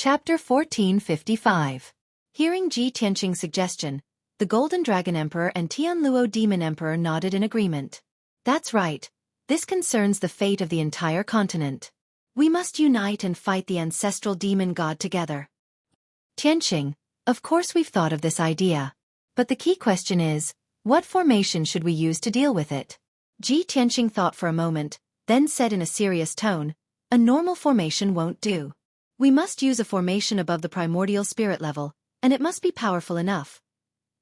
Chapter 1455. Hearing Ji Tianqing's suggestion, the Golden Dragon Emperor and Tianluo Demon Emperor nodded in agreement. That's right. This concerns the fate of the entire continent. We must unite and fight the ancestral demon god together. Tianqing, of course we've thought of this idea. But the key question is, what formation should we use to deal with it? Ji Tianqing thought for a moment, then said in a serious tone, a normal formation won't do. We must use a formation above the primordial spirit level, and it must be powerful enough.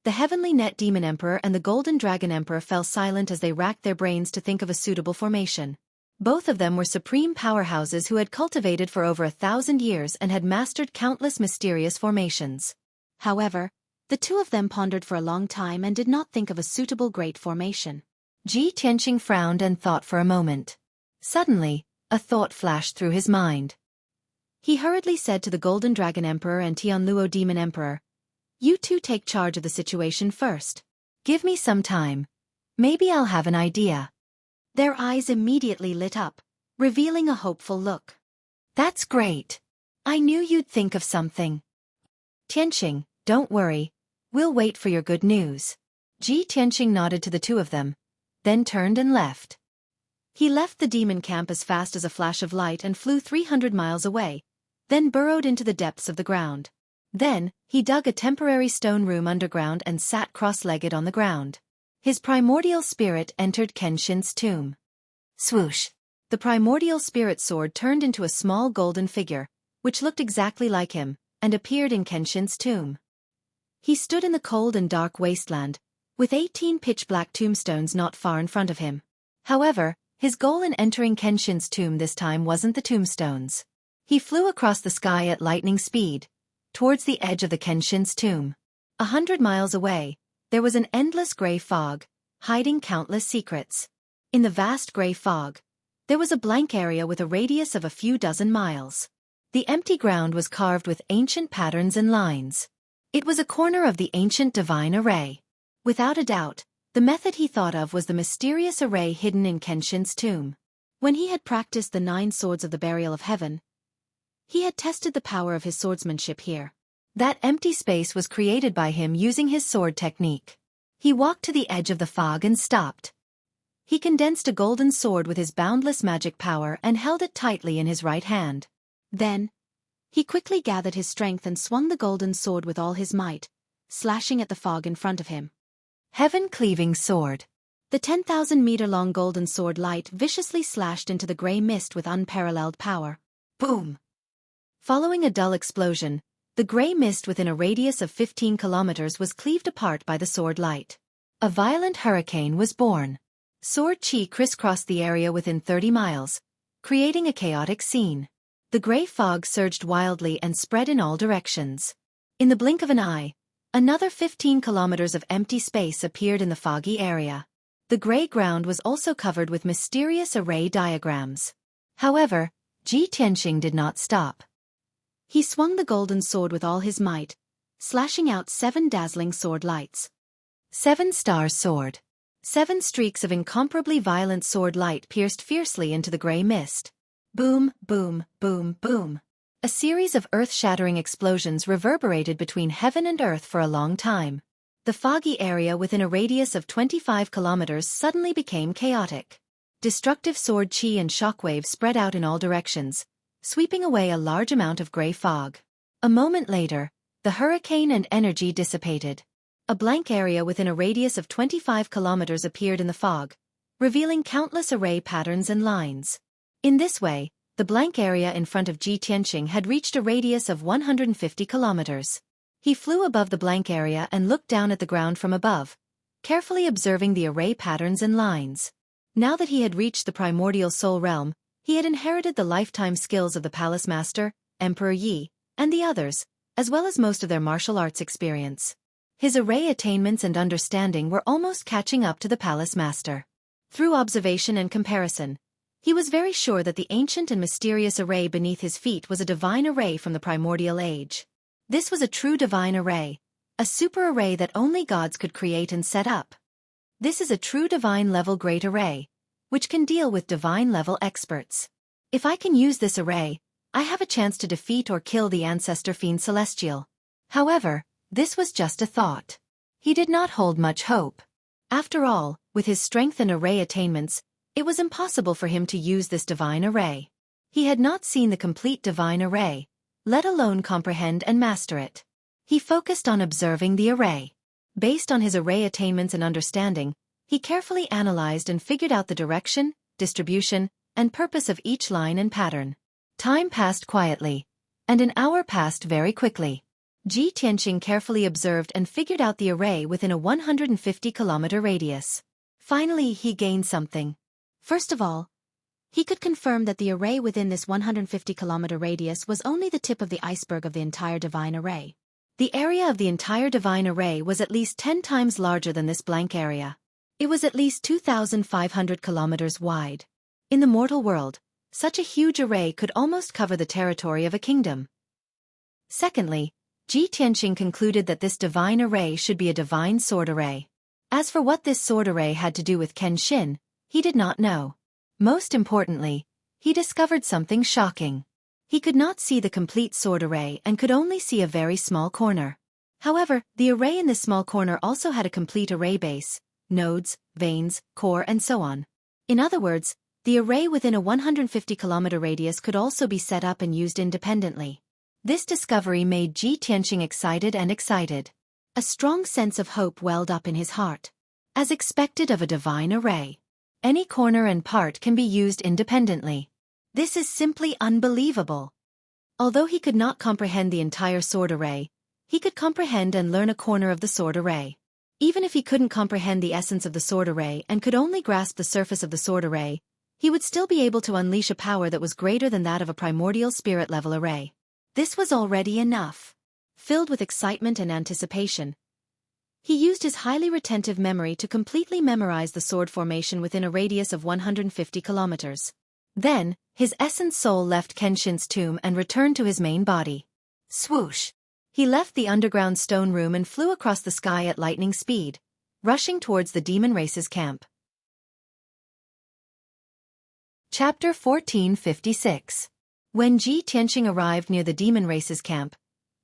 The Heavenly Net Demon Emperor and the Golden Dragon Emperor fell silent as they racked their brains to think of a suitable formation. Both of them were supreme powerhouses who had cultivated for over 1,000 years and had mastered countless mysterious formations. However, the two of them pondered for a long time and did not think of a suitable great formation. Ji Tianqing frowned and thought for a moment. Suddenly, a thought flashed through his mind. He hurriedly said to the Golden Dragon Emperor and Tianluo Demon Emperor, "You two take charge of the situation first. Give me some time. Maybe I'll have an idea." Their eyes immediately lit up, revealing a hopeful look. "That's great. I knew you'd think of something." "Tianqing, don't worry. We'll wait for your good news." Ji Tianqing nodded to the two of them, then turned and left. He left the demon camp as fast as a flash of light and flew 300 miles away, then burrowed into the depths of the ground. Then, he dug a temporary stone room underground and sat cross-legged on the ground. His primordial spirit entered Kenshin's tomb. Swoosh! The primordial spirit sword turned into a small golden figure, which looked exactly like him, and appeared in Kenshin's tomb. He stood in the cold and dark wasteland, with 18 pitch-black tombstones not far in front of him. However, his goal in entering Kenshin's tomb this time wasn't the tombstones. He flew across the sky at lightning speed, towards the edge of the Kenshin's tomb. 100 miles away, there was an endless gray fog, hiding countless secrets. In the vast gray fog, there was a blank area with a radius of a few dozen miles. The empty ground was carved with ancient patterns and lines. It was a corner of the ancient divine array. Without a doubt, the method he thought of was the mysterious array hidden in Kenshin's tomb. When he had practiced the 9 swords of the burial of heaven, he had tested the power of his swordsmanship here. That empty space was created by him using his sword technique. He walked to the edge of the fog and stopped. He condensed a golden sword with his boundless magic power and held it tightly in his right hand. Then, he quickly gathered his strength and swung the golden sword with all his might, slashing at the fog in front of him. Heaven-cleaving sword. The 10,000-meter-long golden sword light viciously slashed into the gray mist with unparalleled power. Boom! Following a dull explosion, the gray mist within a radius of 15 kilometers was cleaved apart by the sword light. A violent hurricane was born. Sword chi crisscrossed the area within 30 miles, creating a chaotic scene. The gray fog surged wildly and spread in all directions. In the blink of an eye, another 15 kilometers of empty space appeared in the foggy area. The gray ground was also covered with mysterious array diagrams. However, Ji Tianqing did not stop. He swung the golden sword with all his might, slashing out 7 dazzling sword lights. 7-star sword. 7 streaks of incomparably violent sword light pierced fiercely into the gray mist. Boom, boom, boom, boom. A series of earth-shattering explosions reverberated between heaven and earth for a long time. The foggy area within a radius of 25 kilometers suddenly became chaotic. Destructive sword chi and shockwaves spread out in all directions, sweeping away a large amount of gray fog. A moment later, the hurricane and energy dissipated. A blank area within a radius of 25 kilometers appeared in the fog, revealing countless array patterns and lines. In this way, the blank area in front of Ji Tianqing had reached a radius of 150 kilometers. He flew above the blank area and looked down at the ground from above, carefully observing the array patterns and lines. Now that he had reached the primordial soul realm, he had inherited the lifetime skills of the Palace Master, Emperor Yi, and the others, as well as most of their martial arts experience. His array attainments and understanding were almost catching up to the Palace Master. Through observation and comparison, he was very sure that the ancient and mysterious array beneath his feet was a divine array from the primordial age. This was a true divine array, a super array that only gods could create and set up. This is a true divine-level great array, which can deal with divine-level experts. If I can use this array, I have a chance to defeat or kill the ancestor fiend celestial. However, this was just a thought. He did not hold much hope. After all, with his strength and array attainments, it was impossible for him to use this divine array. He had not seen the complete divine array, let alone comprehend and master it. He focused on observing the array. Based on his array attainments and understanding, he carefully analyzed and figured out the direction, distribution, and purpose of each line and pattern. Time passed quietly, and an hour passed very quickly. Ji Tianqing carefully observed and figured out the array within a 150-kilometer radius. Finally, he gained something. First of all, he could confirm that the array within this 150-kilometer radius was only the tip of the iceberg of the entire divine array. The area of the entire divine array was at least 10 times larger than this blank area. It was at least 2,500 kilometers wide. In the mortal world, such a huge array could almost cover the territory of a kingdom. Secondly, Ji Tianqing concluded that this divine array should be a divine sword array. As for what this sword array had to do with Kenshin, he did not know. Most importantly, he discovered something shocking. He could not see the complete sword array and could only see a very small corner. However, the array in this small corner also had a complete array base, nodes, veins, core, and so on. In other words, the array within a 150-kilometer radius could also be set up and used independently. This discovery made Ji Tianqing excited. A strong sense of hope welled up in his heart. As expected of a divine array, any corner and part can be used independently. This is simply unbelievable. Although he could not comprehend the entire sword array, he could comprehend and learn a corner of the sword array. Even if he couldn't comprehend the essence of the sword array and could only grasp the surface of the sword array, he would still be able to unleash a power that was greater than that of a primordial spirit-level array. This was already enough. Filled with excitement and anticipation, he used his highly retentive memory to completely memorize the sword formation within a radius of 150 kilometers. Then, his essence soul left Kenshin's tomb and returned to his main body. Swoosh! He left the underground stone room and flew across the sky at lightning speed, rushing towards the demon race's camp. Chapter 1456. When Ji Tianqing arrived near the demon race's camp,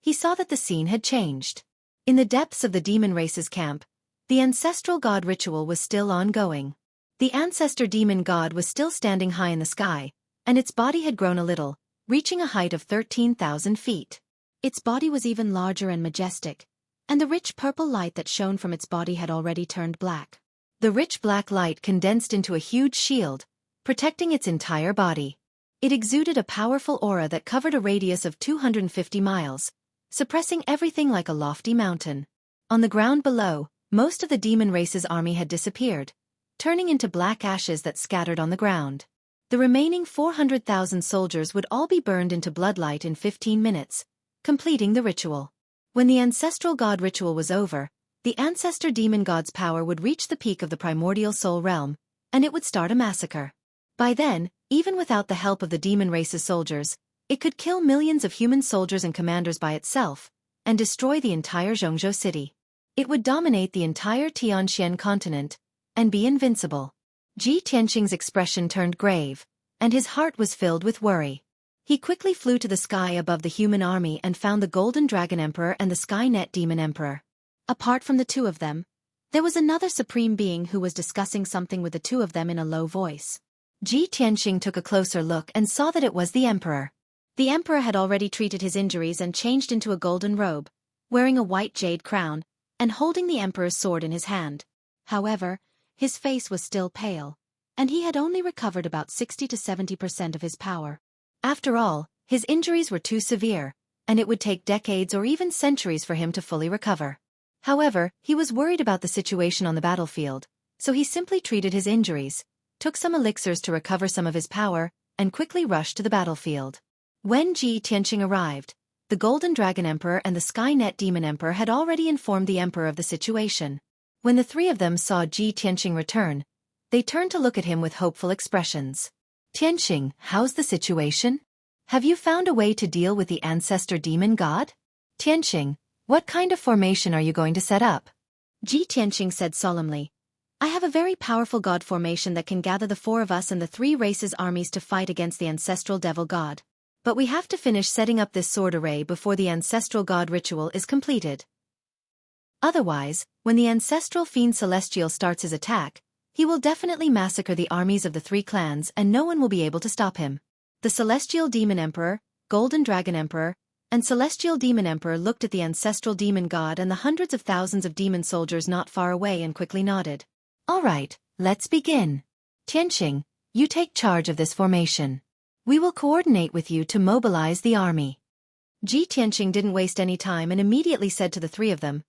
he saw that the scene had changed. In the depths of the demon race's camp, the ancestral god ritual was still ongoing. The ancestor demon god was still standing high in the sky, and its body had grown a little, reaching a height of 13,000 feet. Its body was even larger and majestic, and the rich purple light that shone from its body had already turned black. The rich black light condensed into a huge shield, protecting its entire body. It exuded a powerful aura that covered a radius of 250 miles, suppressing everything like a lofty mountain. On the ground below, most of the demon race's army had disappeared, turning into black ashes that scattered on the ground. The remaining 400,000 soldiers would all be burned into bloodlight in 15 minutes, completing the ritual. When the ancestral god ritual was over, the ancestor demon god's power would reach the peak of the primordial soul realm, and it would start a massacre. By then, even without the help of the demon race's soldiers, it could kill millions of human soldiers and commanders by itself, and destroy the entire Zhongzhou city. It would dominate the entire Tianxian continent, and be invincible. Ji Tianqing's expression turned grave, and his heart was filled with worry. He quickly flew to the sky above the human army and found the Golden Dragon Emperor and the Skynet Demon Emperor. Apart from the two of them, there was another supreme being who was discussing something with the two of them in a low voice. Ji Tianqing took a closer look and saw that it was the Emperor. The Emperor had already treated his injuries and changed into a golden robe, wearing a white jade crown, and holding the Emperor's sword in his hand. However, his face was still pale, and he had only recovered about 60 to 70% of his power. After all, his injuries were too severe, and it would take decades or even centuries for him to fully recover. However, he was worried about the situation on the battlefield, so he simply treated his injuries, took some elixirs to recover some of his power, and quickly rushed to the battlefield. When Ji Tianqing arrived, the Golden Dragon Emperor and the Skynet Demon Emperor had already informed the Emperor of the situation. When the three of them saw Ji Tianqing return, they turned to look at him with hopeful expressions. Tianqing, how's the situation? Have you found a way to deal with the ancestor demon god? Tianqing, what kind of formation are you going to set up? Ji Tianqing said solemnly, I have a very powerful god formation that can gather the four of us and the three races' armies to fight against the ancestral devil god. But we have to finish setting up this sword array before the ancestral god ritual is completed. Otherwise, when the ancestral fiend celestial starts his attack, he will definitely massacre the armies of the 3 clans and no one will be able to stop him. The Celestial Demon Emperor, Golden Dragon Emperor, and Celestial Demon Emperor looked at the ancestral demon god and the hundreds of thousands of demon soldiers not far away and quickly nodded. All right, let's begin. Tianqing, you take charge of this formation. We will coordinate with you to mobilize the army. Ji Tianqing didn't waste any time and immediately said to the 3 of them,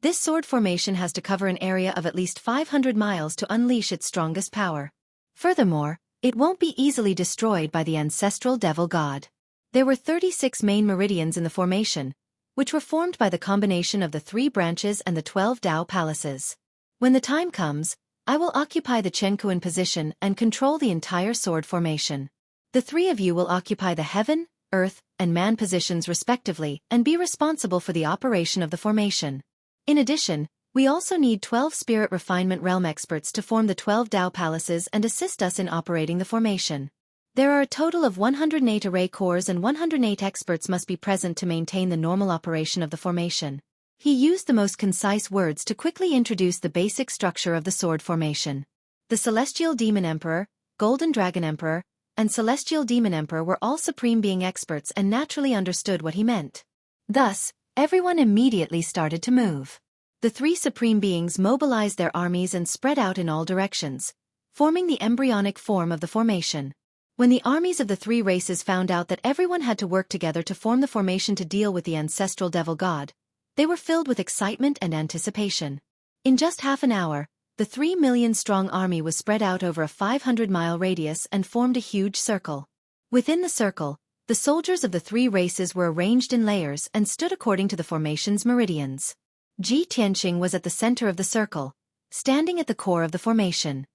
this sword formation has to cover an area of at least 500 miles to unleash its strongest power. Furthermore, it won't be easily destroyed by the ancestral devil god. There were 36 main meridians in the formation, which were formed by the combination of the 3 branches and the 12 Dao palaces. When the time comes, I will occupy the Quanquan position and control the entire sword formation. The 3 of you will occupy the heaven, earth, and man positions respectively and be responsible for the operation of the formation. In addition, we also need 12 spirit refinement realm experts to form the 12 Dao palaces and assist us in operating the formation. There are a total of 108 array cores and 108 experts must be present to maintain the normal operation of the formation. He used the most concise words to quickly introduce the basic structure of the sword formation. The Celestial Demon Emperor, Golden Dragon Emperor, and Celestial Demon Emperor were all supreme being experts and naturally understood what he meant. Thus, everyone immediately started to move. The 3 supreme beings mobilized their armies and spread out in all directions, forming the embryonic form of the formation. When the armies of the 3 races found out that everyone had to work together to form the formation to deal with the ancestral devil god, they were filled with excitement and anticipation. In just half an hour, the 3 million-strong army was spread out over a 500-mile radius and formed a huge circle. Within the circle, the soldiers of the 3 races were arranged in layers and stood according to the formation's meridians. Ji Tianqing was at the center of the circle, standing at the core of the formation.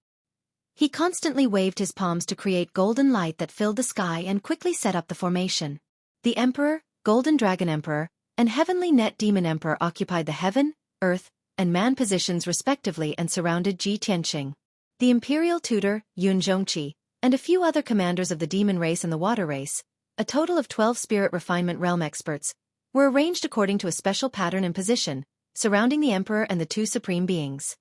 He constantly waved his palms to create golden light that filled the sky and quickly set up the formation. The Emperor, Golden Dragon Emperor, and Heavenly Net Demon Emperor occupied the heaven, earth, and man positions respectively and surrounded Ji Tianqing. The Imperial Tutor, Xueqi, and a few other commanders of the demon race and the water race, a total of 12 spirit refinement realm experts, were arranged according to a special pattern and position, surrounding the Emperor and the 2 supreme beings.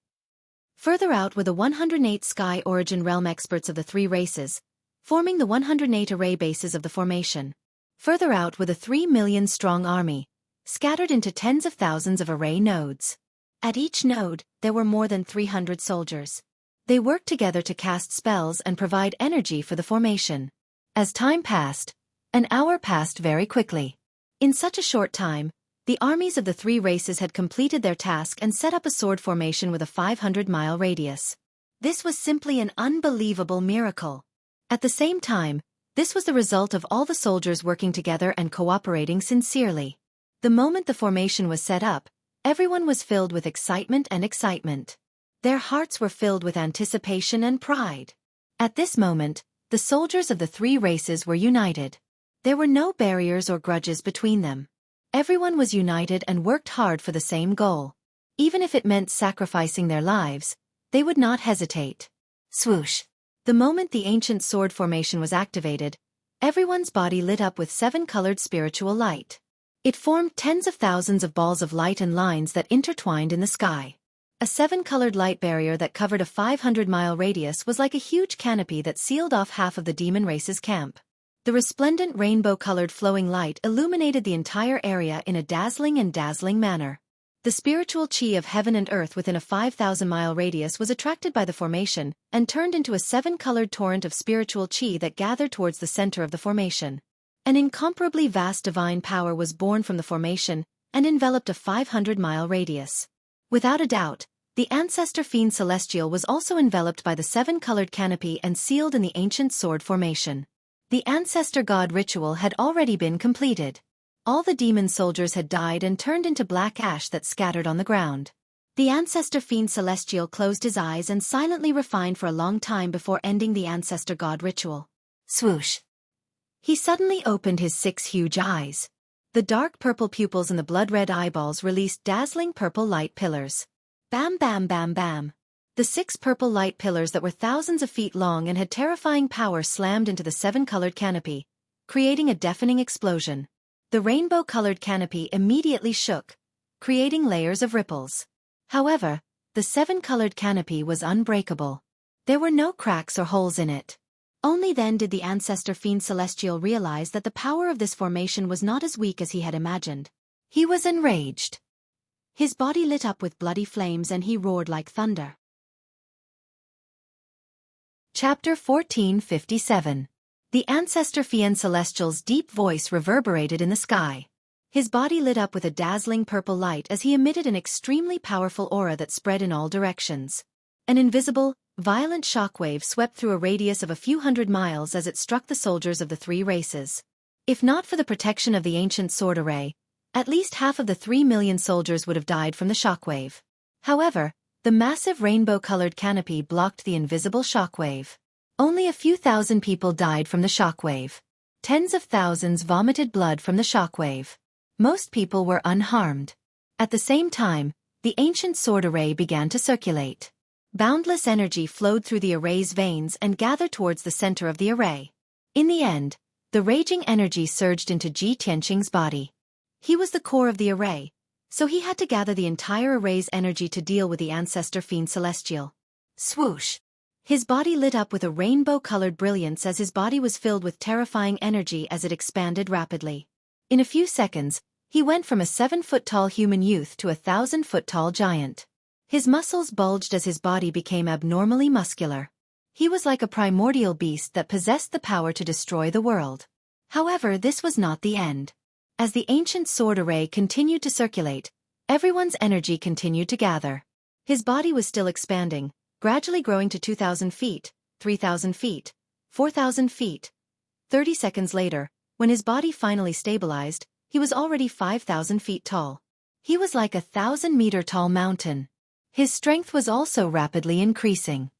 Further out were the 108 sky origin realm experts of the 3 races, forming the 108 array bases of the formation. Further out were the 3 million-strong army, scattered into tens of thousands of array nodes. At each node, there were more than 300 soldiers. They worked together to cast spells and provide energy for the formation. As time passed, an hour passed very quickly. In such a short time, the armies of the 3 races had completed their task and set up a sword formation with a 500-mile radius. This was simply an unbelievable miracle. At the same time, this was the result of all the soldiers working together and cooperating sincerely. The moment the formation was set up, everyone was filled with excitement and excitement. Their hearts were filled with anticipation and pride. At this moment, the soldiers of the 3 races were united. There were no barriers or grudges between them. Everyone was united and worked hard for the same goal. Even if it meant sacrificing their lives, they would not hesitate. Swoosh! The moment the ancient sword formation was activated, everyone's body lit up with 7-colored spiritual light. It formed tens of thousands of balls of light and lines that intertwined in the sky. A 7-colored light barrier that covered a 500-mile radius was like a huge canopy that sealed off half of the demon race's camp. The resplendent rainbow-colored flowing light illuminated the entire area in a dazzling manner. The spiritual chi of heaven and earth within a 5,000-mile radius was attracted by the formation and turned into a 7-colored torrent of spiritual chi that gathered towards the center of the formation. An incomparably vast divine power was born from the formation and enveloped a 500-mile radius. Without a doubt, the ancestor fiend celestial was also enveloped by the 7-colored canopy and sealed in the ancient sword formation. The ancestor god ritual had already been completed. All the demon soldiers had died and turned into black ash that scattered on the ground. The ancestor fiend celestial closed his eyes and silently refined for a long time before ending the ancestor god ritual. Swoosh! He suddenly opened his 6 huge eyes. The dark purple pupils and the blood-red eyeballs released dazzling purple light pillars. Bam bam bam bam. The 6 purple light pillars that were thousands of feet long and had terrifying power slammed into the 7-colored canopy, creating a deafening explosion. The rainbow-colored canopy immediately shook, creating layers of ripples. However, the seven-colored canopy was unbreakable. There were no cracks or holes in it. Only then did the ancestor fiend Celestial realize that the power of this formation was not as weak as he had imagined. He was enraged. His body lit up with bloody flames and he roared like thunder. Chapter 1457. The ancestor fiend Celestial's deep voice reverberated in the sky. His body lit up with a dazzling purple light as he emitted an extremely powerful aura that spread in all directions. An invisible, violent shockwave swept through a radius of a few hundred miles as it struck the soldiers of the three races. If not for the protection of the ancient sword array, at least half of the 3 million soldiers would have died from the shockwave. However, the massive rainbow-colored canopy blocked the invisible shockwave. Only a few thousand people died from the shockwave. Tens of thousands vomited blood from the shockwave. Most people were unharmed. At the same time, the ancient sword array began to circulate. Boundless energy flowed through the array's veins and gathered towards the center of the array. In the end, the raging energy surged into Ji Tianqing's body. He was the core of the array, so he had to gather the entire array's energy to deal with the ancestor fiend Celestial. Swoosh! His body lit up with a rainbow-colored brilliance as his body was filled with terrifying energy as it expanded rapidly. In a few seconds, he went from a 7-foot-tall human youth to a 1,000-foot-tall giant. His muscles bulged as his body became abnormally muscular. He was like a primordial beast that possessed the power to destroy the world. However, this was not the end. As the ancient sword array continued to circulate, everyone's energy continued to gather. His body was still expanding, gradually growing to 2,000 feet, 3,000 feet, 4,000 feet. 30 seconds later, when his body finally stabilized, he was already 5,000 feet tall. He was like a 1,000-meter-tall mountain. His strength was also rapidly increasing.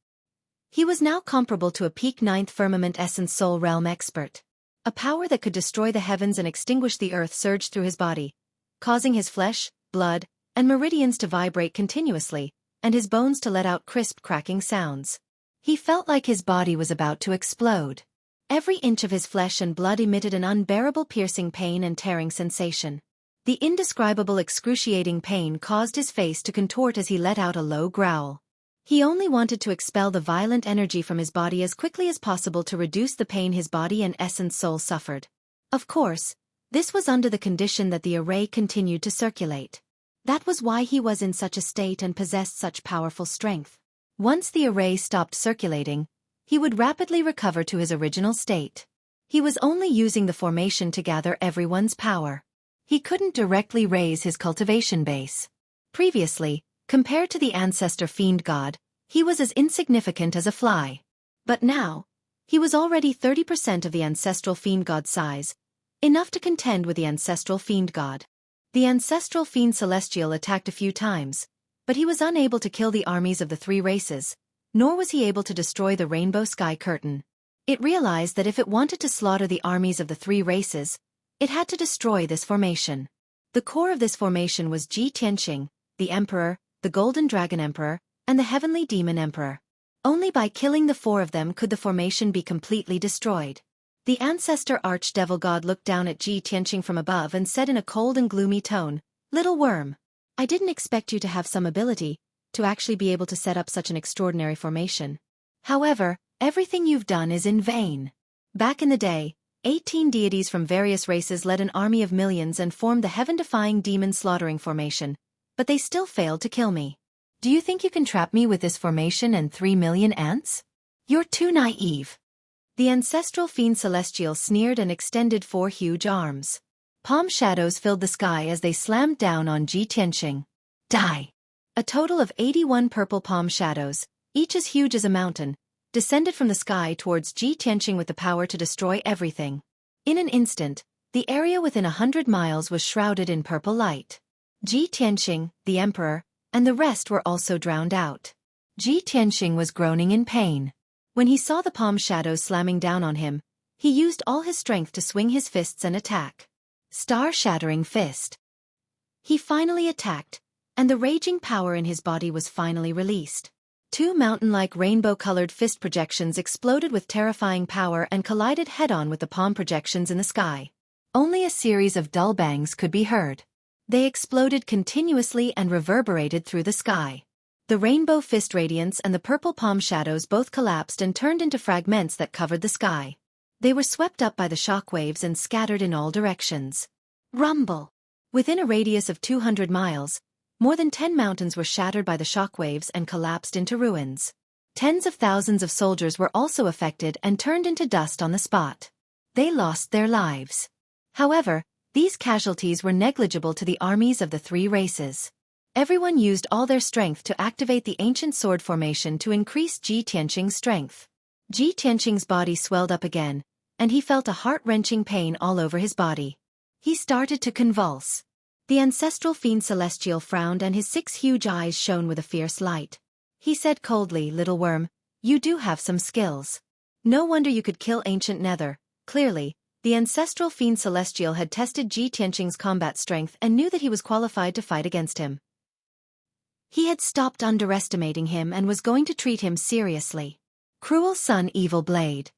He was now comparable to a peak 9th firmament essence soul realm expert. A power that could destroy the heavens and extinguish the earth surged through his body, causing his flesh, blood, and meridians to vibrate continuously, and his bones to let out crisp cracking sounds. He felt like his body was about to explode. Every inch of his flesh and blood emitted an unbearable piercing pain and tearing sensation. The indescribable excruciating pain caused his face to contort as he let out a low growl. He only wanted to expel the violent energy from his body as quickly as possible to reduce the pain his body and essence soul suffered. Of course, this was under the condition that the array continued to circulate. That was why he was in such a state and possessed such powerful strength. Once the array stopped circulating, he would rapidly recover to his original state. He was only using the formation to gather everyone's power. He couldn't directly raise his cultivation base. Previously, compared to the ancestor fiend god, he was as insignificant as a fly. But now, he was already 30% of the ancestral fiend god size, enough to contend with the ancestral fiend god. The ancestral fiend Celestial attacked a few times, but he was unable to kill the armies of the three races, nor was he able to destroy the rainbow sky curtain. It realized that if it wanted to slaughter the armies of the three races, it had to destroy this formation. The core of this formation was Ji Tianqing, the Emperor, the Golden Dragon Emperor, and the Heavenly Demon Emperor. Only by killing the four of them could the formation be completely destroyed. The ancestor archdevil god looked down at Ji Tianqing from above and said in a cold and gloomy tone, "Little worm, I didn't expect you to have some ability, to actually be able to set up such an extraordinary formation. However, everything you've done is in vain. Back in the day, 18 deities from various races led an army of millions and formed the heaven-defying demon-slaughtering formation, but they still failed to kill me. Do you think you can trap me with this formation and 3 million ants? You're too naive." The ancestral fiend Celestial sneered and extended 4 huge arms. Palm shadows filled the sky as they slammed down on Ji Tianqing. Die! A total of 81 purple palm shadows, each as huge as a mountain, descended from the sky towards Ji Tianqing with the power to destroy everything. In an instant, the area within 100 miles was shrouded in purple light. Ji Tianqing, the Emperor, and the rest were also drowned out. Ji Tianqing was groaning in pain. When he saw the palm shadows slamming down on him, he used all his strength to swing his fists and attack. Star-shattering fist. He finally attacked, and the raging power in his body was finally released. Two mountain-like rainbow-colored fist projections exploded with terrifying power and collided head-on with the palm projections in the sky. Only a series of dull bangs could be heard. They exploded continuously and reverberated through the sky. The rainbow fist radiance and the purple palm shadows both collapsed and turned into fragments that covered the sky. They were swept up by the shockwaves and scattered in all directions. Rumble! Within a radius of 200 miles, more than 10 mountains were shattered by the shockwaves and collapsed into ruins. Tens of thousands of soldiers were also affected and turned into dust on the spot. They lost their lives. However, these casualties were negligible to the armies of the three races. Everyone used all their strength to activate the ancient sword formation to increase Ji Tianqing's strength. Ji Tianqing's body swelled up again, and he felt a heart-wrenching pain all over his body. He started to convulse. The ancestral fiend Celestial frowned and his 6 huge eyes shone with a fierce light. He said coldly, "Little worm, you do have some skills. No wonder you could kill ancient Nether." Clearly, the ancestral fiend Celestial had tested Ji Tianqing's combat strength and knew that he was qualified to fight against him. He had stopped underestimating him and was going to treat him seriously. Cruel Sun Evil Blade.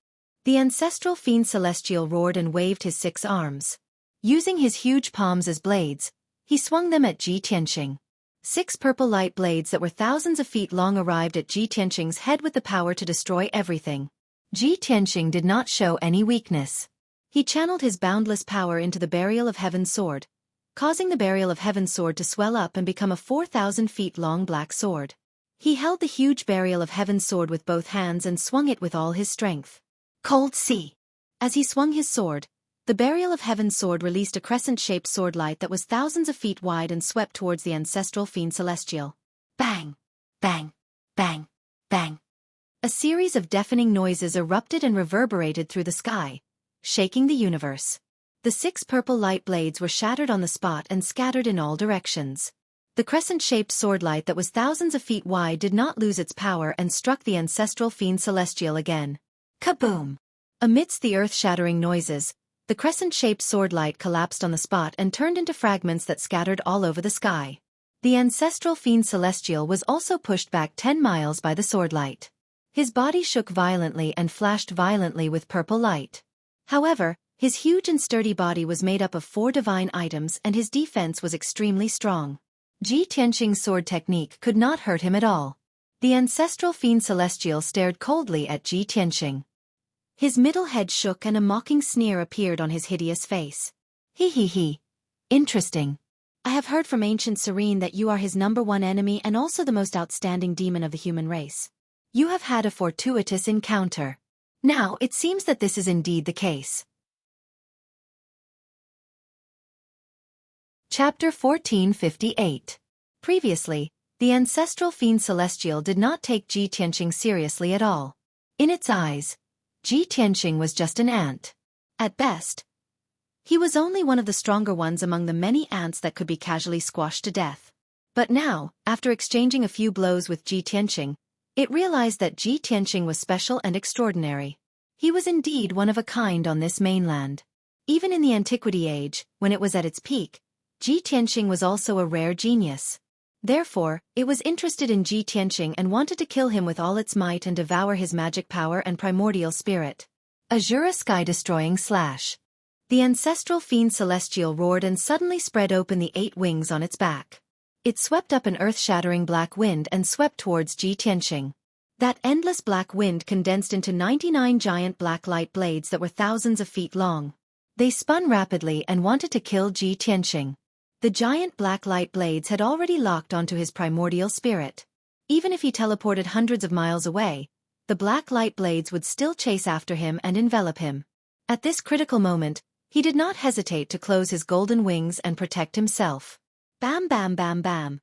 The ancestral fiend Celestial roared and waved his 6 arms. Using his huge palms as blades, he swung them at Ji Tianqing. 6 purple light blades that were thousands of feet long arrived at Ji Tianqing's head with the power to destroy everything. Ji Tianqing did not show any weakness. He channeled his boundless power into the Burial of Heaven sword, causing the Burial of Heaven sword to swell up and become a 4,000 feet long black sword. He held the huge Burial of Heaven sword with both hands and swung it with all his strength. Cold Sea. As he swung his sword, the Burial of Heaven sword released a crescent-shaped sword light that was thousands of feet wide and swept towards the ancestral fiend Celestial. Bang! Bang! Bang! Bang! A series of deafening noises erupted and reverberated through the sky, shaking the universe. The 6 purple light blades were shattered on the spot and scattered in all directions. The crescent-shaped sword light that was thousands of feet wide did not lose its power and struck the ancestral fiend Celestial again. Kaboom! Amidst the earth-shattering noises, the crescent-shaped sword light collapsed on the spot and turned into fragments that scattered all over the sky. The ancestral fiend Celestial was also pushed back 10 miles by the sword light. His body shook violently and flashed violently with purple light. However, his huge and sturdy body was made up of 4 divine items and his defense was extremely strong. Ji Tianqing's sword technique could not hurt him at all. The ancestral fiend Celestial stared coldly at Ji Tianqing. His middle head shook and a mocking sneer appeared on his hideous face. He. Interesting. I have heard from Ancient Serene that you are his #1 enemy and also the most outstanding demon of the human race. You have had a fortuitous encounter. Now, it seems that this is indeed the case. Chapter 1458. Previously, the ancestral fiend Celestial did not take Ji Tianqing seriously at all. In its eyes, Ji Tianqing was just an ant. At best, he was only one of the stronger ones among the many ants that could be casually squashed to death. But now, after exchanging a few blows with Ji Tianqing, it realized that Ji Tianqing was special and extraordinary. He was indeed one of a kind on this mainland. Even in the Antiquity Age, when it was at its peak, Ji Tianqing was also a rare genius. Therefore, it was interested in Ji Tianqing and wanted to kill him with all its might and devour his magic power and primordial spirit. Azura sky-destroying slash. The ancestral fiend Celestial roared and suddenly spread open the 8 wings on its back. It swept up an earth-shattering black wind and swept towards Ji Tianqing. That endless black wind condensed into 99 giant black light blades that were thousands of feet long. They spun rapidly and wanted to kill Ji Tianqing. The giant black light blades had already locked onto his primordial spirit. Even if he teleported hundreds of miles away, the black light blades would still chase after him and envelop him. At this critical moment, he did not hesitate to close his golden wings and protect himself. Bam bam bam bam.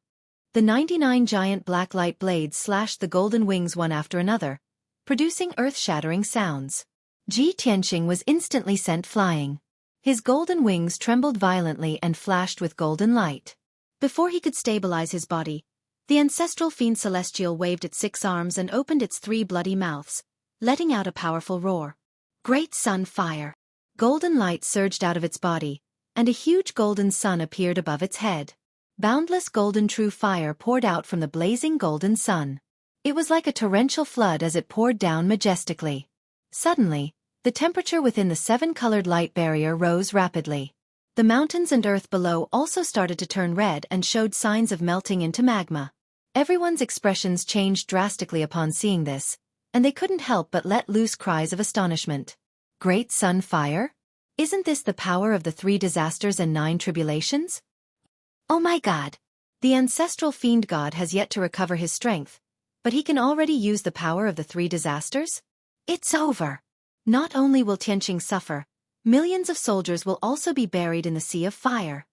The 99 giant black light blades slashed the golden wings one after another, producing earth-shattering sounds. Ji Tianqing was instantly sent flying. His golden wings trembled violently and flashed with golden light. Before he could stabilize his body, the ancestral fiend Celestial waved its 6 arms and opened its 3 bloody mouths, letting out a powerful roar. Great sun fire. Golden light surged out of its body, and a huge golden sun appeared above its head. Boundless golden true fire poured out from the blazing golden sun. It was like a torrential flood as it poured down majestically. Suddenly, the temperature within the seven-colored light barrier rose rapidly. The mountains and earth below also started to turn red and showed signs of melting into magma. Everyone's expressions changed drastically upon seeing this, and they couldn't help but let loose cries of astonishment. Great sun fire? Isn't this the power of the 3 disasters and 9 tribulations? Oh my God! The ancestral fiend god has yet to recover his strength, but he can already use the power of the 3 disasters? It's over! Not only will Tianqing suffer, millions of soldiers will also be buried in the sea of fire.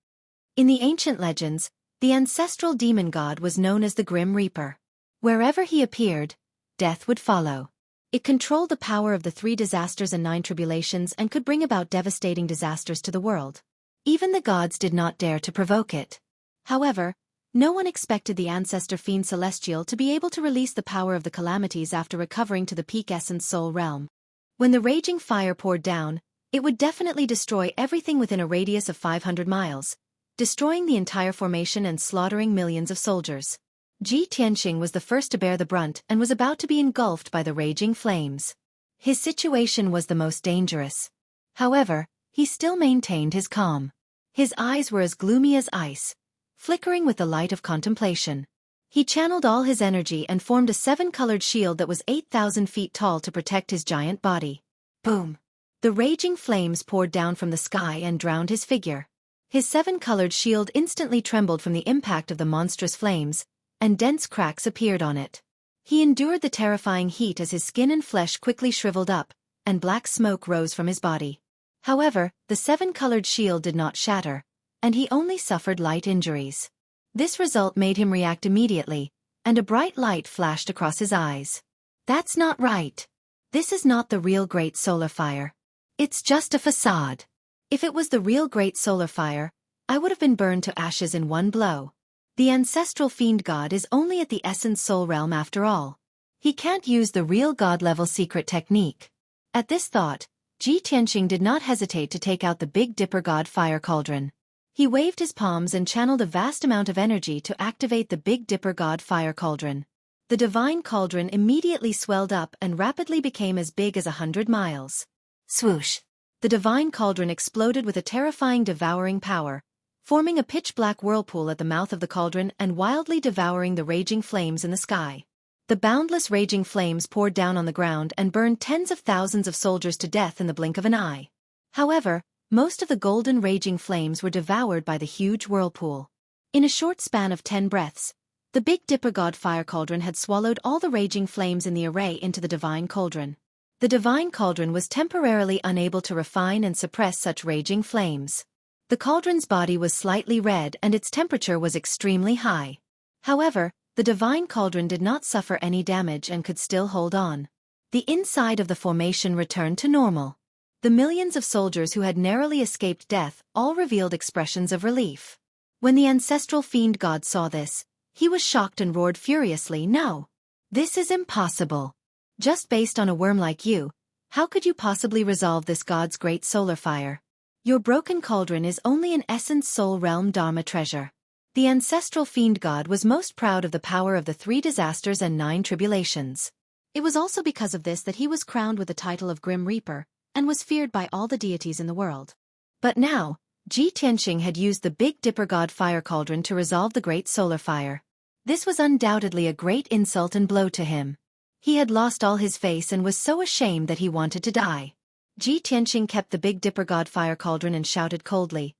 In the ancient legends, the ancestral demon god was known as the Grim Reaper. Wherever he appeared, death would follow. It controlled the power of the 3 disasters and 9 tribulations and could bring about devastating disasters to the world. Even the gods did not dare to provoke it. However, no one expected the ancestor fiend celestial to be able to release the power of the calamities after recovering to the peak essence soul realm. When the raging fire poured down, it would definitely destroy everything within a radius of 500 miles, destroying the entire formation and slaughtering millions of soldiers. Ji Tianqing was the first to bear the brunt and was about to be engulfed by the raging flames. His situation was the most dangerous. However, he still maintained his calm. His eyes were as gloomy as ice, flickering with the light of contemplation. He channeled all his energy and formed a 7-colored shield that was 8,000 feet tall to protect his giant body. Boom! The raging flames poured down from the sky and drowned his figure. His 7-colored shield instantly trembled from the impact of the monstrous flames, and dense cracks appeared on it. He endured the terrifying heat as his skin and flesh quickly shriveled up, and black smoke rose from his body. However, the 7-colored shield did not shatter, and he only suffered light injuries. This result made him react immediately, and a bright light flashed across his eyes. That's not right. This is not the real Great Solar Fire. It's just a facade. If it was the real Great Solar Fire, I would have been burned to ashes in one blow. The ancestral fiend god is only at the essence soul realm after all. He can't use the real god-level secret technique. At this thought, Ji Tianqing did not hesitate to take out the Big Dipper god fire cauldron. He waved his palms and channeled a vast amount of energy to activate the Big Dipper god fire cauldron. The divine cauldron immediately swelled up and rapidly became as big as 100 miles. Swoosh! The divine cauldron exploded with a terrifying devouring power, forming a pitch-black whirlpool at the mouth of the cauldron and wildly devouring the raging flames in the sky. The boundless raging flames poured down on the ground and burned tens of thousands of soldiers to death in the blink of an eye. However, most of the golden raging flames were devoured by the huge whirlpool. In a short span of 10 breaths, the Big Dipper god fire cauldron had swallowed all the raging flames in the array into the divine cauldron. The divine cauldron was temporarily unable to refine and suppress such raging flames. The cauldron's body was slightly red and its temperature was extremely high. However, the divine cauldron did not suffer any damage and could still hold on. The inside of the formation returned to normal. The millions of soldiers who had narrowly escaped death all revealed expressions of relief. When the ancestral fiend god saw this, he was shocked and roared furiously, "No! This is impossible! Just based on a worm like you, how could you possibly resolve this god's great solar fire? Your broken cauldron is only an essence soul realm dharma treasure." The ancestral fiend god was most proud of the power of the 3 disasters and 9 tribulations. It was also because of this that he was crowned with the title of Grim Reaper, and was feared by all the deities in the world. But now, Ji Tianqing had used the Big Dipper god fire cauldron to resolve the great solar fire. This was undoubtedly a great insult and blow to him. He had lost all his face and was so ashamed that he wanted to die. Ji Tianqing kept the Big Dipper god fire cauldron and shouted coldly,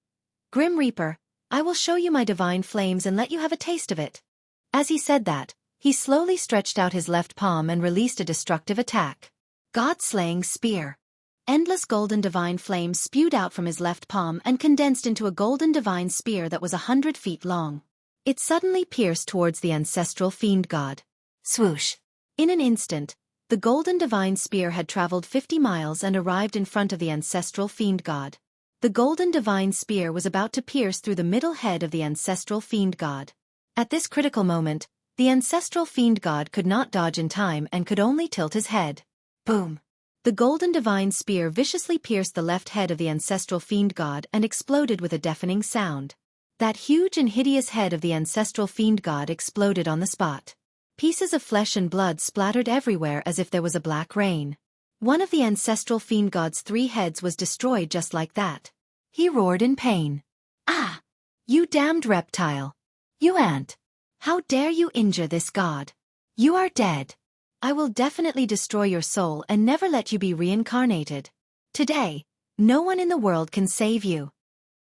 "Grim Reaper, I will show you my divine flames and let you have a taste of it." As he said that, he slowly stretched out his left palm and released a destructive attack. God-slaying spear. Endless golden divine flames spewed out from his left palm and condensed into a golden divine spear that was 100 feet long. It suddenly pierced towards the ancestral fiend god. Swoosh! In an instant, the golden divine spear had traveled 50 miles and arrived in front of the ancestral fiend god. The golden divine spear was about to pierce through the middle head of the ancestral fiend god. At this critical moment, the ancestral fiend god could not dodge in time and could only tilt his head. Boom! The golden divine spear viciously pierced the left head of the ancestral fiend god and exploded with a deafening sound. That huge and hideous head of the ancestral fiend god exploded on the spot. Pieces of flesh and blood splattered everywhere as if there was a black rain. One of the ancestral fiend god's 3 heads was destroyed just like that. He roared in pain. "Ah! You damned reptile! You ant! How dare you injure this god? You are dead. I will definitely destroy your soul and never let you be reincarnated. Today, no one in the world can save you."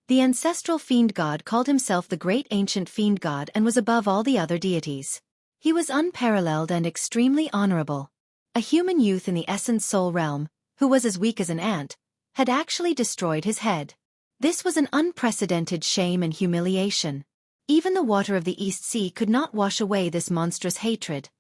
The ancestral fiend god called himself the great ancient fiend god and was above all the other deities. He was unparalleled and extremely honorable. A human youth in the essence soul realm, who was as weak as an ant, had actually destroyed his head. This was an unprecedented shame and humiliation. Even the water of the East Sea could not wash away this monstrous hatred.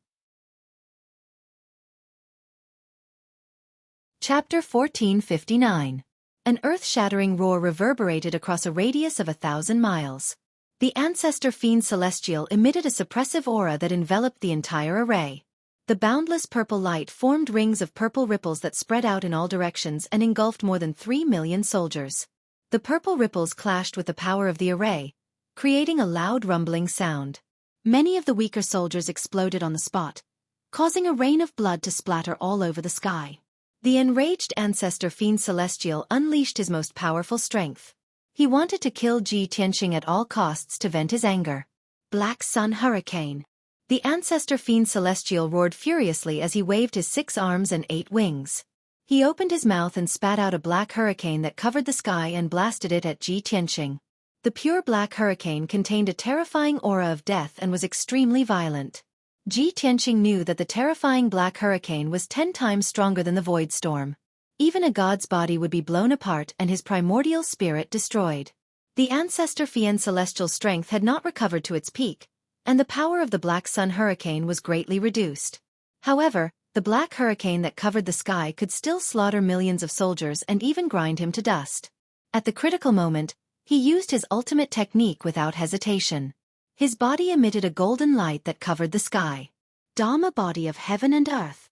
Chapter 1459. An earth-shattering roar reverberated across a radius of 1,000 miles. The ancestor fiend celestial emitted a suppressive aura that enveloped the entire array. The boundless purple light formed rings of purple ripples that spread out in all directions and engulfed more than 3 million soldiers. The purple ripples clashed with the power of the array, creating a loud rumbling sound. Many of the weaker soldiers exploded on the spot, causing a rain of blood to splatter all over the sky. The enraged ancestor fiend celestial unleashed his most powerful strength. He wanted to kill Ji Tianqing at all costs to vent his anger. Black Sun Hurricane. The ancestor fiend celestial roared furiously as he waved his 6 arms and 8 wings. He opened his mouth and spat out a black hurricane that covered the sky and blasted it at Ji Tianqing. The pure black hurricane contained a terrifying aura of death and was extremely violent. Ji Tianqing knew that the terrifying black hurricane was 10 times stronger than the void storm. Even a god's body would be blown apart and his primordial spirit destroyed. The ancestor fiend celestial strength had not recovered to its peak, and the power of the Black Sun Hurricane was greatly reduced. However, the black hurricane that covered the sky could still slaughter millions of soldiers and even grind him to dust. At the critical moment, he used his ultimate technique without hesitation. His body emitted a golden light that covered the sky. Dhamma, body of heaven and earth.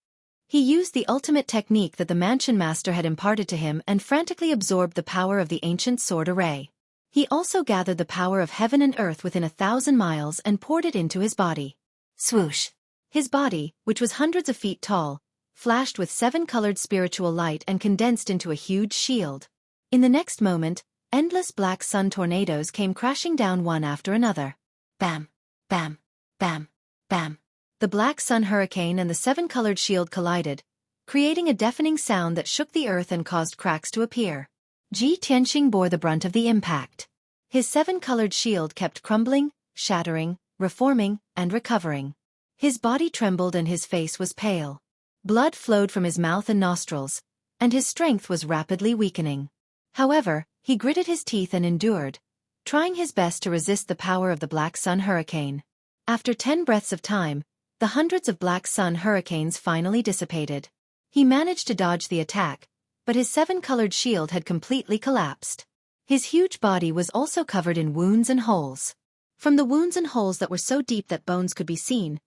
He used the ultimate technique that the Mansion Master had imparted to him and frantically absorbed the power of the ancient sword array. He also gathered the power of heaven and earth within 1,000 miles and poured it into his body. Swoosh! His body, which was hundreds of feet tall, flashed with 7-colored spiritual light and condensed into a huge shield. In the next moment, endless black sun tornadoes came crashing down one after another. Bam! Bam! Bam! Bam! The black sun hurricane and the 7-colored shield collided, creating a deafening sound that shook the earth and caused cracks to appear. Ji Tianqing bore the brunt of the impact. His 7-colored shield kept crumbling, shattering, reforming, and recovering. His body trembled and his face was pale. Blood flowed from his mouth and nostrils, and his strength was rapidly weakening. However, he gritted his teeth and endured, trying his best to resist the power of the black sun hurricane. After 10 breaths of time, the hundreds of black sun hurricanes finally dissipated. He managed to dodge the attack, but his 7-colored shield had completely collapsed. His huge body was also covered in wounds and holes. From the wounds and holes that were so deep that bones could be seen,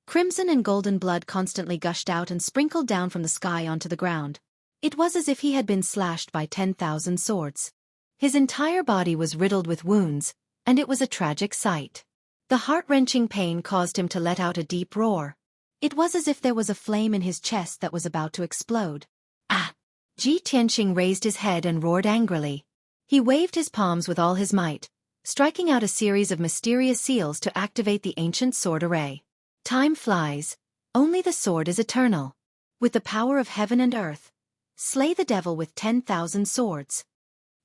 crimson and golden blood constantly gushed out and sprinkled down from the sky onto the ground. It was as if he had been slashed by 10,000 swords. His entire body was riddled with wounds, and it was a tragic sight. The heart-wrenching pain caused him to let out a deep roar. It was as if there was a flame in his chest that was about to explode. Ah! Ji Tianqing raised his head and roared angrily. He waved his palms with all his might, striking out a series of mysterious seals to activate the ancient sword array. Time flies. Only the sword is eternal. With the power of heaven and earth, slay the devil with 10,000 swords.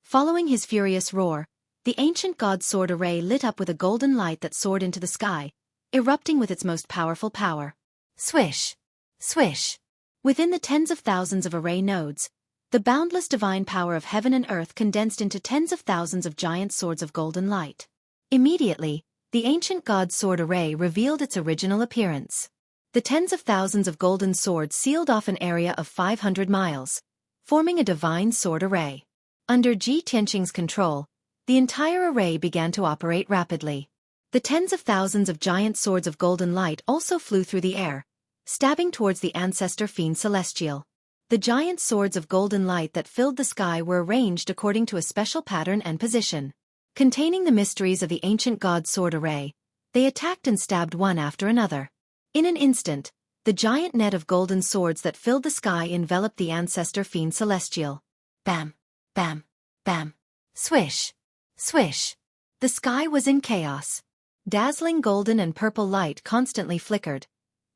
Following his furious roar, the ancient god's sword array lit up with a golden light that soared into the sky, erupting with its most powerful power. Swish! Swish! Within the tens of thousands of array nodes, the boundless divine power of heaven and earth condensed into tens of thousands of giant swords of golden light. Immediately, the ancient god's sword array revealed its original appearance. The tens of thousands of golden swords sealed off an area of 500 miles, forming a divine sword array. Under Ji Tianqing's control, the entire array began to operate rapidly. The tens of thousands of giant swords of golden light also flew through the air, stabbing towards the ancestor fiend celestial. The giant swords of golden light that filled the sky were arranged according to a special pattern and position. Containing the mysteries of the ancient god's sword array, they attacked and stabbed one after another. In an instant, the giant net of golden swords that filled the sky enveloped the ancestor fiend celestial. Bam! Bam! Bam! Swish! Swish! The sky was in chaos. Dazzling golden and purple light constantly flickered,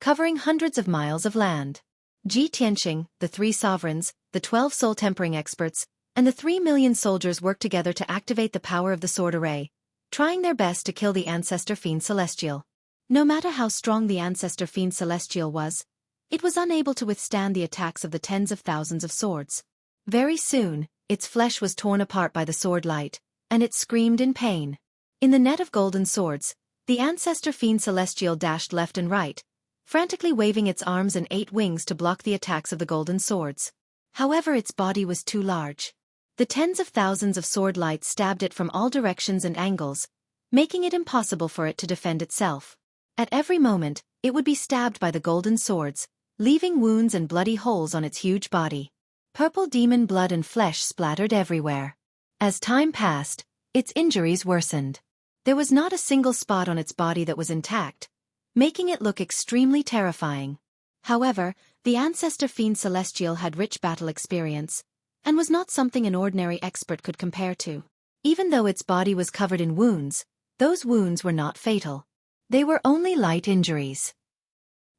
covering hundreds of miles of land. Ji Tianqing, the 3 sovereigns, the 12 soul-tempering experts, and the 3 million soldiers worked together to activate the power of the sword array, trying their best to kill the ancestor fiend celestial. No matter how strong the ancestor fiend celestial was, it was unable to withstand the attacks of the tens of thousands of swords. Very soon, its flesh was torn apart by the sword light, and it screamed in pain. In the net of golden swords, the ancestor fiend celestial dashed left and right, frantically waving its arms and 8 wings to block the attacks of the golden swords. However, its body was too large. The tens of thousands of sword lights stabbed it from all directions and angles, making it impossible for it to defend itself. At every moment, it would be stabbed by the golden swords, leaving wounds and bloody holes on its huge body. Purple demon blood and flesh splattered everywhere. As time passed, its injuries worsened. There was not a single spot on its body that was intact, making it look extremely terrifying. However, the ancestor fiend celestial had rich battle experience, and was not something an ordinary expert could compare to. Even though its body was covered in wounds, those wounds were not fatal. They were only light injuries.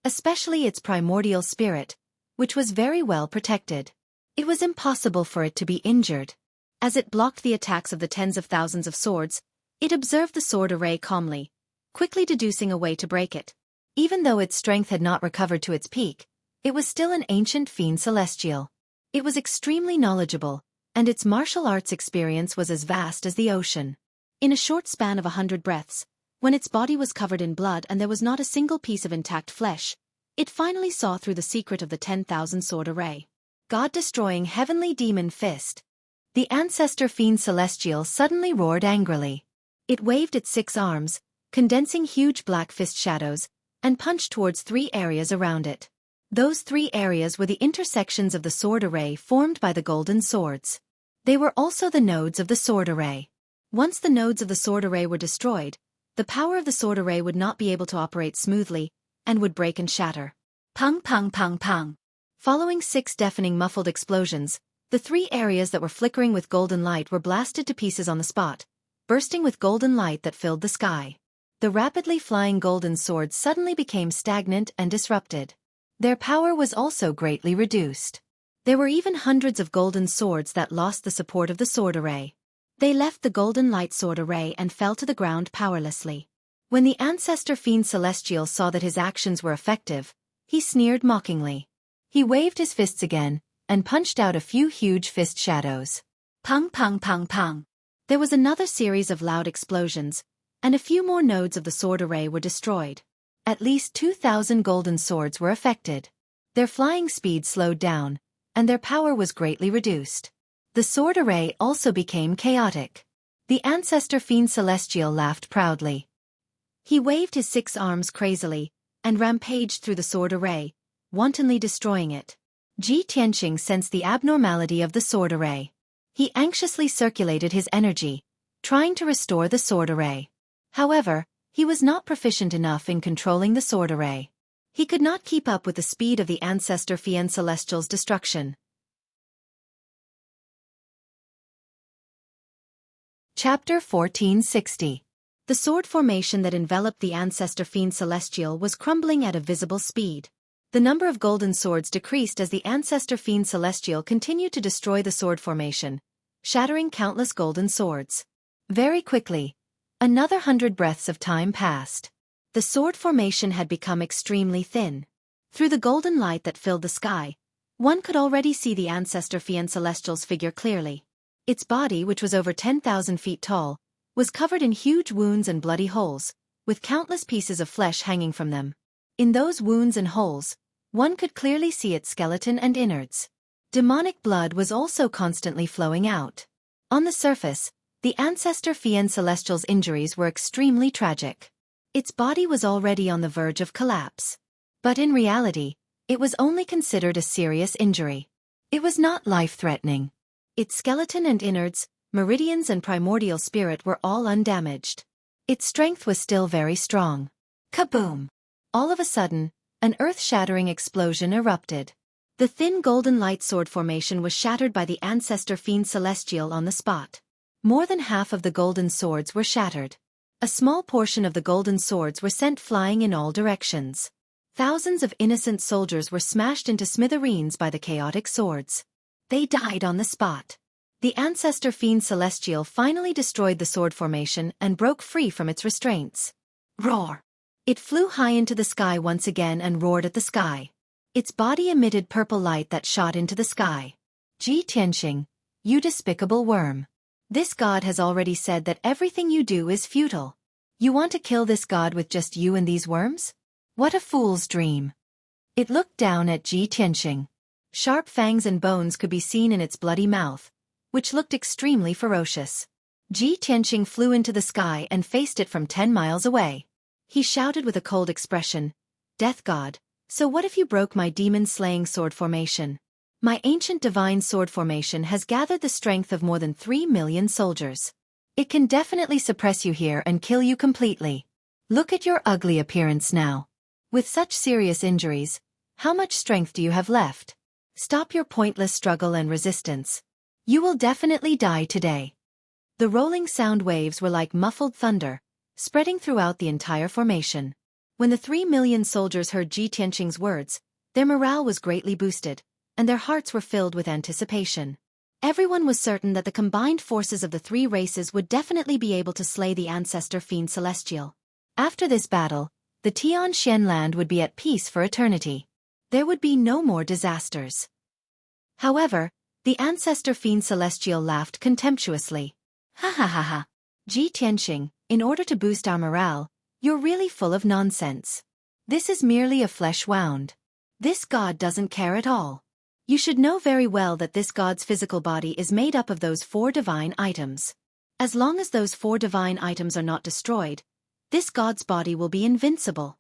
Especially its primordial spirit, which was very well protected. It was impossible for it to be injured. As it blocked the attacks of the tens of thousands of swords, it observed the sword array calmly, quickly deducing a way to break it. Even though its strength had not recovered to its peak, it was still an ancient fiend celestial. It was extremely knowledgeable, and its martial arts experience was as vast as the ocean. In a short span of 100 breaths, when its body was covered in blood and there was not a single piece of intact flesh, it finally saw through the secret of the 10,000 sword array. God-destroying heavenly demon fist. The ancestor fiend celestial suddenly roared angrily. It waved its 6 arms, condensing huge black fist shadows, and punched towards 3 areas around it. Those 3 areas were the intersections of the sword array formed by the golden swords. They were also the nodes of the sword array. Once the nodes of the sword array were destroyed, the power of the sword array would not be able to operate smoothly, and would break and shatter. Pung pung pung pung. Following 6 deafening muffled explosions, the 3 areas that were flickering with golden light were blasted to pieces on the spot, bursting with golden light that filled the sky. The rapidly flying golden swords suddenly became stagnant and disrupted. Their power was also greatly reduced. There were even hundreds of golden swords that lost the support of the sword array. They left the golden light sword array and fell to the ground powerlessly. When the ancestor fiend celestial saw that his actions were effective, he sneered mockingly. He waved his fists again, and punched out a few huge fist shadows. Pung pung pung pung. There was another series of loud explosions, and a few more nodes of the sword array were destroyed. At least 2,000 golden swords were affected. Their flying speed slowed down, and their power was greatly reduced. The sword array also became chaotic. The ancestor fiend celestial laughed proudly. He waved his 6 arms crazily, and rampaged through the sword array, wantonly destroying it. Ji Tianqing sensed the abnormality of the sword array. He anxiously circulated his energy, trying to restore the sword array. However, he was not proficient enough in controlling the sword array. He could not keep up with the speed of the ancestor fiend celestial's destruction. Chapter 1460. The sword formation that enveloped the ancestor fiend celestial was crumbling at a visible speed. The number of golden swords decreased as the ancestor fiend celestial continued to destroy the sword formation, shattering countless golden swords. Very quickly, another 100 breaths of time passed. The sword formation had become extremely thin. Through the golden light that filled the sky, one could already see the ancestor fiend celestial's figure clearly. Its body, which was over 10,000 feet tall, was covered in huge wounds and bloody holes, with countless pieces of flesh hanging from them. In those wounds and holes, one could clearly see its skeleton and innards. Demonic blood was also constantly flowing out. On the surface, the ancestor fiend celestial's injuries were extremely tragic. Its body was already on the verge of collapse. But in reality, it was only considered a serious injury. It was not life-threatening. Its skeleton and innards, meridians and primordial spirit were all undamaged. Its strength was still very strong. Kaboom! All of a sudden, an earth-shattering explosion erupted. The thin golden light sword formation was shattered by the ancestor fiend celestial on the spot. More than half of the golden swords were shattered. A small portion of the golden swords were sent flying in all directions. Thousands of innocent soldiers were smashed into smithereens by the chaotic swords. They died on the spot. The ancestor fiend celestial finally destroyed the sword formation and broke free from its restraints. Roar! It flew high into the sky once again and roared at the sky. Its body emitted purple light that shot into the sky. Ji Tianqing, you despicable worm. This god has already said that everything you do is futile. You want to kill this god with just you and these worms? What a fool's dream. It looked down at Ji Tianqing. Sharp fangs and bones could be seen in its bloody mouth, which looked extremely ferocious. Ji Tianqing flew into the sky and faced it from 10 miles away. He shouted with a cold expression, "Death God, so what if you broke my demon-slaying sword formation? My ancient divine sword formation has gathered the strength of more than 3 million soldiers. It can definitely suppress you here and kill you completely. Look at your ugly appearance now. With such serious injuries, how much strength do you have left? Stop your pointless struggle and resistance. You will definitely die today." The rolling sound waves were like muffled thunder, spreading throughout the entire formation. When the 3 million soldiers heard Ji Tianqing's words, their morale was greatly boosted, and their hearts were filled with anticipation. Everyone was certain that the combined forces of the 3 races would definitely be able to slay the ancestor fiend celestial. After this battle, the Tianxian land would be at peace for eternity. There would be no more disasters. However, the ancestor fiend celestial laughed contemptuously. "Ha ha ha ha. Ji Tianqing, in order to boost our morale, you're really full of nonsense. This is merely a flesh wound. This god doesn't care at all. You should know very well that this god's physical body is made up of those 4 divine items. As long as those 4 divine items are not destroyed, this god's body will be invincible."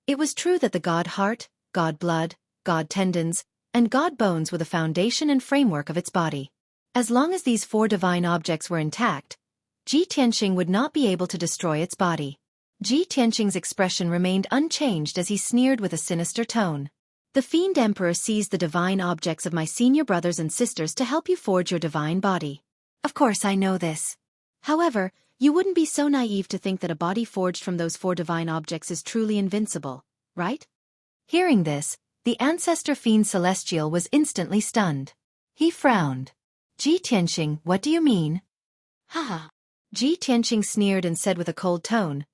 It was true that the god heart, god blood, god tendons, and god bones were the foundation and framework of its body. As long as these 4 divine objects were intact, Ji Tianqing would not be able to destroy its body. Ji Tianqing's expression remained unchanged as he sneered with a sinister tone. "The Fiend Emperor seized the divine objects of my senior brothers and sisters to help you forge your divine body. Of course I know this. However, you wouldn't be so naive to think that a body forged from those 4 divine objects is truly invincible, right?" Hearing this, the ancestor fiend celestial was instantly stunned. He frowned. "Ji Tianqing, what do you mean?" "Haha." Ji Tianqing sneered and said with a cold tone,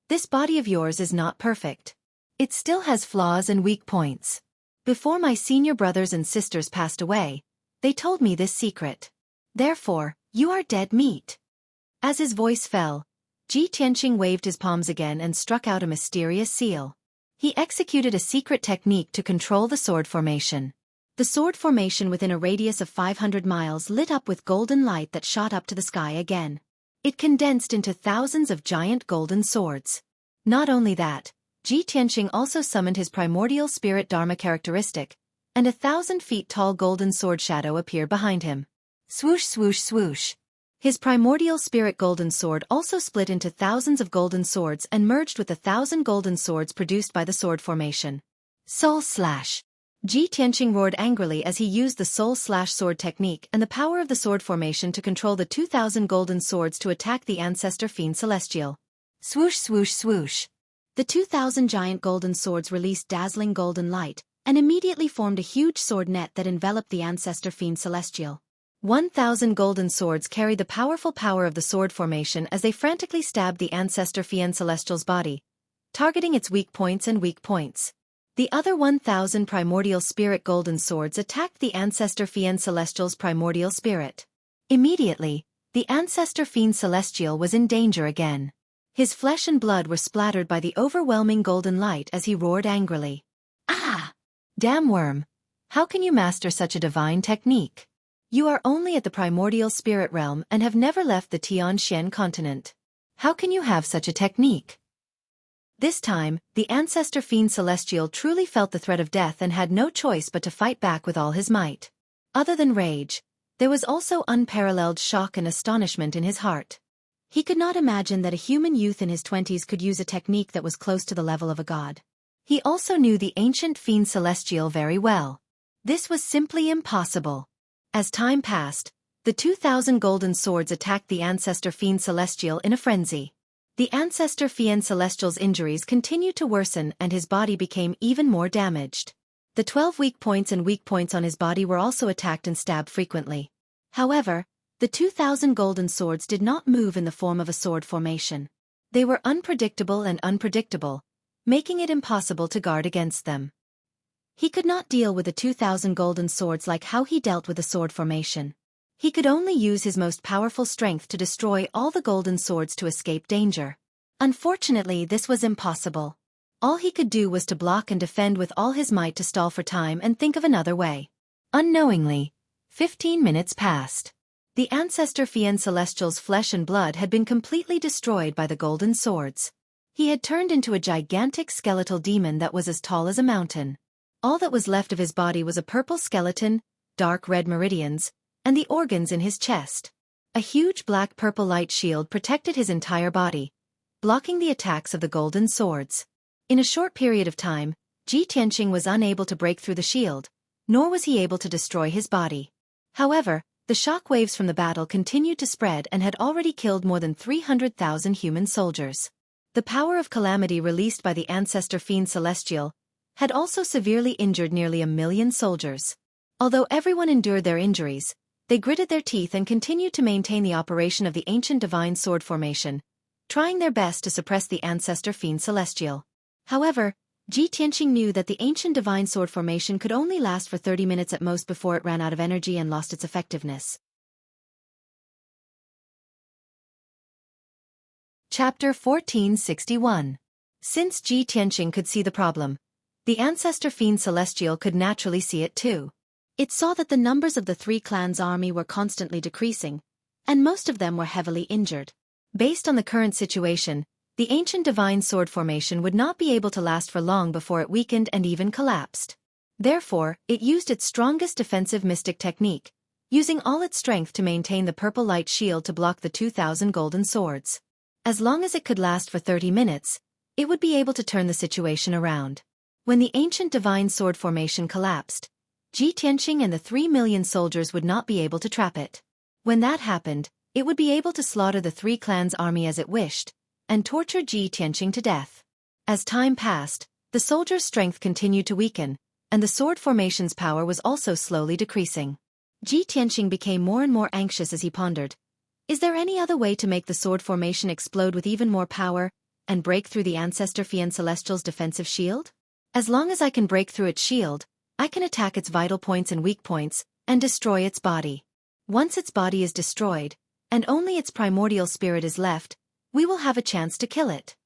"This body of yours is not perfect. It still has flaws and weak points. Before my senior brothers and sisters passed away, they told me this secret. Therefore, you are dead meat." As his voice fell, Ji Tianqing waved his palms again and struck out a mysterious seal. He executed a secret technique to control the sword formation. The sword formation within a radius of 500 miles lit up with golden light that shot up to the sky again. It condensed into thousands of giant golden swords. Not only that, Ji Tianqing also summoned his primordial spirit Dharma characteristic, and a 1,000-feet-tall golden sword shadow appeared behind him. Swoosh swoosh swoosh. His primordial spirit golden sword also split into thousands of golden swords and merged with the 1,000 golden swords produced by the sword formation. Soul slash. Ji Tianqing roared angrily as he used the soul slash sword technique and the power of the sword formation to control the 2,000 golden swords to attack the ancestor fiend celestial. Swoosh swoosh swoosh. The 2,000 giant golden swords released dazzling golden light, and immediately formed a huge sword net that enveloped the ancestor fiend celestial. 1,000 golden swords carried the powerful power of the sword formation as they frantically stabbed the ancestor fiend celestial's body, targeting its weak points and weak points. The other 1,000 primordial spirit golden swords attacked the ancestor fiend celestial's primordial spirit. Immediately, the ancestor fiend celestial was in danger again. His flesh and blood were splattered by the overwhelming golden light as he roared angrily. "Ah! Damn worm! How can you master such a divine technique? You are only at the primordial spirit realm and have never left the Tianxian continent. How can you have such a technique?" This time, the ancestor fiend celestial truly felt the threat of death and had no choice but to fight back with all his might. Other than rage, there was also unparalleled shock and astonishment in his heart. He could not imagine that a human youth in his 20s could use a technique that was close to the level of a god. He also knew the ancient fiend Celestial very well. This was simply impossible. As time passed, the 2,000 golden swords attacked the ancestor fiend Celestial in a frenzy. The ancestor fiend Celestial's injuries continued to worsen and his body became even more damaged. The 12 weak points on his body were also attacked and stabbed frequently. However, the 2,000 golden swords did not move in the form of a sword formation. They were unpredictable, making it impossible to guard against them. He could not deal with the 2,000 golden swords like how he dealt with the sword formation. He could only use his most powerful strength to destroy all the golden swords to escape danger. Unfortunately, this was impossible. All he could do was to block and defend with all his might to stall for time and think of another way. Unknowingly, 15 minutes passed. The ancestor fiend Celestial's flesh and blood had been completely destroyed by the golden swords. He had turned into a gigantic skeletal demon that was as tall as a mountain. All that was left of his body was a purple skeleton, dark red meridians, and the organs in his chest. A huge black-purple light shield protected his entire body, blocking the attacks of the golden swords. In a short period of time, Ji Tianqing was unable to break through the shield, nor was he able to destroy his body. However, the shock waves from the battle continued to spread and had already killed more than 300,000 human soldiers. The power of calamity released by the ancestor fiend Celestial had also severely injured nearly 1 million soldiers. Although everyone endured their injuries, they gritted their teeth and continued to maintain the operation of the ancient divine sword formation, trying their best to suppress the ancestor fiend Celestial. However, Ji Tianqing knew that the ancient divine sword formation could only last for 30 minutes at most before it ran out of energy and lost its effectiveness. Chapter 1461. Since Ji Tianqing could see the problem, the ancestor fiend Celestial could naturally see it too. It saw that the numbers of the three clans' army were constantly decreasing, and most of them were heavily injured. Based on the current situation, the ancient divine sword formation would not be able to last for long before it weakened and even collapsed. Therefore, it used its strongest defensive mystic technique, using all its strength to maintain the purple light shield to block the 2,000 golden swords. As long as it could last for 30 minutes, it would be able to turn the situation around. When the ancient divine sword formation collapsed, Ji Tianqing and the 3 million soldiers would not be able to trap it. When that happened, it would be able to slaughter the three clans' army as it wished, and torture Ji Tianqing to death. As time passed, the soldiers' strength continued to weaken, and the sword formation's power was also slowly decreasing. Ji Tianqing became more and more anxious as he pondered, is there any other way to make the sword formation explode with even more power, and break through the ancestor fiend Celestial's defensive shield? As long as I can break through its shield, I can attack its vital points and weak points, and destroy its body. Once its body is destroyed, and only its primordial spirit is left, we will have a chance to kill it.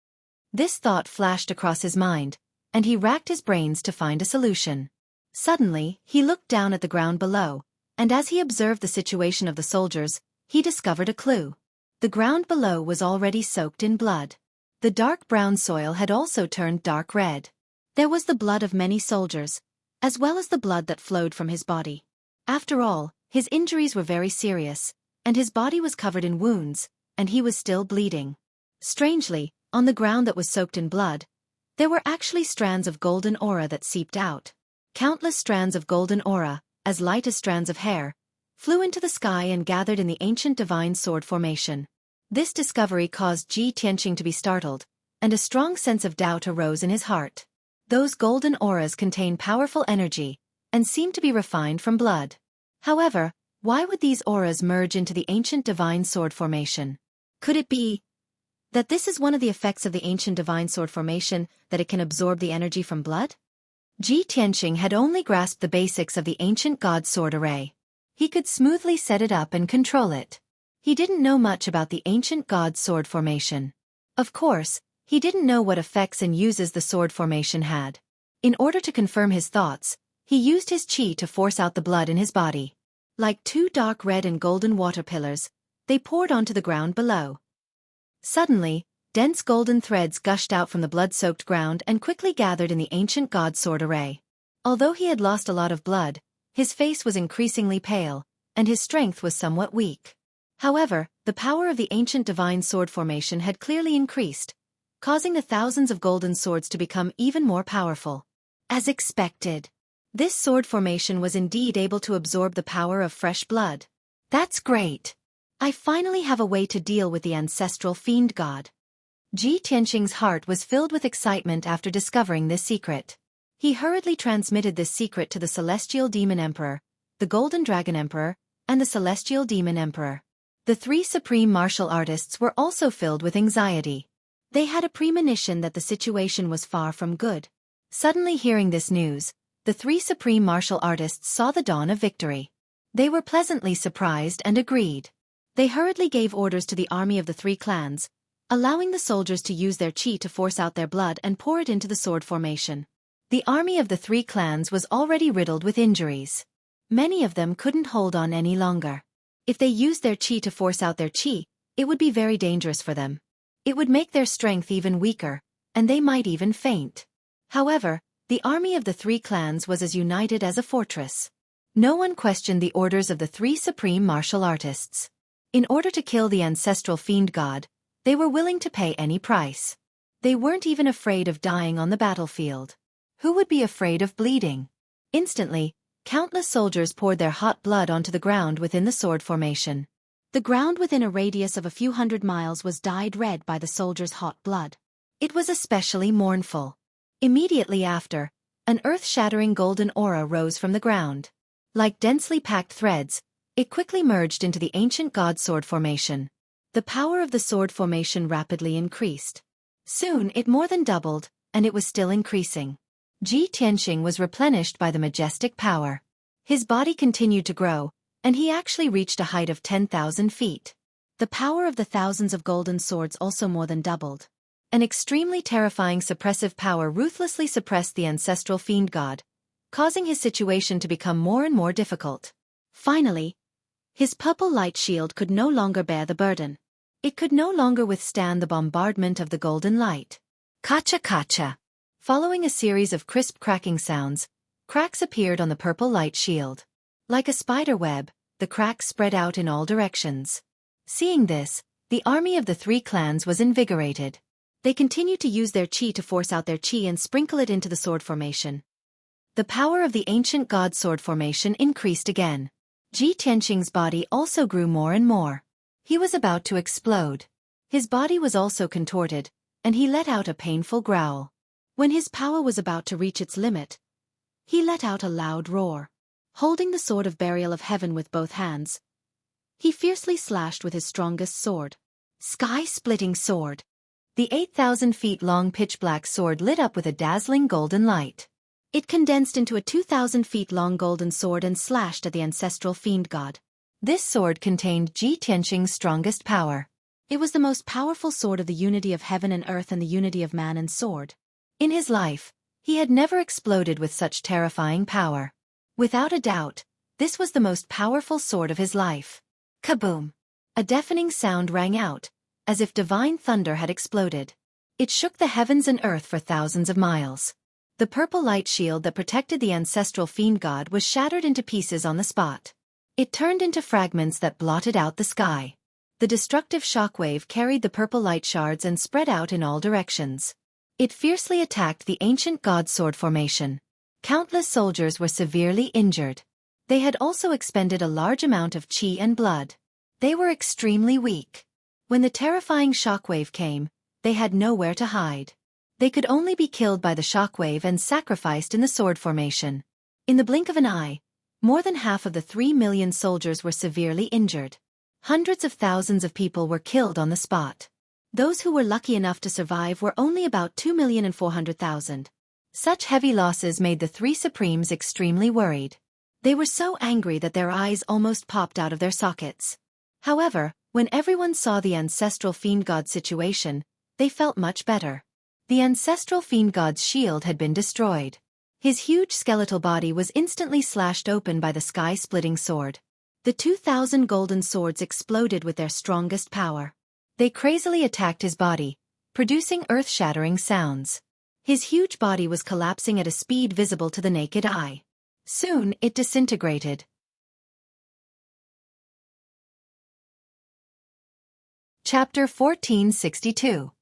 This thought flashed across his mind, and he racked his brains to find a solution. Suddenly, he looked down at the ground below, and as he observed the situation of the soldiers, he discovered a clue. The ground below was already soaked in blood. The dark brown soil had also turned dark red. There was the blood of many soldiers, as well as the blood that flowed from his body. After all, his injuries were very serious, and his body was covered in wounds, and he was still bleeding. Strangely, on the ground that was soaked in blood, there were actually strands of golden aura that seeped out. Countless strands of golden aura, as light as strands of hair, flew into the sky and gathered in the ancient divine sword formation. This discovery caused Ji Tianqing to be startled, and a strong sense of doubt arose in his heart. Those golden auras contain powerful energy, and seem to be refined from blood. However, why would these auras merge into the ancient divine sword formation? Could it be that this is one of the effects of the ancient divine sword formation, that it can absorb the energy from blood? Ji Tianqing had only grasped the basics of the ancient god sword array. He could smoothly set it up and control it. He didn't know much about the ancient god sword formation. Of course, he didn't know what effects and uses the sword formation had. In order to confirm his thoughts, he used his qi to force out the blood in his body. Like two dark red and golden water pillars, they poured onto the ground below. Suddenly, dense golden threads gushed out from the blood-soaked ground and quickly gathered in the ancient god sword array. Although he had lost a lot of blood, his face was increasingly pale, and his strength was somewhat weak. However, the power of the ancient divine sword formation had clearly increased, causing the thousands of golden swords to become even more powerful. As expected, this sword formation was indeed able to absorb the power of fresh blood. That's great. I finally have a way to deal with the ancestral fiend god. Ji Tianqing's heart was filled with excitement after discovering this secret. He hurriedly transmitted this secret to the Celestial Demon Emperor, the Golden Dragon Emperor, and the Celestial Demon Emperor. The three supreme martial artists were also filled with anxiety. They had a premonition that the situation was far from good. Suddenly hearing this news, the three supreme martial artists saw the dawn of victory. They were pleasantly surprised and agreed. They hurriedly gave orders to the army of the three clans, allowing the soldiers to use their qi to force out their blood and pour it into the sword formation. The army of the three clans was already riddled with injuries. Many of them couldn't hold on any longer. If they used their qi to force out their qi, it would be very dangerous for them. It would make their strength even weaker, and they might even faint. However, the army of the three clans was as united as a fortress. No one questioned the orders of the three supreme martial artists. In order to kill the ancestral fiend god, they were willing to pay any price. They weren't even afraid of dying on the battlefield. Who would be afraid of bleeding? Instantly, countless soldiers poured their hot blood onto the ground within the sword formation. The ground within a radius of a few hundred miles was dyed red by the soldiers' hot blood. It was especially mournful. Immediately after, an earth-shattering golden aura rose from the ground. Like densely packed threads, it quickly merged into the ancient god sword formation. The power of the sword formation rapidly increased. Soon it more than doubled, and it was still increasing. Ji Tianqing was replenished by the majestic power. His body continued to grow, and he actually reached a height of 10,000 feet. The power of the thousands of golden swords also more than doubled. An extremely terrifying suppressive power ruthlessly suppressed the ancestral fiend god, causing his situation to become more and more difficult. Finally, his purple light shield could no longer bear the burden. It could no longer withstand the bombardment of the golden light. Kacha-kacha. Following a series of crisp cracking sounds, cracks appeared on the purple light shield. Like a spider web, the cracks spread out in all directions. Seeing this, the army of the three clans was invigorated. They continued to use their qi to force out their qi and sprinkle it into the sword formation. The power of the ancient god sword formation increased again. Ji Tianqing's body also grew more and more. He was about to explode. His body was also contorted, and he let out a painful growl. When his power was about to reach its limit, he let out a loud roar. Holding the sword of burial of heaven with both hands, he fiercely slashed with his strongest sword. Sky-splitting sword. The 8,000 feet long pitch-black sword lit up with a dazzling golden light. It condensed into a 2,000 feet long golden sword and slashed at the ancestral fiend god. This sword contained Ji Tianqing's strongest power. It was the most powerful sword of the unity of heaven and earth and the unity of man and sword. In his life, he had never exploded with such terrifying power. Without a doubt, this was the most powerful sword of his life. Kaboom! A deafening sound rang out, as if divine thunder had exploded. It shook the heavens and earth for thousands of miles. The purple light shield that protected the ancestral fiend god was shattered into pieces on the spot. It turned into fragments that blotted out the sky. The destructive shockwave carried the purple light shards and spread out in all directions. It fiercely attacked the ancient god sword formation. Countless soldiers were severely injured. They had also expended a large amount of qi and blood. They were extremely weak. When the terrifying shockwave came, they had nowhere to hide. They could only be killed by the shockwave and sacrificed in the sword formation. In the blink of an eye, more than half of the 3 million soldiers were severely injured. Hundreds of thousands of people were killed on the spot. Those who were lucky enough to survive were only about 2,400,000. Such heavy losses made the three supremes extremely worried. They were so angry that their eyes almost popped out of their sockets. However, when everyone saw the ancestral fiend god situation, they felt much better. The ancestral fiend god's shield had been destroyed. His huge skeletal body was instantly slashed open by the sky-splitting sword. The 2,000 golden swords exploded with their strongest power. They crazily attacked his body, producing earth-shattering sounds. His huge body was collapsing at a speed visible to the naked eye. Soon it disintegrated. Chapter 1462.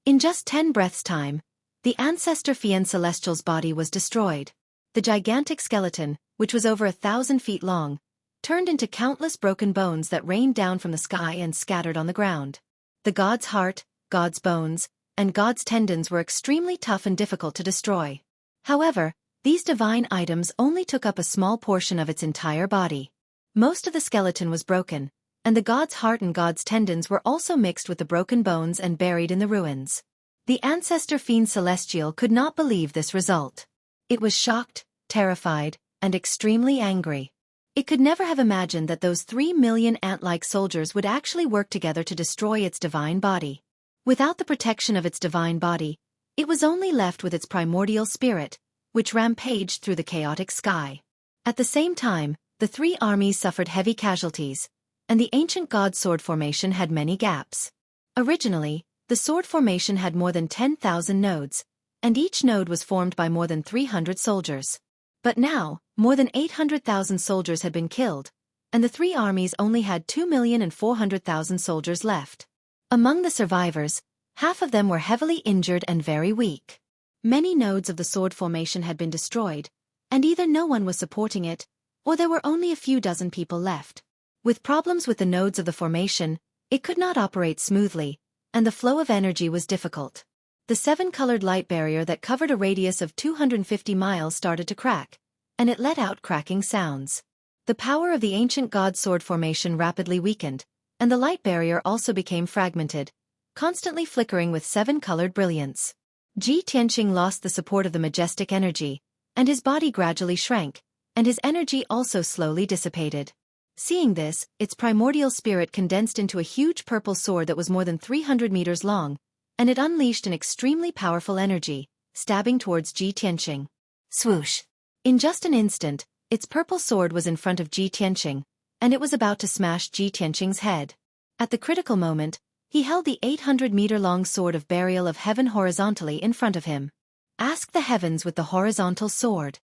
In just 10 breaths' time, the ancestor Fian Celestial's body was destroyed. The gigantic skeleton, which was over 1,000 feet long, turned into countless broken bones that rained down from the sky and scattered on the ground. The god's heart, god's bones, and god's tendons were extremely tough and difficult to destroy. However, these divine items only took up a small portion of its entire body. Most of the skeleton was broken, and the god's heart and god's tendons were also mixed with the broken bones and buried in the ruins. The ancestor Fiend Celestial could not believe this result. It was shocked, terrified, and extremely angry. It could never have imagined that those 3 million ant-like soldiers would actually work together to destroy its divine body. Without the protection of its divine body, it was only left with its primordial spirit, which rampaged through the chaotic sky. At the same time, the 3 armies suffered heavy casualties, and the ancient god sword formation had many gaps. Originally, the sword formation had more than 10,000 nodes, and each node was formed by more than 300 soldiers. But now, more than 800,000 soldiers had been killed, and the 3 armies only had 2,400,000 soldiers left. Among the survivors, half of them were heavily injured and very weak. Many nodes of the sword formation had been destroyed, and either no one was supporting it, or there were only a few dozen people left. With problems with the nodes of the formation, it could not operate smoothly, and the flow of energy was difficult. The 7-colored light barrier that covered a radius of 250 miles started to crack, and it let out cracking sounds. The power of the ancient god sword formation rapidly weakened, and the light barrier also became fragmented, constantly flickering with 7-colored brilliance. Ji Tianqing lost the support of the majestic energy, and his body gradually shrank, and his energy also slowly dissipated. Seeing this, its primordial spirit condensed into a huge purple sword that was more than 300 meters long, and it unleashed an extremely powerful energy, stabbing towards Ji Tianqing. Swoosh! In just an instant, its purple sword was in front of Ji Tianqing, and it was about to smash Ji Tianqing's head. At the critical moment, he held the 800-meter-long sword of burial of heaven horizontally in front of him. Ask the heavens with the horizontal sword.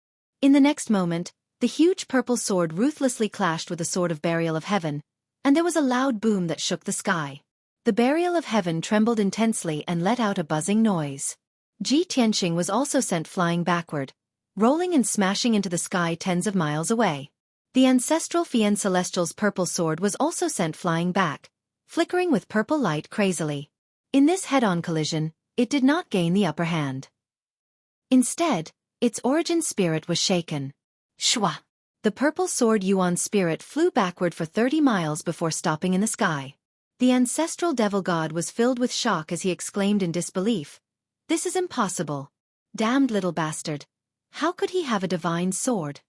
In the next moment, the huge purple sword ruthlessly clashed with the sword of burial of heaven, and there was a loud boom that shook the sky. The burial of heaven trembled intensely and let out a buzzing noise. Ji Tianqing was also sent flying backward, rolling and smashing into the sky tens of miles away. The ancestral Fian Celestial's purple sword was also sent flying back, flickering with purple light crazily. In this head-on collision, it did not gain the upper hand. Instead, its origin spirit was shaken. Shwa! The purple sword Yuan spirit flew backward for 30 miles before stopping in the sky. The ancestral devil god was filled with shock as he exclaimed in disbelief, "This is impossible. Damned little bastard. How could he have a divine sword?"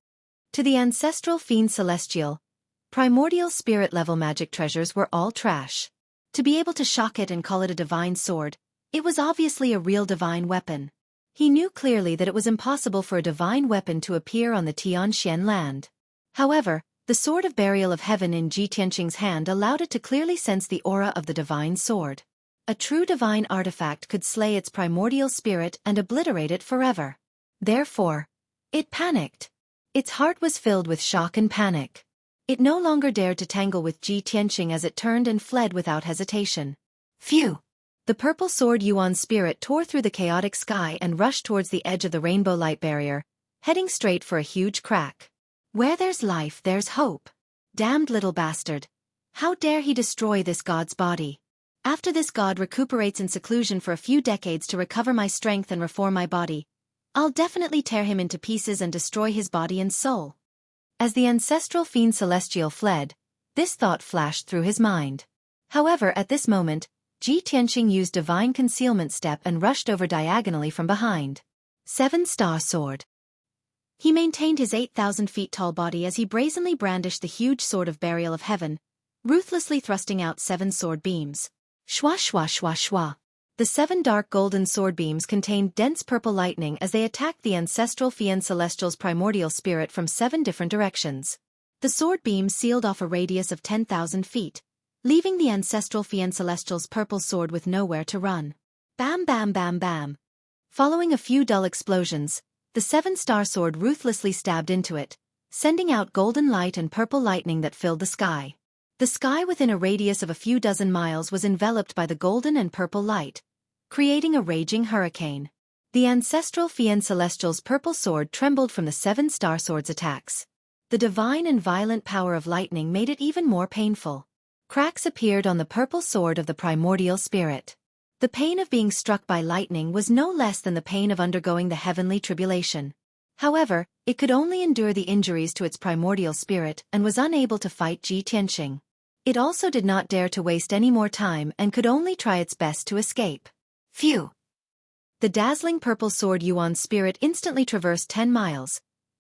To the ancestral Fiend Celestial, primordial spirit-level magic treasures were all trash. To be able to shock it and call it a divine sword, it was obviously a real divine weapon. He knew clearly that it was impossible for a divine weapon to appear on the Tianxian land. However, the sword of burial of heaven in Ji Tianqing's hand allowed it to clearly sense the aura of the divine sword. A true divine artifact could slay its primordial spirit and obliterate it forever. Therefore, it panicked. Its heart was filled with shock and panic. It no longer dared to tangle with Ji Tianqing as it turned and fled without hesitation. Phew! The purple sword Yuan spirit tore through the chaotic sky and rushed towards the edge of the rainbow light barrier, heading straight for a huge crack. Where there's life, there's hope. Damned little bastard. How dare he destroy this god's body? After this god recuperates in seclusion for a few decades to recover my strength and reform my body, I'll definitely tear him into pieces and destroy his body and soul. As the ancestral Fiend Celestial fled, this thought flashed through his mind. However, at this moment, Ji Tianqing used divine concealment step and rushed over diagonally from behind. 7-star sword. He maintained his 8,000 feet tall body as he brazenly brandished the huge sword of burial of heaven, ruthlessly thrusting out 7 sword beams. Shwa shwa shwa shwa. The 7 dark golden sword beams contained dense purple lightning as they attacked the ancestral Fian Celestial's primordial spirit from 7 different directions. The sword beams sealed off a radius of 10,000 feet, leaving the ancestral Fian Celestial's purple sword with nowhere to run. Bam bam bam bam. Following a few dull explosions, the 7-star sword ruthlessly stabbed into it, sending out golden light and purple lightning that filled the sky. The sky within a radius of a few dozen miles was enveloped by the golden and purple light, creating a raging hurricane. The ancestral Fian Celestial's purple sword trembled from the 7 star sword's attacks. The divine and violent power of lightning made it even more painful. Cracks appeared on the purple sword of the primordial spirit. The pain of being struck by lightning was no less than the pain of undergoing the heavenly tribulation. However, it could only endure the injuries to its primordial spirit and was unable to fight Ji Tianqing. It also did not dare to waste any more time and could only try its best to escape. Phew! The dazzling purple sword Yuan's spirit instantly traversed 10 miles,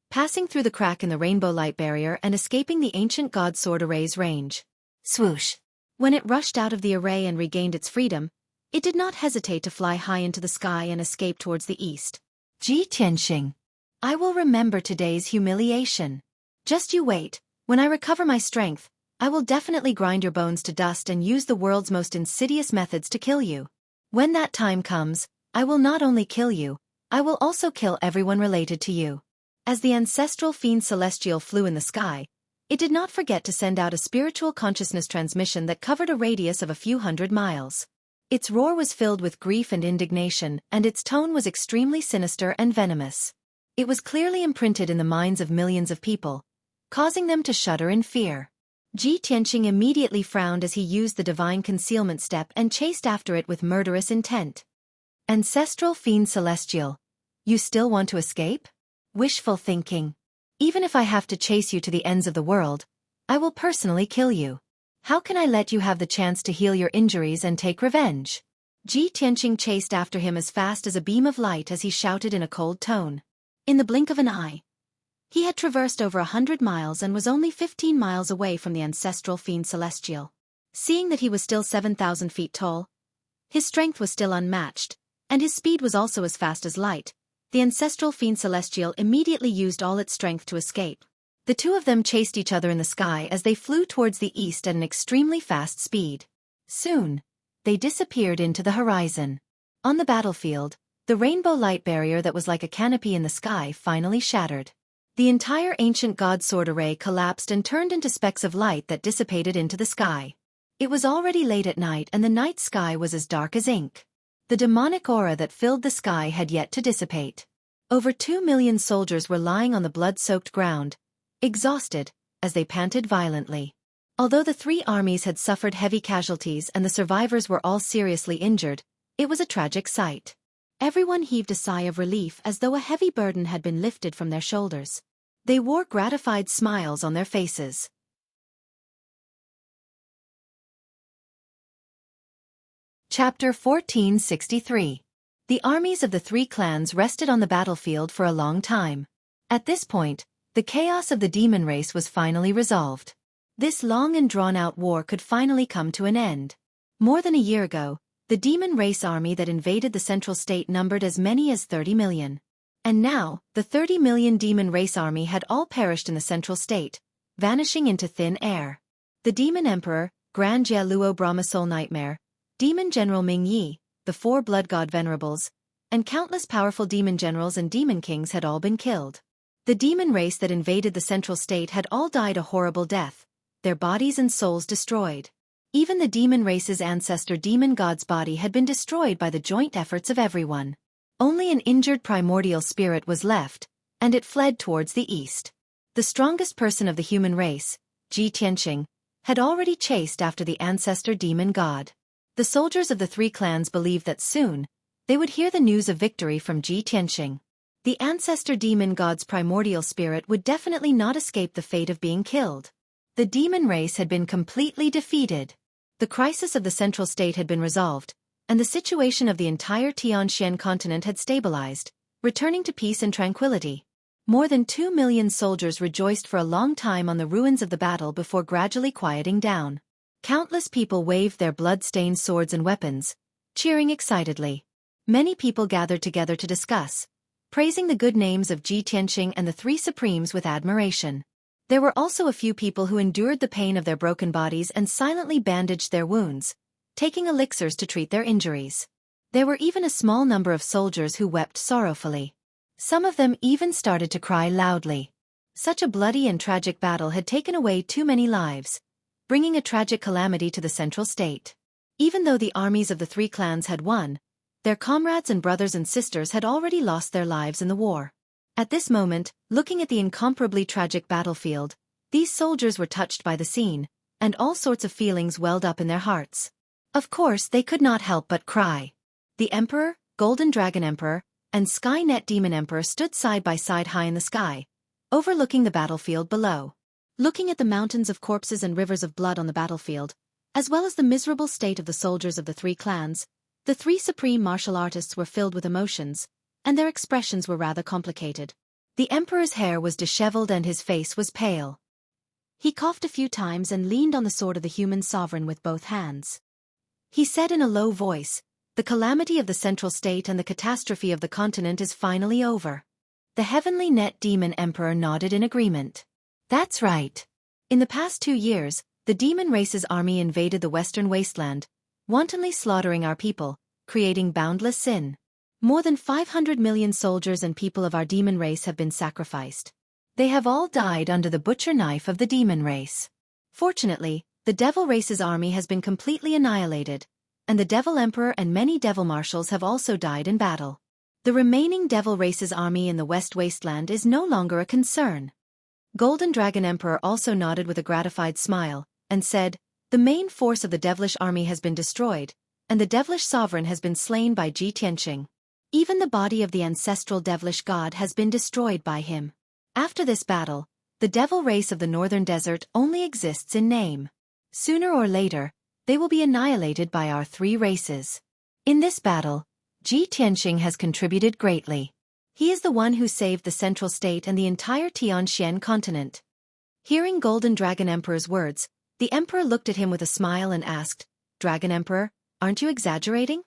passing through the crack in the rainbow light barrier and escaping the ancient god sword array's range. Swoosh! When it rushed out of the array and regained its freedom, it did not hesitate to fly high into the sky and escape towards the east. Ji Tianqing. I will remember today's humiliation. Just you wait, when I recover my strength, I will definitely grind your bones to dust and use the world's most insidious methods to kill you. When that time comes, I will not only kill you, I will also kill everyone related to you. As the ancestral fiend celestial flew in the sky, it did not forget to send out a spiritual consciousness transmission that covered a radius of a few hundred miles. Its roar was filled with grief and indignation, and its tone was extremely sinister and venomous. It was clearly imprinted in the minds of millions of people, causing them to shudder in fear. Ji Tianqing immediately frowned as he used the divine concealment step and chased after it with murderous intent. Ancestral Fiend Celestial, you still want to escape? Wishful thinking. Even if I have to chase you to the ends of the world, I will personally kill you. How can I let you have the chance to heal your injuries and take revenge? Ji Tianqing chased after him as fast as a beam of light as he shouted in a cold tone. In the blink of an eye, he had traversed over 100 miles and was only 15 miles away from the ancestral Fiend Celestial. Seeing that he was still 7,000 feet tall, his strength was still unmatched, and his speed was also as fast as light, the ancestral Fiend Celestial immediately used all its strength to escape. The two of them chased each other in the sky as they flew towards the east at an extremely fast speed. Soon, they disappeared into the horizon. On the battlefield, the rainbow light barrier that was like a canopy in the sky finally shattered. The entire ancient god sword array collapsed and turned into specks of light that dissipated into the sky. It was already late at night and the night sky was as dark as ink. The demonic aura that filled the sky had yet to dissipate. Over 2 million soldiers were lying on the blood-soaked ground, exhausted, as they panted violently. Although the 3 armies had suffered heavy casualties and the survivors were all seriously injured, it was a tragic sight. Everyone heaved a sigh of relief as though a heavy burden had been lifted from their shoulders. They wore gratified smiles on their faces. Chapter 1463. The armies of the 3 clans rested on the battlefield for a long time. At this point, the chaos of the demon race was finally resolved. This long and drawn-out war could finally come to an end. More than a year ago, the demon race army that invaded the central state numbered as many as 30 million. And now, the 30 million demon race army had all perished in the central state, vanishing into thin air. The demon emperor, Grand Jia Luo Brahma Soul Nightmare, demon general Ming Yi, the 4 blood god venerables, and countless powerful demon generals and demon kings had all been killed. The demon race that invaded the central state had all died a horrible death, their bodies and souls destroyed. Even the demon race's ancestor demon god's body had been destroyed by the joint efforts of everyone. Only an injured primordial spirit was left, and it fled towards the east. The strongest person of the human race, Ji Tianqing, had already chased after the ancestor demon god. The soldiers of the 3 clans believed that soon, they would hear the news of victory from Ji Tianqing. The ancestor demon god's primordial spirit would definitely not escape the fate of being killed. The demon race had been completely defeated. The crisis of the central state had been resolved, and the situation of the entire Tianxian continent had stabilized, returning to peace and tranquility. More than 2 million soldiers rejoiced for a long time on the ruins of the battle before gradually quieting down. Countless people waved their blood-stained swords and weapons, cheering excitedly. Many people gathered together to discuss, praising the good names of Ji Tianqing and the 3 supremes with admiration. There were also a few people who endured the pain of their broken bodies and silently bandaged their wounds, taking elixirs to treat their injuries. There were even a small number of soldiers who wept sorrowfully. Some of them even started to cry loudly. Such a bloody and tragic battle had taken away too many lives, bringing a tragic calamity to the central state. Even though the armies of the 3 clans had won, Their comrades and brothers and sisters had already lost their lives in the war. At this moment, looking at the incomparably tragic battlefield, these soldiers were touched by the scene, and all sorts of feelings welled up in their hearts. Of course, they could not help but cry. The Emperor, Golden Dragon Emperor, and Skynet Demon Emperor stood side by side high in the sky, overlooking the battlefield below. Looking at the mountains of corpses and rivers of blood on the battlefield, as well as the miserable state of the soldiers of the three clans, the three supreme martial artists were filled with emotions, and their expressions were rather complicated. The Emperor's hair was disheveled and his face was pale. He coughed a few times and leaned on the sword of the human sovereign with both hands. He said in a low voice, "The calamity of the central state and the catastrophe of the continent is finally over." The Heavenly Net Demon Emperor nodded in agreement. That's right. In the past 2 years, the demon race's army invaded the western wasteland, wantonly slaughtering our people, creating boundless sin. More than 500 million soldiers and people of our demon race have been sacrificed. They have all died under the butcher knife of the demon race. Fortunately, the devil race's army has been completely annihilated, and the devil emperor and many devil marshals have also died in battle. The remaining devil race's army in the west wasteland is no longer a concern. Golden Dragon Emperor also nodded with a gratified smile, and said, "The main force of the devilish army has been destroyed, and the devilish sovereign has been slain by Ji Tianqing. Even the body of the ancestral devilish god has been destroyed by him. After this battle, the devil race of the northern desert only exists in name. Sooner or later, they will be annihilated by our three races. In this battle, Ji Tianqing has contributed greatly. He is the one who saved the central state and the entire Tianxian continent." Hearing Golden Dragon Emperor's words, the Emperor looked at him with a smile and asked, "Dragon Emperor, aren't you exaggerating?"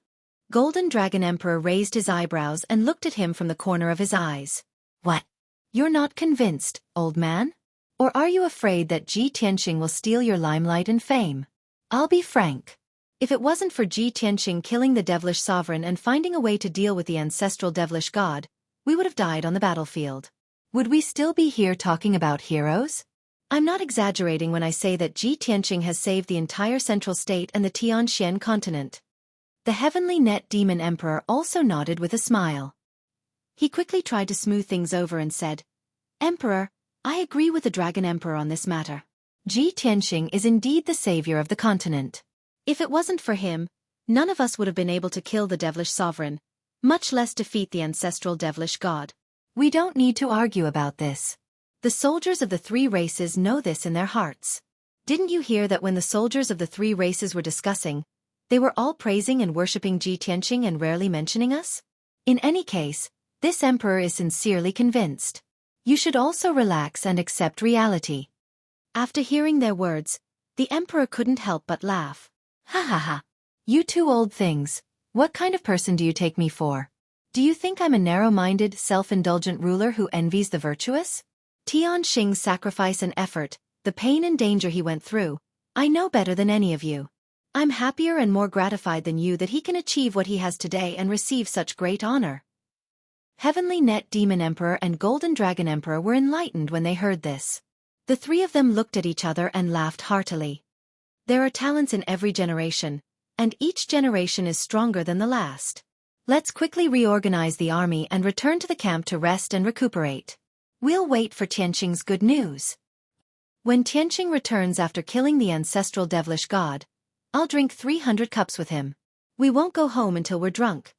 Golden Dragon Emperor raised his eyebrows and looked at him from the corner of his eyes. "What? You're not convinced, old man? Or are you afraid that Ji Tianqing will steal your limelight and fame? I'll be frank. If it wasn't for Ji Tianqing killing the devilish sovereign and finding a way to deal with the ancestral devilish god, we would have died on the battlefield. Would we still be here talking about heroes? I'm not exaggerating when I say that Ji Tianqing has saved the entire central state and the Tianxian continent." The Heavenly Net Demon Emperor also nodded with a smile. He quickly tried to smooth things over and said, "Emperor, I agree with the Dragon Emperor on this matter. Ji Tianqing is indeed the savior of the continent. If it wasn't for him, none of us would have been able to kill the devilish sovereign, much less defeat the ancestral devilish god. We don't need to argue about this. The soldiers of the three races know this in their hearts. Didn't you hear that when the soldiers of the three races were discussing, they were all praising and worshipping Ji Tianqing and rarely mentioning us? In any case, this emperor is sincerely convinced. You should also relax and accept reality." After hearing their words, the emperor couldn't help but laugh. "Ha ha ha. You two old things. What kind of person do you take me for? Do you think I'm a narrow-minded, self-indulgent ruler who envies the virtuous? Tianqing's sacrifice and effort, the pain and danger he went through, I know better than any of you. I'm happier and more gratified than you that he can achieve what he has today and receive such great honor." Heavenly Net Demon Emperor and Golden Dragon Emperor were enlightened when they heard this. The three of them looked at each other and laughed heartily. There are talents in every generation, and each generation is stronger than the last. Let's quickly reorganize the army and return to the camp to rest and recuperate. We'll wait for Tianqing's good news. When Tianqing returns after killing the ancestral devilish god, I'll drink 300 cups with him. We won't go home until we're drunk."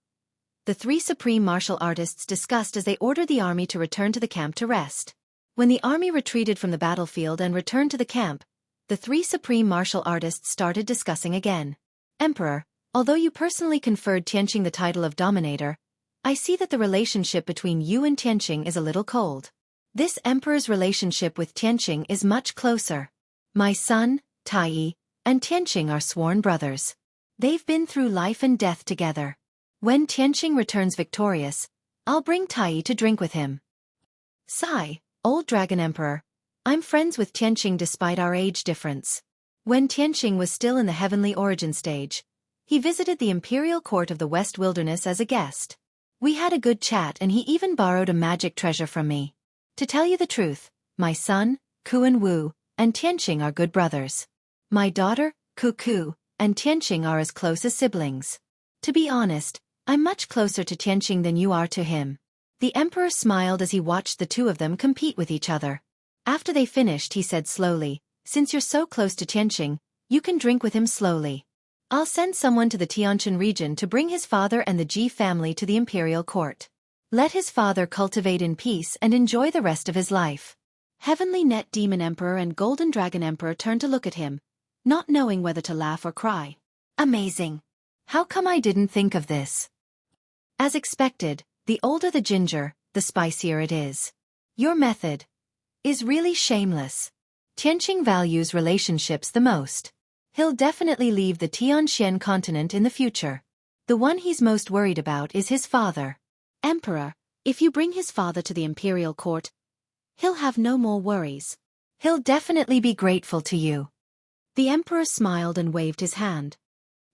The three supreme martial artists discussed as they ordered the army to return to the camp to rest. When the army retreated from the battlefield and returned to the camp, the three supreme martial artists started discussing again. "Emperor, although you personally conferred Tianqing the title of Dominator, I see that the relationship between you and Tianqing is a little cold. This emperor's relationship with Tianqing is much closer. My son, Tai, and Tianqing are sworn brothers. They've been through life and death together. When Tianqing returns victorious, I'll bring Tai to drink with him." "Sigh, old Dragon Emperor, I'm friends with Tianqing despite our age difference. When Tianqing was still in the heavenly origin stage, he visited the imperial court of the West Wilderness as a guest. We had a good chat and he even borrowed a magic treasure from me. To tell you the truth, my son, Kuan Wu, and Tianqing are good brothers. My daughter, Ku, and Tianqing are as close as siblings. To be honest, I'm much closer to Tianqing than you are to him. The emperor smiled as he watched the two of them compete with each other. After they finished, he said slowly, since you're so close to Tianqing, you can drink with him slowly. I'll send someone to the Tianshan region to bring his father and the Ji family to the imperial court. Let his father cultivate in peace and enjoy the rest of his life. Heavenly Net Demon Emperor and Golden Dragon Emperor turned to look at him, not knowing whether to laugh or cry. Amazing. How come I didn't think of this? As expected, the older the ginger, the spicier it is. Your method is really shameless. Tianqing values relationships the most. He'll definitely leave the Tianxian continent in the future. The one he's most worried about is his father. Emperor, if you bring his father to the imperial court, he'll have no more worries. He'll definitely be grateful to you. The emperor smiled and waved his hand.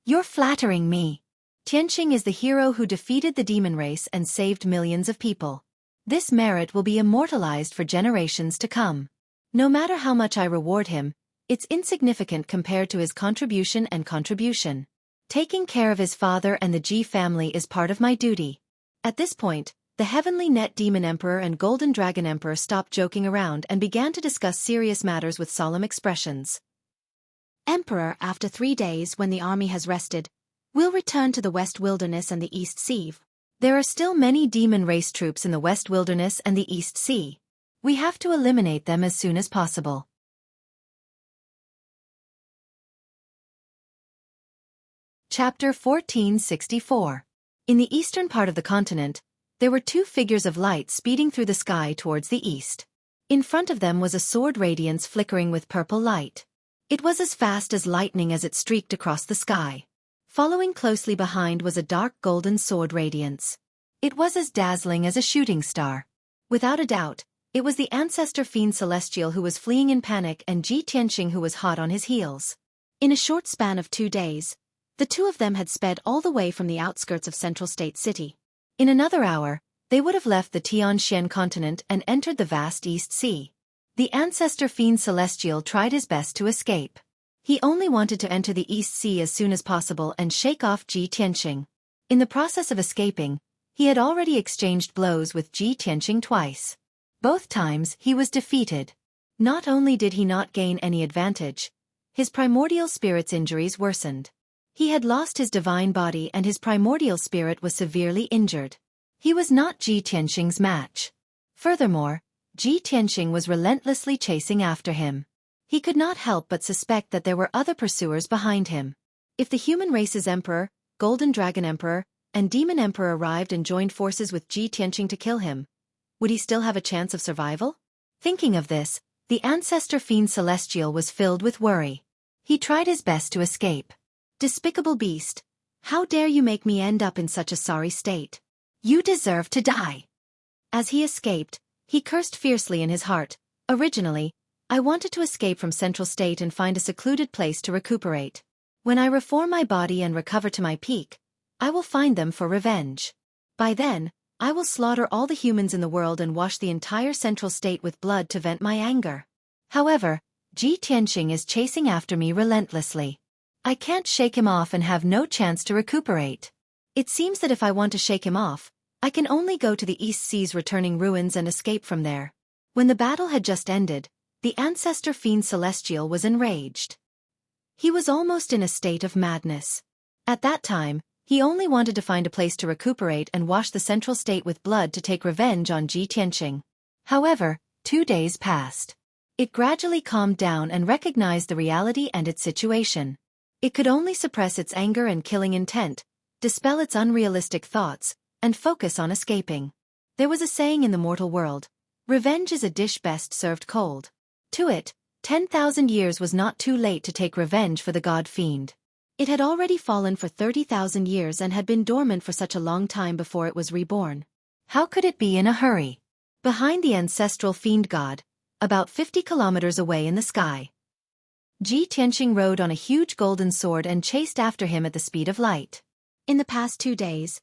You're flattering me. Tianqing is the hero who defeated the demon race and saved millions of people. This merit will be immortalized for generations to come. No matter how much I reward him, it's insignificant compared to his contribution. Taking care of his father and the Ji family is part of my duty. At this point, the Heavenly Net Demon Emperor and Golden Dragon Emperor stopped joking around and began to discuss serious matters with solemn expressions. Emperor, after 3 days when the army has rested, we'll return to the West Wilderness and the East Sea. There are still many demon race troops in the West Wilderness and the East Sea. We have to eliminate them as soon as possible. Chapter 1464. In the eastern part of the continent, there were 2 figures of light speeding through the sky towards the east. In front of them was a sword radiance flickering with purple light. It was as fast as lightning as it streaked across the sky. Following closely behind was a dark golden sword radiance. It was as dazzling as a shooting star. Without a doubt, it was the ancestor fiend Celestial who was fleeing in panic and Ji Tianqing who was hot on his heels. In a short span of 2 days, the two of them had sped all the way from the outskirts of Central State City. In another hour, they would have left the Tianxian continent and entered the vast East Sea. The ancestor fiend Celestial tried his best to escape. He only wanted to enter the East Sea as soon as possible and shake off Ji Tianqing. In the process of escaping, he had already exchanged blows with Ji Tianqing twice. Both times he was defeated. Not only did he not gain any advantage, his primordial spirit's injuries worsened. He had lost his divine body and his primordial spirit was severely injured. He was not Ji Tianqing's match. Furthermore, Ji Tianqing was relentlessly chasing after him. He could not help but suspect that there were other pursuers behind him. If the human race's emperor, Golden Dragon Emperor, and Demon Emperor arrived and joined forces with Ji Tianqing to kill him, would he still have a chance of survival? Thinking of this, the ancestor fiend Celestial was filled with worry. He tried his best to escape. Despicable beast, how dare you make me end up in such a sorry state? You deserve to die. As he escaped, he cursed fiercely in his heart. Originally, I wanted to escape from Central State and find a secluded place to recuperate. When I reform my body and recover to my peak, I will find them for revenge. By then, I will slaughter all the humans in the world and wash the entire Central State with blood to vent my anger. However, Ji Tianqing is chasing after me relentlessly. I can't shake him off and have no chance to recuperate. It seems that if I want to shake him off, I can only go to the East Sea's returning ruins and escape from there. When the battle had just ended, the ancestor fiend Celestial was enraged. He was almost in a state of madness. At that time, he only wanted to find a place to recuperate and wash the Central State with blood to take revenge on Ji Tianqing. However, 2 days passed. It gradually calmed down and recognized the reality and its situation. It could only suppress its anger and killing intent, dispel its unrealistic thoughts, and focus on escaping. There was a saying in the mortal world, revenge is a dish best served cold. To it, 10,000 years was not too late to take revenge for the god fiend. It had already fallen for 30,000 years and had been dormant for such a long time before it was reborn. How could it be in a hurry? Behind the ancestral fiend god, about 50 kilometers away in the sky, Ji Tianqing rode on a huge golden sword and chased after him at the speed of light. In the past 2 days,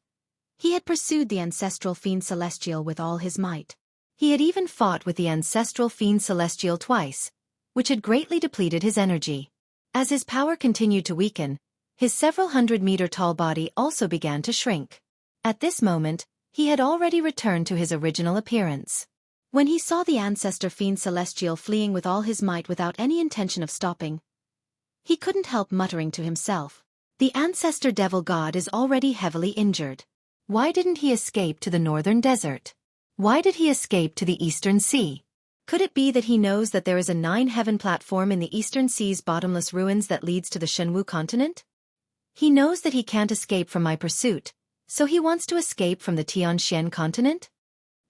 he had pursued the ancestral fiend Celestial with all his might. He had even fought with the ancestral fiend Celestial twice, which had greatly depleted his energy. As his power continued to weaken, his several hundred-meter-tall body also began to shrink. At this moment, he had already returned to his original appearance. When he saw the ancestor fiend celestial fleeing with all his might without any intention of stopping, he couldn't help muttering to himself, "The ancestor devil god is already heavily injured. Why didn't he escape to the northern desert? Why did he escape to the eastern sea? Could it be that he knows that there is a 9-heaven platform in the eastern sea's bottomless ruins that leads to the Xueqi continent? He knows that he can't escape from my pursuit, so he wants to escape from the Tianxian continent?"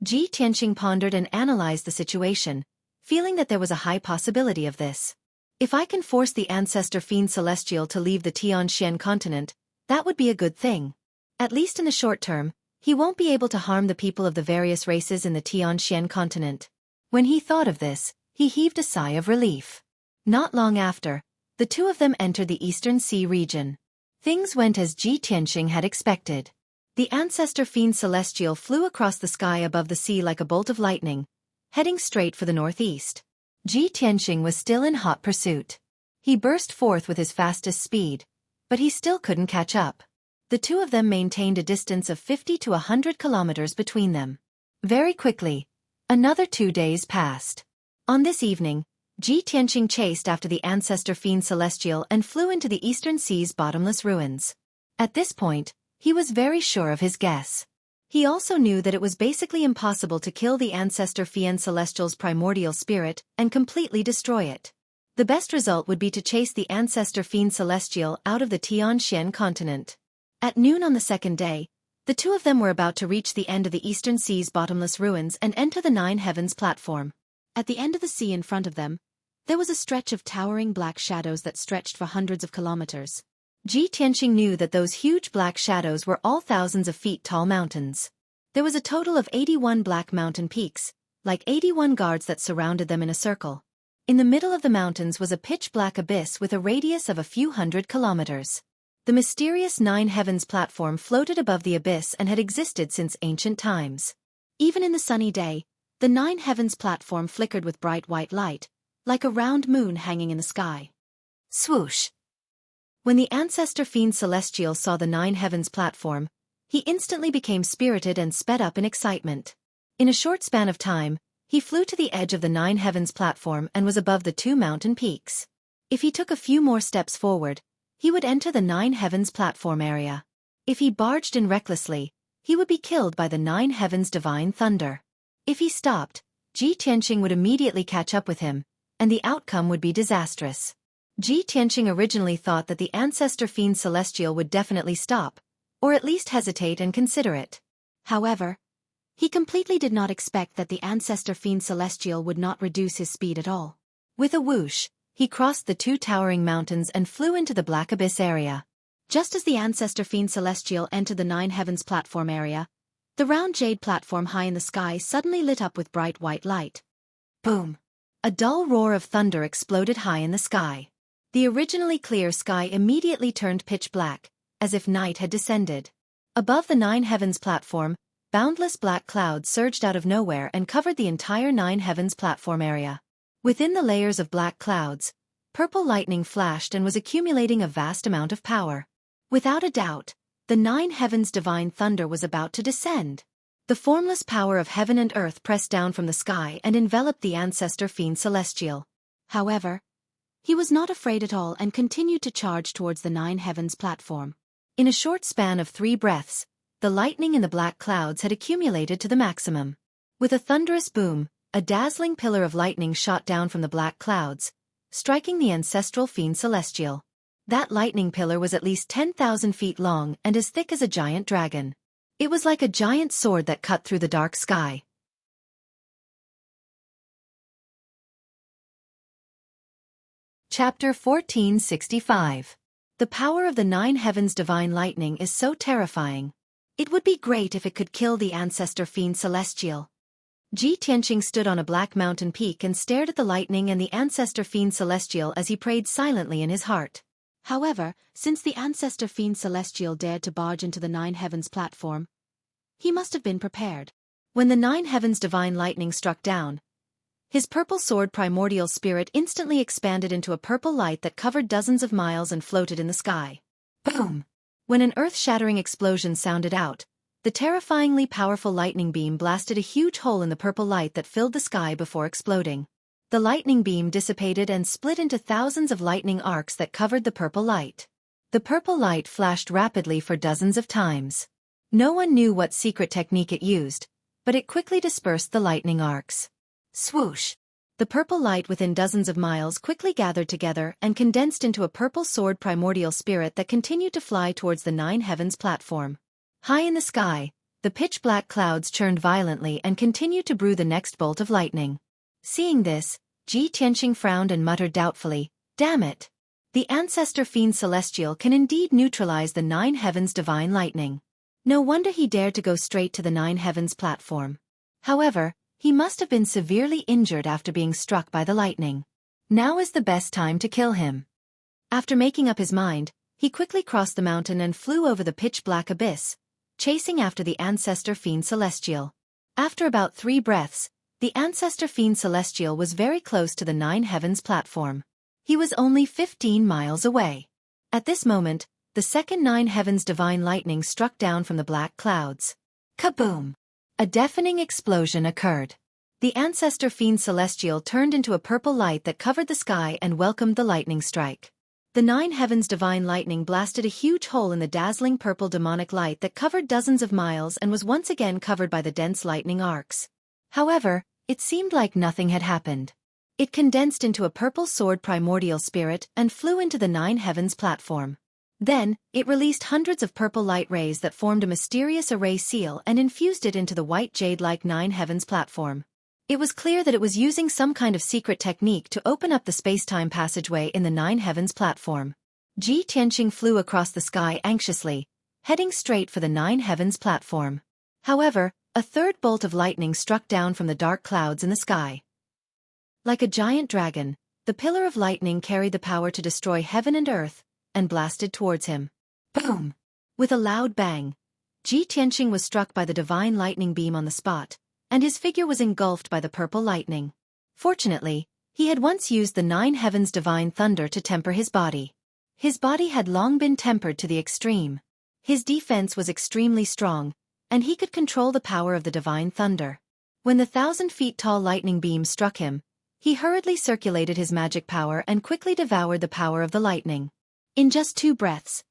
Ji Tianqing pondered and analyzed the situation, feeling that there was a high possibility of this. If I can force the ancestor fiend celestial to leave the Tianxian continent, that would be a good thing. At least in the short term, he won't be able to harm the people of the various races in the Tianxian continent. When he thought of this, he heaved a sigh of relief. Not long after, the two of them entered the Eastern Sea region. Things went as Ji Tianqing had expected. The ancestor fiend celestial flew across the sky above the sea like a bolt of lightning, heading straight for the northeast. Ji Tianqing was still in hot pursuit. He burst forth with his fastest speed, but he still couldn't catch up. The two of them maintained a distance of 50 to 100 kilometers between them. Very quickly, another 2 days passed. On this evening, Ji Tianqing chased after the ancestor fiend celestial and flew into the eastern sea's bottomless ruins. At this point, he was very sure of his guess. He also knew that it was basically impossible to kill the ancestor fiend celestial's primordial spirit and completely destroy it. The best result would be to chase the ancestor fiend celestial out of the Tianxian continent. At noon on the second day, the two of them were about to reach the end of the eastern sea's bottomless ruins and enter the 9 heavens platform. At the end of the sea in front of them, there was a stretch of towering black shadows that stretched for hundreds of kilometers. Ji Tianqing knew that those huge black shadows were all thousands of feet tall mountains. There was a total of 81 black mountain peaks, like 81 guards that surrounded them in a circle. In the middle of the mountains was a pitch-black abyss with a radius of a few hundred kilometers. The mysterious 9 heavens platform floated above the abyss and had existed since ancient times. Even in the sunny day, the 9 heavens platform flickered with bright white light, like a round moon hanging in the sky. Swoosh! When the ancestor fiend celestial saw the 9 heavens platform, he instantly became spirited and sped up in excitement. In a short span of time, he flew to the edge of the 9 heavens platform and was above the 2 mountain peaks. If he took a few more steps forward, he would enter the 9 heavens platform area. If he barged in recklessly, he would be killed by the 9 heavens divine thunder. If he stopped, Ji Tianqing would immediately catch up with him, and the outcome would be disastrous. Ji Tianqing originally thought that the ancestor fiend celestial would definitely stop, or at least hesitate and consider it. However, he completely did not expect that the ancestor fiend celestial would not reduce his speed at all. With a whoosh, he crossed the 2 towering mountains and flew into the black abyss area. Just as the ancestor fiend celestial entered the 9 heavens platform area, the round jade platform high in the sky suddenly lit up with bright white light. Boom! A dull roar of thunder exploded high in the sky. The originally clear sky immediately turned pitch black, as if night had descended. Above the 9 heavens platform, boundless black clouds surged out of nowhere and covered the entire 9 heavens platform area. Within the layers of black clouds, purple lightning flashed and was accumulating a vast amount of power. Without a doubt, the 9 heavens divine thunder was about to descend. The formless power of heaven and earth pressed down from the sky and enveloped the ancestor fiend celestial. However, he was not afraid at all and continued to charge towards the 9 heavens platform. In a short span of 3 breaths, the lightning in the black clouds had accumulated to the maximum. With a thunderous boom, a dazzling pillar of lightning shot down from the black clouds, striking the ancestral fiend celestial. That lightning pillar was at least 10,000 feet long and as thick as a giant dragon. It was like a giant sword that cut through the dark sky. Chapter 1465. The power of the 9 heavens divine lightning is so terrifying. It would be great if it could kill the ancestor fiend celestial. Ji Tianqing stood on a black mountain peak and stared at the lightning and the ancestor fiend celestial as he prayed silently in his heart. However, since the ancestor fiend celestial dared to barge into the 9 heavens platform, he must have been prepared. When the 9 heavens divine lightning struck down, his purple sword primordial spirit instantly expanded into a purple light that covered dozens of miles and floated in the sky. Boom! When an earth-shattering explosion sounded out, The terrifyingly powerful lightning beam blasted a huge hole in the purple light that filled the sky before exploding. The lightning beam dissipated and split into thousands of lightning arcs that covered the purple light. The purple light flashed rapidly for dozens of times. No one knew what secret technique it used, but it quickly dispersed the lightning arcs. Swoosh! The purple light within dozens of miles quickly gathered together and condensed into a purple sword primordial spirit that continued to fly towards the Nine Heavens platform. High in the sky, the pitch-black clouds churned violently and continued to brew the next bolt of lightning. Seeing this, Ji Tianqing frowned and muttered doubtfully, "Damn it! The Ancestor Fiend Celestial can indeed neutralize the Nine Heavens divine lightning. No wonder he dared to go straight to the Nine Heavens platform. However, he must have been severely injured after being struck by the lightning. Now is the best time to kill him." After making up his mind, he quickly crossed the mountain and flew over the pitch-black abyss, chasing after the Ancestor Fiend Celestial. After about 3 breaths, the Ancestor Fiend Celestial was very close to the Nine Heavens platform. He was only 15 miles away. At this moment, the second Nine Heavens divine lightning struck down from the black clouds. Kaboom! A deafening explosion occurred. The Ancestor Fiend Celestial turned into a purple light that covered the sky and welcomed the lightning strike. The Nine Heavens divine lightning blasted a huge hole in the dazzling purple demonic light that covered dozens of miles and was once again covered by the dense lightning arcs. However, it seemed like nothing had happened. It condensed into a purple sword primordial spirit and flew into the Nine Heavens platform. Then, it released hundreds of purple light rays that formed a mysterious array seal and infused it into the white jade-like Nine Heavens platform. It was clear that it was using some kind of secret technique to open up the space-time passageway in the Nine Heavens platform. Ji Tianqing flew across the sky anxiously, heading straight for the Nine Heavens platform. However, a third bolt of lightning struck down from the dark clouds in the sky. Like a giant dragon, the pillar of lightning carried the power to destroy heaven and earth, and blasted towards him. Boom! With a loud bang, Ji Tianqing was struck by the divine lightning beam on the spot, and his figure was engulfed by the purple lightning. Fortunately, he had once used the Nine Heavens divine thunder to temper his body. His body had long been tempered to the extreme. His defense was extremely strong, and he could control the power of the divine thunder. When the 1,000-feet-tall lightning beam struck him, he hurriedly circulated his magic power and quickly devoured the power of the lightning. In just 2 breaths,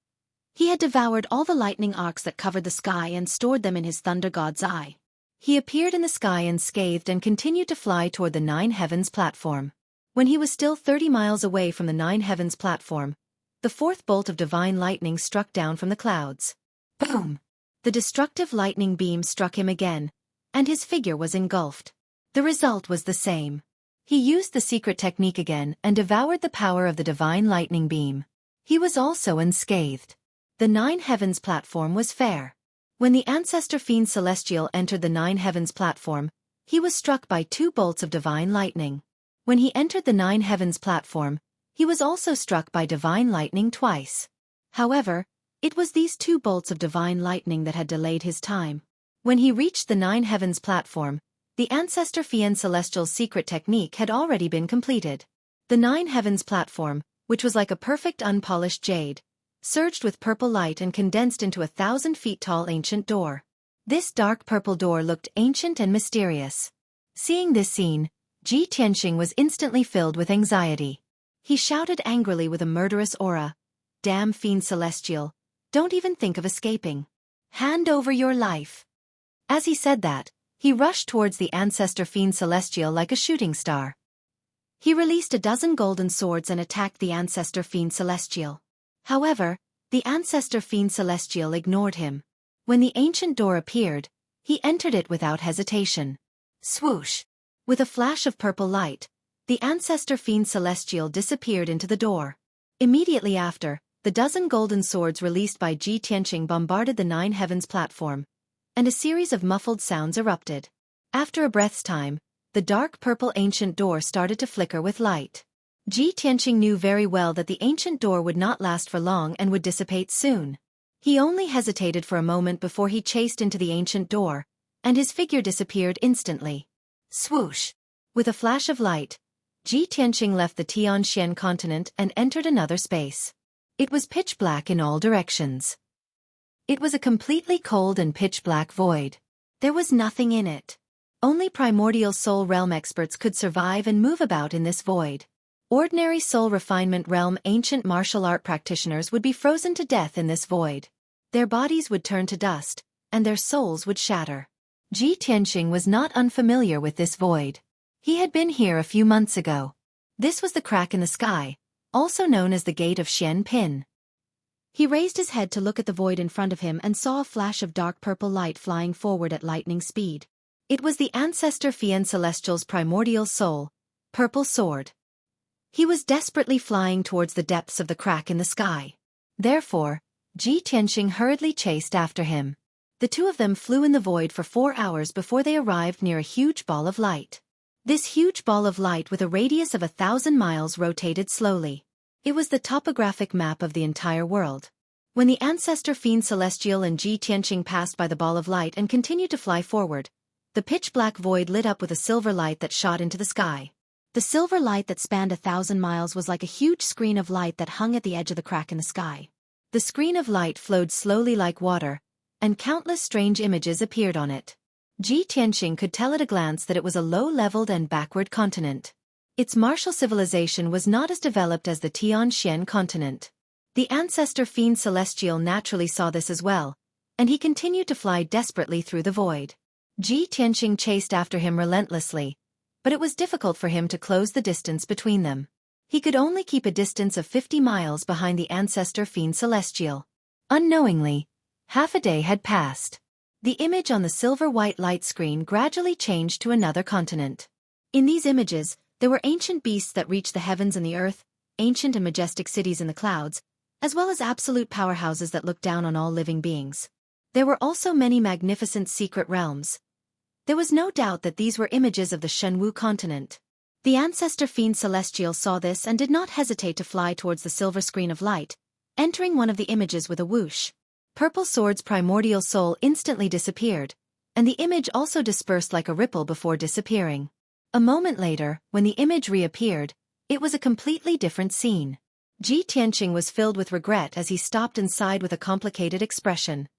he had devoured all the lightning arcs that covered the sky and stored them in his thunder god's eye. He appeared in the sky unscathed and continued to fly toward the Nine Heavens platform. When he was still 30 miles away from the Nine Heavens platform, the 4th bolt of divine lightning struck down from the clouds. Boom! The destructive lightning beam struck him again, and his figure was engulfed. The result was the same. He used the secret technique again and devoured the power of the divine lightning beam. He was also unscathed. The Nine Heavens platform was fair. When the Ancestor Fiend Celestial entered the Nine Heavens platform, he was struck by 2 bolts of divine lightning. When he entered the Nine Heavens platform, he was also struck by divine lightning twice. However, it was these 2 bolts of divine lightning that had delayed his time. When he reached the Nine Heavens platform, the Ancestor Fiend Celestial's secret technique had already been completed. The Nine Heavens platform, which was like a perfect unpolished jade, surged with purple light and condensed into a 1,000-feet-tall ancient door. This dark purple door looked ancient and mysterious. Seeing this scene, Ji Tianqing was instantly filled with anxiety. He shouted angrily with a murderous aura, "Damn Fiend Celestial, don't even think of escaping. Hand over your life." As he said that, he rushed towards the Ancestor Fiend Celestial like a shooting star. He released a dozen golden swords and attacked the Ancestor Fiend Celestial. However, the Ancestor Fiend Celestial ignored him. When the ancient door appeared, he entered it without hesitation. Swoosh! With a flash of purple light, the Ancestor Fiend Celestial disappeared into the door. Immediately after, the dozen golden swords released by Ji Tianqing bombarded the Nine Heavens platform, and a series of muffled sounds erupted. After a breath's time, the dark purple ancient door started to flicker with light. Ji Tianqing knew very well that the ancient door would not last for long and would dissipate soon. He only hesitated for a moment before he chased into the ancient door, and his figure disappeared instantly. Swoosh! With a flash of light, Ji Tianqing left the Tianxian continent and entered another space. It was pitch black in all directions. It was a completely cold and pitch-black void. There was nothing in it. Only primordial soul realm experts could survive and move about in this void. Ordinary soul refinement realm ancient martial art practitioners would be frozen to death in this void. Their bodies would turn to dust, and their souls would shatter. Ji Tianqing was not unfamiliar with this void. He had been here a few months ago. This was the crack in the sky, also known as the Gate of Xian Pin. He raised his head to look at the void in front of him and saw a flash of dark purple light flying forward at lightning speed. It was the ancestor Fian Celestial's primordial soul, Purple Sword. He was desperately flying towards the depths of the crack in the sky. Therefore, Ji Tianqing hurriedly chased after him. The two of them flew in the void for 4 hours before they arrived near a huge ball of light. This huge ball of light with a radius of 1,000 miles rotated slowly. It was the topographic map of the entire world. When the ancestor Fian Celestial and Ji Tianqing passed by the ball of light and continued to fly forward, the pitch-black void lit up with a silver light that shot into the sky. The silver light that spanned 1,000 miles was like a huge screen of light that hung at the edge of the crack in the sky. The screen of light flowed slowly like water, and countless strange images appeared on it. Ji Tianqing could tell at a glance that it was a low-leveled and backward continent. Its martial civilization was not as developed as the Tianxian continent. The ancestor Fian Celestial naturally saw this as well, and he continued to fly desperately through the void. Ji Tianqing chased after him relentlessly, but it was difficult for him to close the distance between them. He could only keep a distance of 50 miles behind the ancestor Fian Celestial. Unknowingly, half a day had passed. The image on the silver-white light screen gradually changed to another continent. In these images, there were ancient beasts that reached the heavens and the earth, ancient and majestic cities in the clouds, as well as absolute powerhouses that looked down on all living beings. There were also many magnificent secret realms. There was no doubt that these were images of the Shenwu continent. The ancestor Fian Celestial saw this and did not hesitate to fly towards the silver screen of light, entering one of the images with a whoosh. Purple Sword's primordial soul instantly disappeared, and the image also dispersed like a ripple before disappearing. A moment later, when the image reappeared, it was a completely different scene. Ji Tianqing was filled with regret as he stopped and sighed with a complicated expression.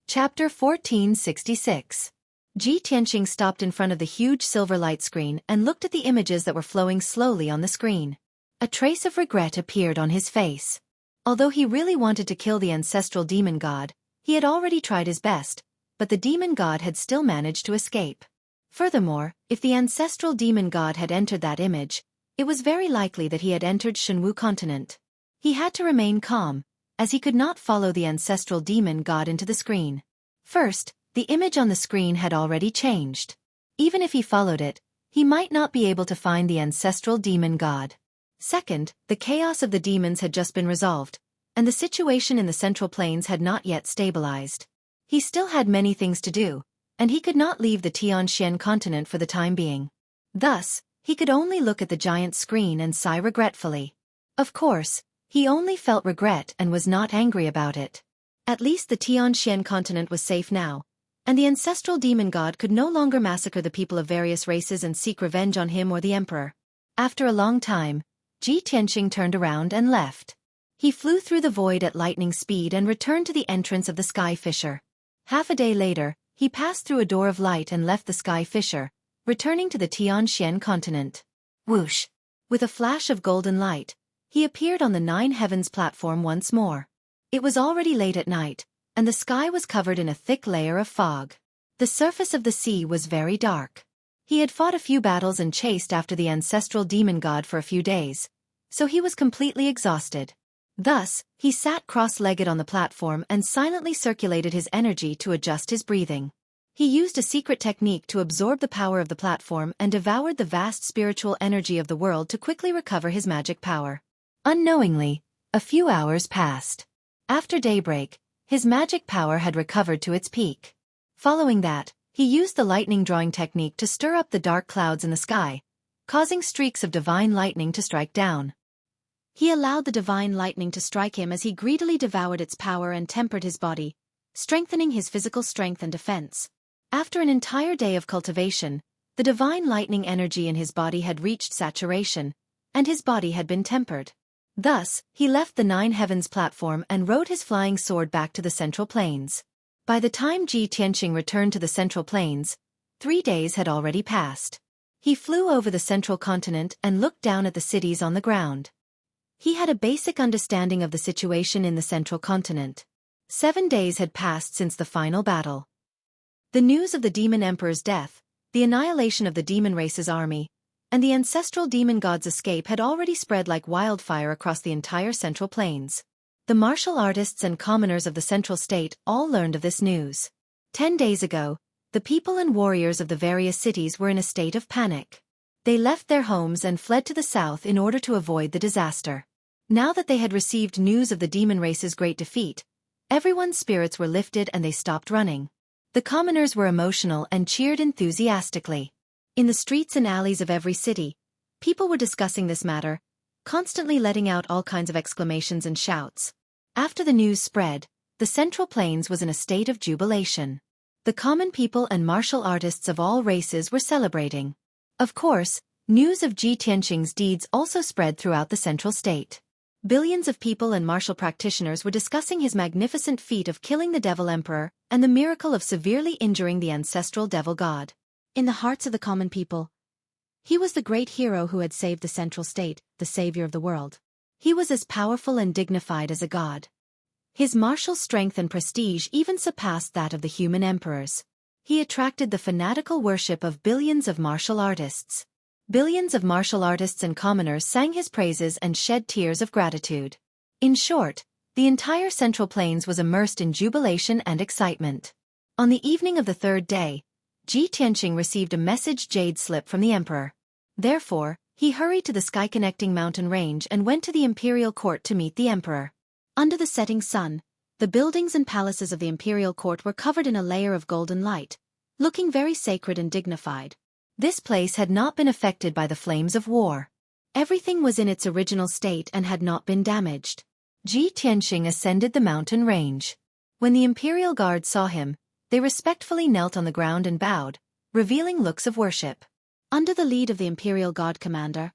Chapter 1466. Ji Tianqing stopped in front of the huge silver light screen and looked at the images that were flowing slowly on the screen. A trace of regret appeared on his face. Although he really wanted to kill the ancestral demon god, he had already tried his best, but the demon god had still managed to escape. Furthermore, if the ancestral demon god had entered that image, it was very likely that he had entered Shenwu continent. He had to remain calm, as he could not follow the ancestral demon god into the screen. First, the image on the screen had already changed. Even if he followed it, he might not be able to find the ancestral demon god. Second, the chaos of the demons had just been resolved, and the situation in the Central Plains had not yet stabilized. He still had many things to do, and he could not leave the Tianxian continent for the time being. Thus, he could only look at the giant screen and sigh regretfully. Of course, he only felt regret and was not angry about it. At least the Tianxian continent was safe now, and the ancestral demon god could no longer massacre the people of various races and seek revenge on him or the emperor. After a long time, Ji Tianqing turned around and left. He flew through the void at lightning speed and returned to the entrance of the Sky Fissure. Half a day later, he passed through a door of light and left the Sky Fissure, returning to the Tianxian continent. Whoosh! With a flash of golden light, he appeared on the Nine Heavens platform once more. It was already late at night, and the sky was covered in a thick layer of fog. The surface of the sea was very dark. He had fought a few battles and chased after the ancestral demon god for a few days, so he was completely exhausted. Thus, he sat cross-legged on the platform and silently circulated his energy to adjust his breathing. He used a secret technique to absorb the power of the platform and devoured the vast spiritual energy of the world to quickly recover his magic power. Unknowingly, a few hours passed. After daybreak, his magic power had recovered to its peak. Following that, he used the lightning drawing technique to stir up the dark clouds in the sky, causing streaks of divine lightning to strike down. He allowed the divine lightning to strike him as he greedily devoured its power and tempered his body, strengthening his physical strength and defense. After an entire day of cultivation, the divine lightning energy in his body had reached saturation, and his body had been tempered. Thus, he left the Nine Heavens platform and rode his flying sword back to the Central Plains. By the time Ji Tianqing returned to the Central Plains, 3 days had already passed. He flew over the central continent and looked down at the cities on the ground. He had a basic understanding of the situation in the central continent. 7 days had passed since the final battle. The news of the Demon Emperor's death, the annihilation of the demon race's army, and the ancestral demon god's escape had already spread like wildfire across the entire Central Plains. The martial artists and commoners of the Central State all learned of this news. 10 days ago, the people and warriors of the various cities were in a state of panic. They left their homes and fled to the south in order to avoid the disaster. Now that they had received news of the demon race's great defeat, everyone's spirits were lifted and they stopped running. The commoners were emotional and cheered enthusiastically. In the streets and alleys of every city, people were discussing this matter, constantly letting out all kinds of exclamations and shouts. After the news spread, the Central Plains was in a state of jubilation. The common people and martial artists of all races were celebrating. Of course, news of Ji Tianqing's deeds also spread throughout the Central State. Billions of people and martial practitioners were discussing his magnificent feat of killing the Devil Emperor and the miracle of severely injuring the ancestral Devil God. In the hearts of the common people, he was the great hero who had saved the Central State, the savior of the world. He was as powerful and dignified as a god. His martial strength and prestige even surpassed that of the human emperors. He attracted the fanatical worship of billions of martial artists. Billions of martial artists and commoners sang his praises and shed tears of gratitude. In short, the entire Central Plains was immersed in jubilation and excitement. On the evening of the 3rd day, Ji Tianqing received a message jade slip from the emperor. Therefore, he hurried to the sky-connecting mountain range and went to the imperial court to meet the emperor. Under the setting sun, the buildings and palaces of the imperial court were covered in a layer of golden light, looking very sacred and dignified. This place had not been affected by the flames of war. Everything was in its original state and had not been damaged. Ji Tianqing ascended the mountain range. When the imperial guard saw him, they respectfully knelt on the ground and bowed, revealing looks of worship. Under the lead of the imperial god commander,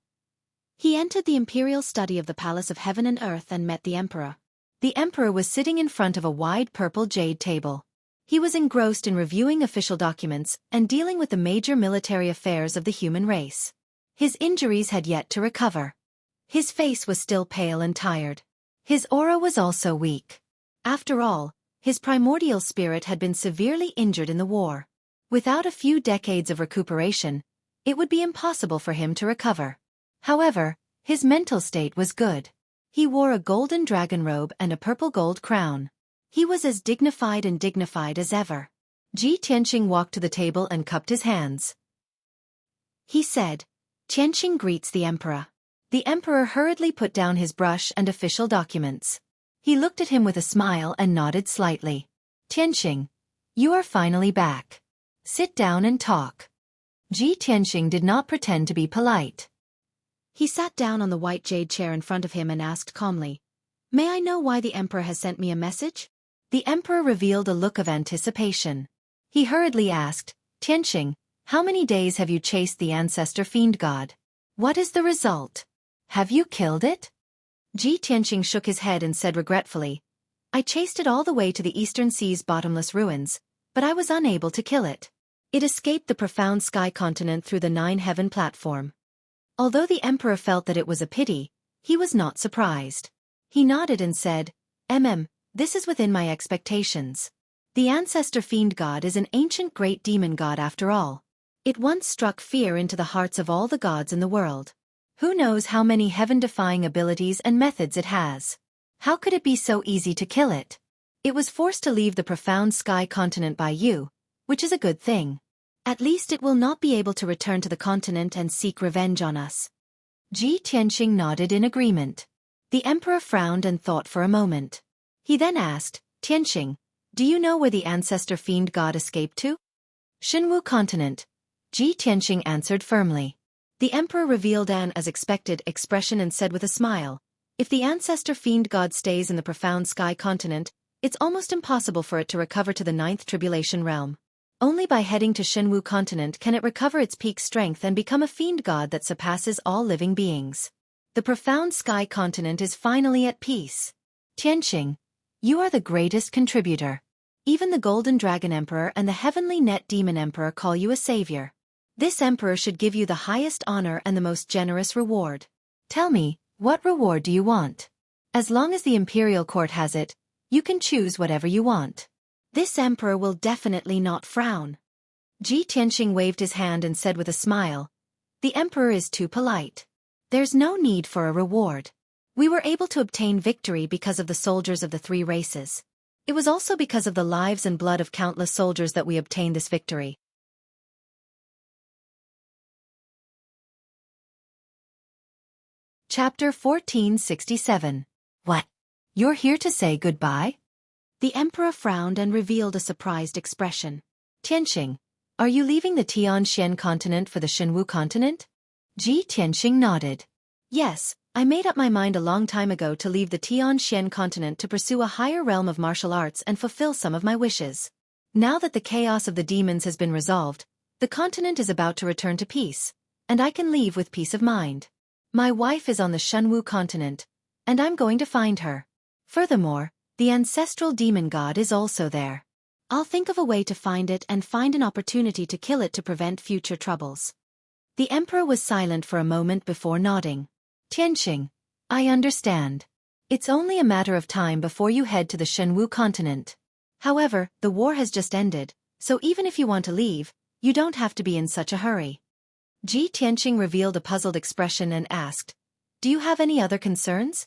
he entered the imperial study of the Palace of Heaven and Earth and met the emperor. The emperor was sitting in front of a wide purple jade table. He was engrossed in reviewing official documents and dealing with the major military affairs of the human race. His injuries had yet to recover. His face was still pale and tired. His aura was also weak. After all, his primordial spirit had been severely injured in the war. Without a few decades of recuperation, it would be impossible for him to recover. However, his mental state was good. He wore a golden dragon robe and a purple gold crown. He was as dignified as ever. Ji Tianqing walked to the table and cupped his hands. He said, "Tianqing greets the emperor." The emperor hurriedly put down his brush and official documents. He looked at him with a smile and nodded slightly. "Tianqing, you are finally back. Sit down and talk." Ji Tianqing did not pretend to be polite. He sat down on the white jade chair in front of him and asked calmly, "May I know why the emperor has sent me a message?" The emperor revealed a look of anticipation. He hurriedly asked, "Tianqing, how many days have you chased the ancestor fiend god? What is the result? Have you killed it?" Ji Tianqing shook his head and said regretfully, "I chased it all the way to the eastern sea's bottomless ruins, but I was unable to kill it. It escaped the profound sky continent through the 9 heaven platform." Although the emperor felt that it was a pity, he was not surprised. He nodded and said, This is within my expectations. The ancestor fiend god is an ancient great demon god after all. It once struck fear into the hearts of all the gods in the world. Who knows how many heaven-defying abilities and methods it has? How could it be so easy to kill it? It was forced to leave the profound sky continent by you, which is a good thing. At least it will not be able to return to the continent and seek revenge on us. Ji Tianqing nodded in agreement. The emperor frowned and thought for a moment. He then asked, "Tianqing, do you know where the ancestor fiend god escaped to?" "Shenwu continent," Ji Tianqing answered firmly. The emperor revealed an as expected expression and said with a smile, "If the ancestor fiend god stays in the profound sky continent, it's almost impossible for it to recover to the 9th tribulation realm. Only by heading to Shenwu continent can it recover its peak strength and become a fiend god that surpasses all living beings." The profound sky continent is finally at peace. Tianqing, you are the greatest contributor. Even the Golden Dragon Emperor and the Heavenly Net Demon Emperor call you a savior. This emperor should give you the highest honor and the most generous reward. Tell me, what reward do you want? As long as the imperial court has it, you can choose whatever you want. This emperor will definitely not frown. Ji Tianqing waved his hand and said with a smile, the emperor is too polite. There's no need for a reward. We were able to obtain victory because of the soldiers of the three races. It was also because of the lives and blood of countless soldiers that we obtained this victory. Chapter 1467. What? You're here to say goodbye? The emperor frowned and revealed a surprised expression. Tianqing, are you leaving the Tianxian continent for the Shenwu continent? Ji Tianqing nodded. Yes, I made up my mind a long time ago to leave the Tianxian continent to pursue a higher realm of martial arts and fulfill some of my wishes. Now that the chaos of the demons has been resolved, the continent is about to return to peace, and I can leave with peace of mind. My wife is on the Shenwu continent, and I'm going to find her. Furthermore, the ancestral demon god is also there. I'll think of a way to find it and find an opportunity to kill it to prevent future troubles. The emperor was silent for a moment before nodding. Tianqing, I understand. It's only a matter of time before you head to the Shenwu continent. However, the war has just ended, so even if you want to leave, you don't have to be in such a hurry. Ji Tianqing revealed a puzzled expression and asked, do you have any other concerns?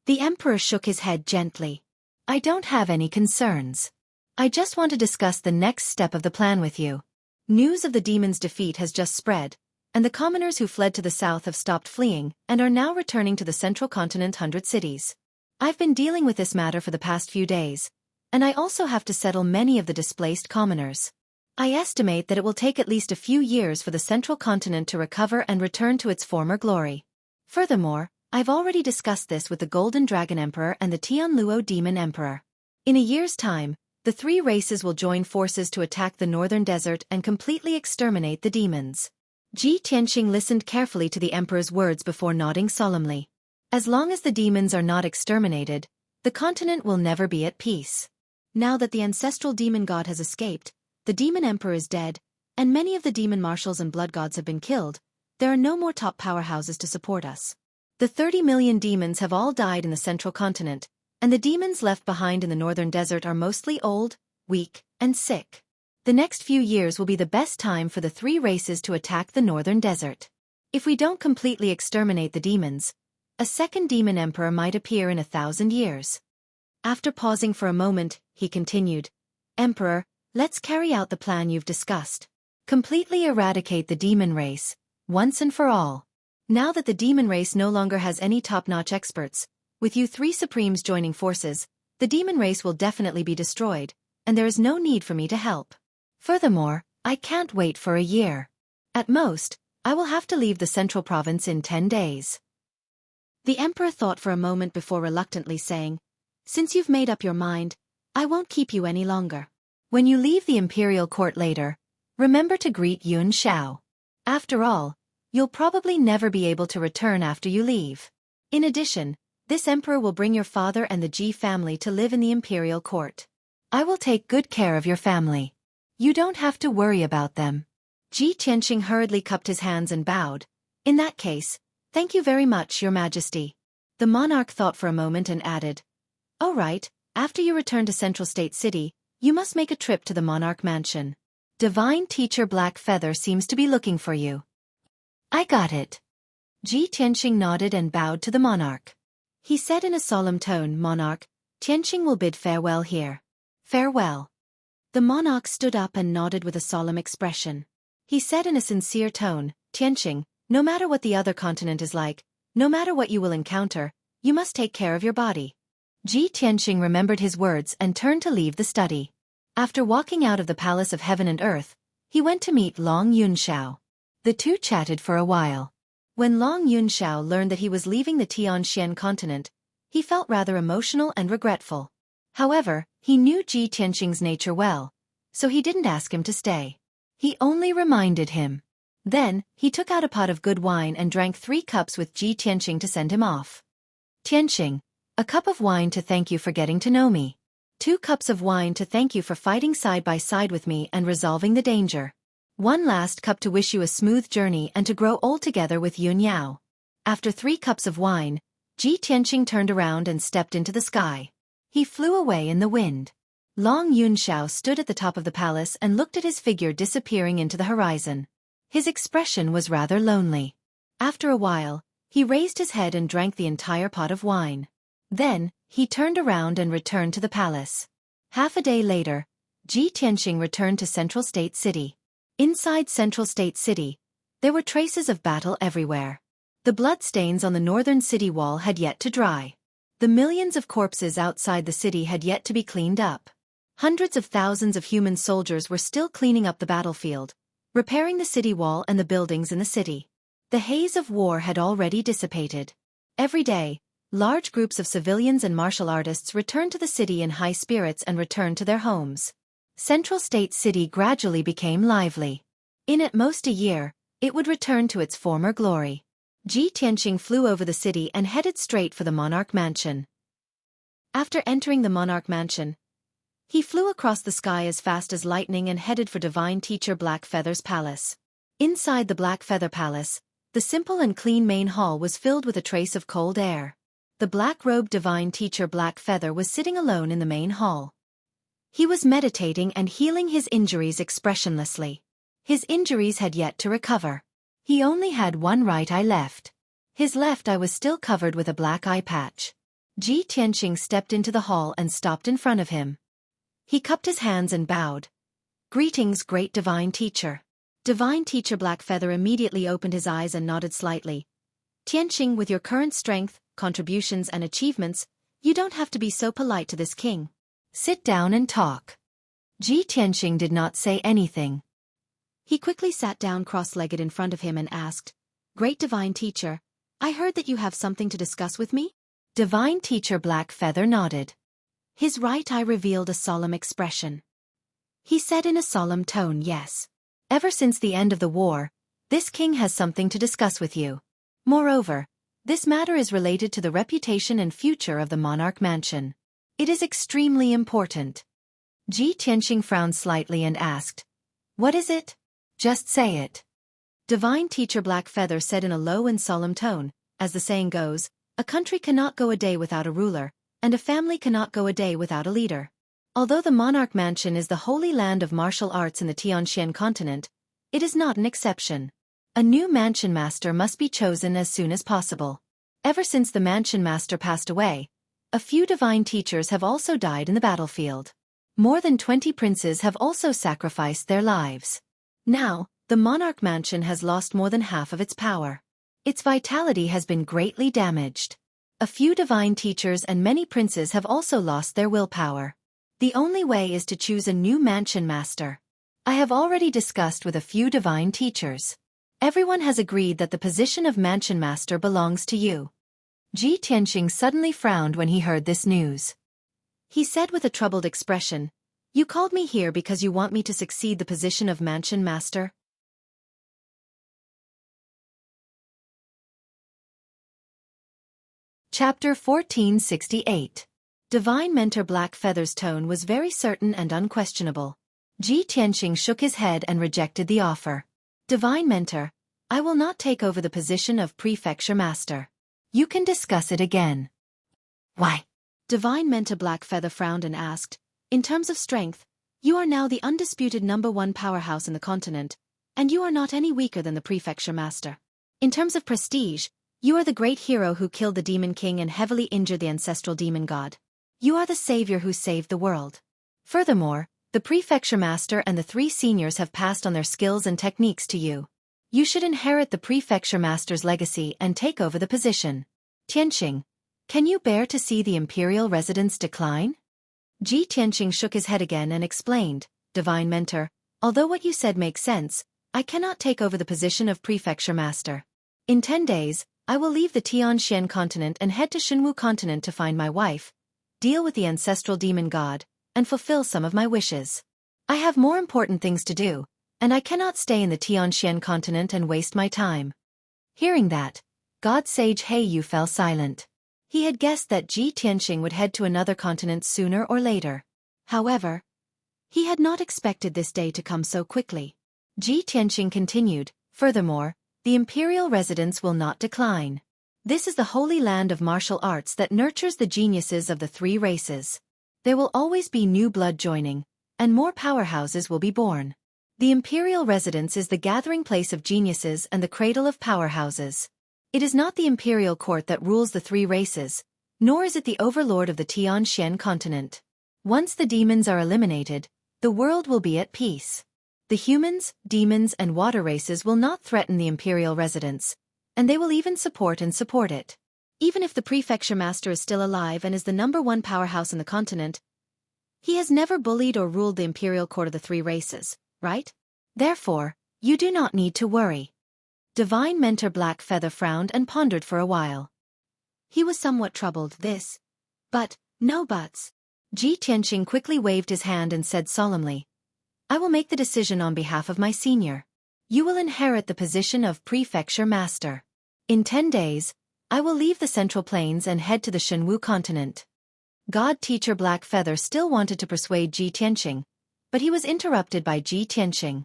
The emperor shook his head gently. I don't have any concerns. I just want to discuss the next step of the plan with you. News of the demon's defeat has just spread, and the commoners who fled to the south have stopped fleeing and are now returning to the central continent 100 cities. I've been dealing with this matter for the past few days, and I also have to settle many of the displaced commoners. I estimate that it will take at least a few years for the central continent to recover and return to its former glory. Furthermore, I've already discussed this with the Golden Dragon Emperor and the Tianluo Demon Emperor. In a year's time, the three races will join forces to attack the northern desert and completely exterminate the demons. Ji Tianqing listened carefully to the emperor's words before nodding solemnly. As long as the demons are not exterminated, the continent will never be at peace. Now that the ancestral demon god has escaped, the demon emperor is dead, and many of the demon marshals and blood gods have been killed, there are no more top powerhouses to support us. The 30 million demons have all died in the central continent, and the demons left behind in the northern desert are mostly old, weak, and sick. The next few years will be the best time for the three races to attack the northern desert. If we don't completely exterminate the demons, a second demon emperor might appear in 1,000 years. After pausing for a moment, he continued, Emperor, let's carry out the plan you've discussed. Completely eradicate the demon race, once and for all. Now that the demon race no longer has any top-notch experts, with you three supremes joining forces, the demon race will definitely be destroyed, and there is no need for me to help. Furthermore, I can't wait for a year. At most, I will have to leave the central province in 10 days. The emperor thought for a moment before reluctantly saying, Since you've made up your mind, I won't keep you any longer. When you leave the imperial court later, remember to greet Yun Shao. After all, you'll probably never be able to return after you leave. In addition, this emperor will bring your father and the Ji family to live in the imperial court. I will take good care of your family. You don't have to worry about them. Ji Tianqing hurriedly cupped his hands and bowed. In that case, thank you very much, Your Majesty. The monarch thought for a moment and added, All right, after you return to Central State City, you must make a trip to the monarch mansion. Divine Teacher Black Feather seems to be looking for you. I got it. Ji Tianqing nodded and bowed to the monarch. He said in a solemn tone, Monarch, Tianqing will bid farewell here. Farewell. The monarch stood up and nodded with a solemn expression. He said in a sincere tone, Tianqing, no matter what the other continent is like, no matter what you will encounter, you must take care of your body. Ji Tianqing remembered his words and turned to leave the study. After walking out of the Palace of Heaven and Earth, he went to meet Long Yunshao. The two chatted for a while. When Long Yunshao learned that he was leaving the Tianxian continent, he felt rather emotional and regretful. However, he knew Ji Tianqing's nature well, so he didn't ask him to stay. He only reminded him, Then, he took out a pot of good wine and drank 3 cups with Ji Tianqing to send him off. Tianqing, a cup of wine to thank you for getting to know me. 2 cups of wine to thank you for fighting side by side with me and resolving the danger. 1 last cup to wish you a smooth journey and to grow old together with Yun Yao. After 3 cups of wine, Ji Tianqing turned around and stepped into the sky. He flew away in the wind. Long Yunxiao stood at the top of the palace and looked at his figure disappearing into the horizon. His expression was rather lonely. After a while, he raised his head and drank the entire pot of wine. Then, he turned around and returned to the palace. Half a day later, Ji Tianqing returned to Central State City. Inside Central State City, there were traces of battle everywhere. The bloodstains on the northern city wall had yet to dry. The millions of corpses outside the city had yet to be cleaned up. Hundreds of thousands of human soldiers were still cleaning up the battlefield, repairing the city wall and the buildings in the city. The haze of war had already dissipated. Every day, large groups of civilians and martial artists returned to the city in high spirits and returned to their homes. Central State City gradually became lively. In at most a year, it would return to its former glory. Ji Tianqing flew over the city and headed straight for the monarch mansion. After entering the monarch mansion, he flew across the sky as fast as lightning and headed for Divine Teacher Blackfeather's palace. Inside the Blackfeather Palace, the simple and clean main hall was filled with a trace of cold air. The black-robed Divine Teacher Blackfeather was sitting alone in the main hall. He was meditating and healing his injuries expressionlessly. His injuries had yet to recover. He only had one right eye left. His left eye was still covered with a black eye patch. Ji Tianqing stepped into the hall and stopped in front of him. He cupped his hands and bowed. "Greetings, great Divine Teacher." Divine Teacher Blackfeather immediately opened his eyes and nodded slightly. "Tianqing, with your current strength, contributions and achievements, you don't have to be so polite to this king. Sit down and talk." Ji Tianqing did not say anything. He quickly sat down cross-legged in front of him and asked, "Great Divine Teacher, I heard that you have something to discuss with me?" Divine Teacher Blackfeather nodded. His right eye revealed a solemn expression. He said in a solemn tone, "Yes. Ever since the end of the war, this king has something to discuss with you. Moreover, this matter is related to the reputation and future of the monarch mansion. It is extremely important." Ji Tianqing frowned slightly and asked, "What is it? Just say it." Divine Teacher Blackfeather said in a low and solemn tone, "As the saying goes, a country cannot go a day without a ruler, and a family cannot go a day without a leader. Although the monarch mansion is the holy land of martial arts in the Tianxian continent, it is not an exception. A new mansion master must be chosen as soon as possible. Ever since the mansion master passed away, a few divine teachers have also died in the battlefield. More than 20 princes have also sacrificed their lives. Now, the monarch mansion has lost more than half of its power. Its vitality has been greatly damaged. A few divine teachers and many princes have also lost their willpower. The only way is to choose a new mansion master. I have already discussed with a few divine teachers. Everyone has agreed that the position of mansion master belongs to you." Ji Tianqing suddenly frowned when he heard this news. He said with a troubled expression, "You called me here because you want me to succeed the position of mansion master?" Chapter 1468. Divine Mentor Blackfeather's tone was very certain and unquestionable. Ji Tianqing shook his head and rejected the offer. "Divine Mentor, I will not take over the position of Prefecture Master. You can discuss it again." "Why?" Divine Mentor Blackfeather frowned and asked, "In terms of strength, you are now the undisputed #1 powerhouse in the continent, and you are not any weaker than the Prefecture Master. In terms of prestige, you are the great hero who killed the Demon King and heavily injured the ancestral demon god. You are the savior who saved the world. Furthermore, the Prefecture Master and the 3 seniors have passed on their skills and techniques to you. You should inherit the Prefecture Master's legacy and take over the position. Tianqing, can you bear to see the imperial residence decline?" Ji Tianqing shook his head again and explained, "Divine Mentor, although what you said makes sense, I cannot take over the position of Prefecture Master. In 10 days, I will leave the Tianxian continent and head to Xinwu continent to find my wife, deal with the ancestral demon god, and fulfill some of my wishes. I have more important things to do, and I cannot stay in the Tianxian continent and waste my time." Hearing that, God Sage He Yu fell silent. He had guessed that Ji Tianqing would head to another continent sooner or later. However, he had not expected this day to come so quickly. Ji Tianqing continued, "Furthermore, the imperial residence will not decline. This is the holy land of martial arts that nurtures the geniuses of the three races. There will always be new blood joining, and more powerhouses will be born. The imperial residence is the gathering place of geniuses and the cradle of powerhouses. It is not the imperial court that rules the three races, nor is it the overlord of the Tianxian continent. Once the demons are eliminated, the world will be at peace. The humans, demons, and water races will not threaten the imperial residence, and they will even support it. Even if the prefecture master is still alive and is the #1 powerhouse in the continent, he has never bullied or ruled the imperial court of the three races, right? Therefore, you do not need to worry." Divine Mentor Blackfeather frowned and pondered for a while. He was somewhat troubled. But, no buts. Ji Tianqing quickly waved his hand and said solemnly, "I will make the decision on behalf of my senior. You will inherit the position of prefecture master. In 10 days, I will leave the Central Plains and head to the Shenwu continent." God Teacher Blackfeather still wanted to persuade Ji Tianqing, but he was interrupted by Ji Tianqing.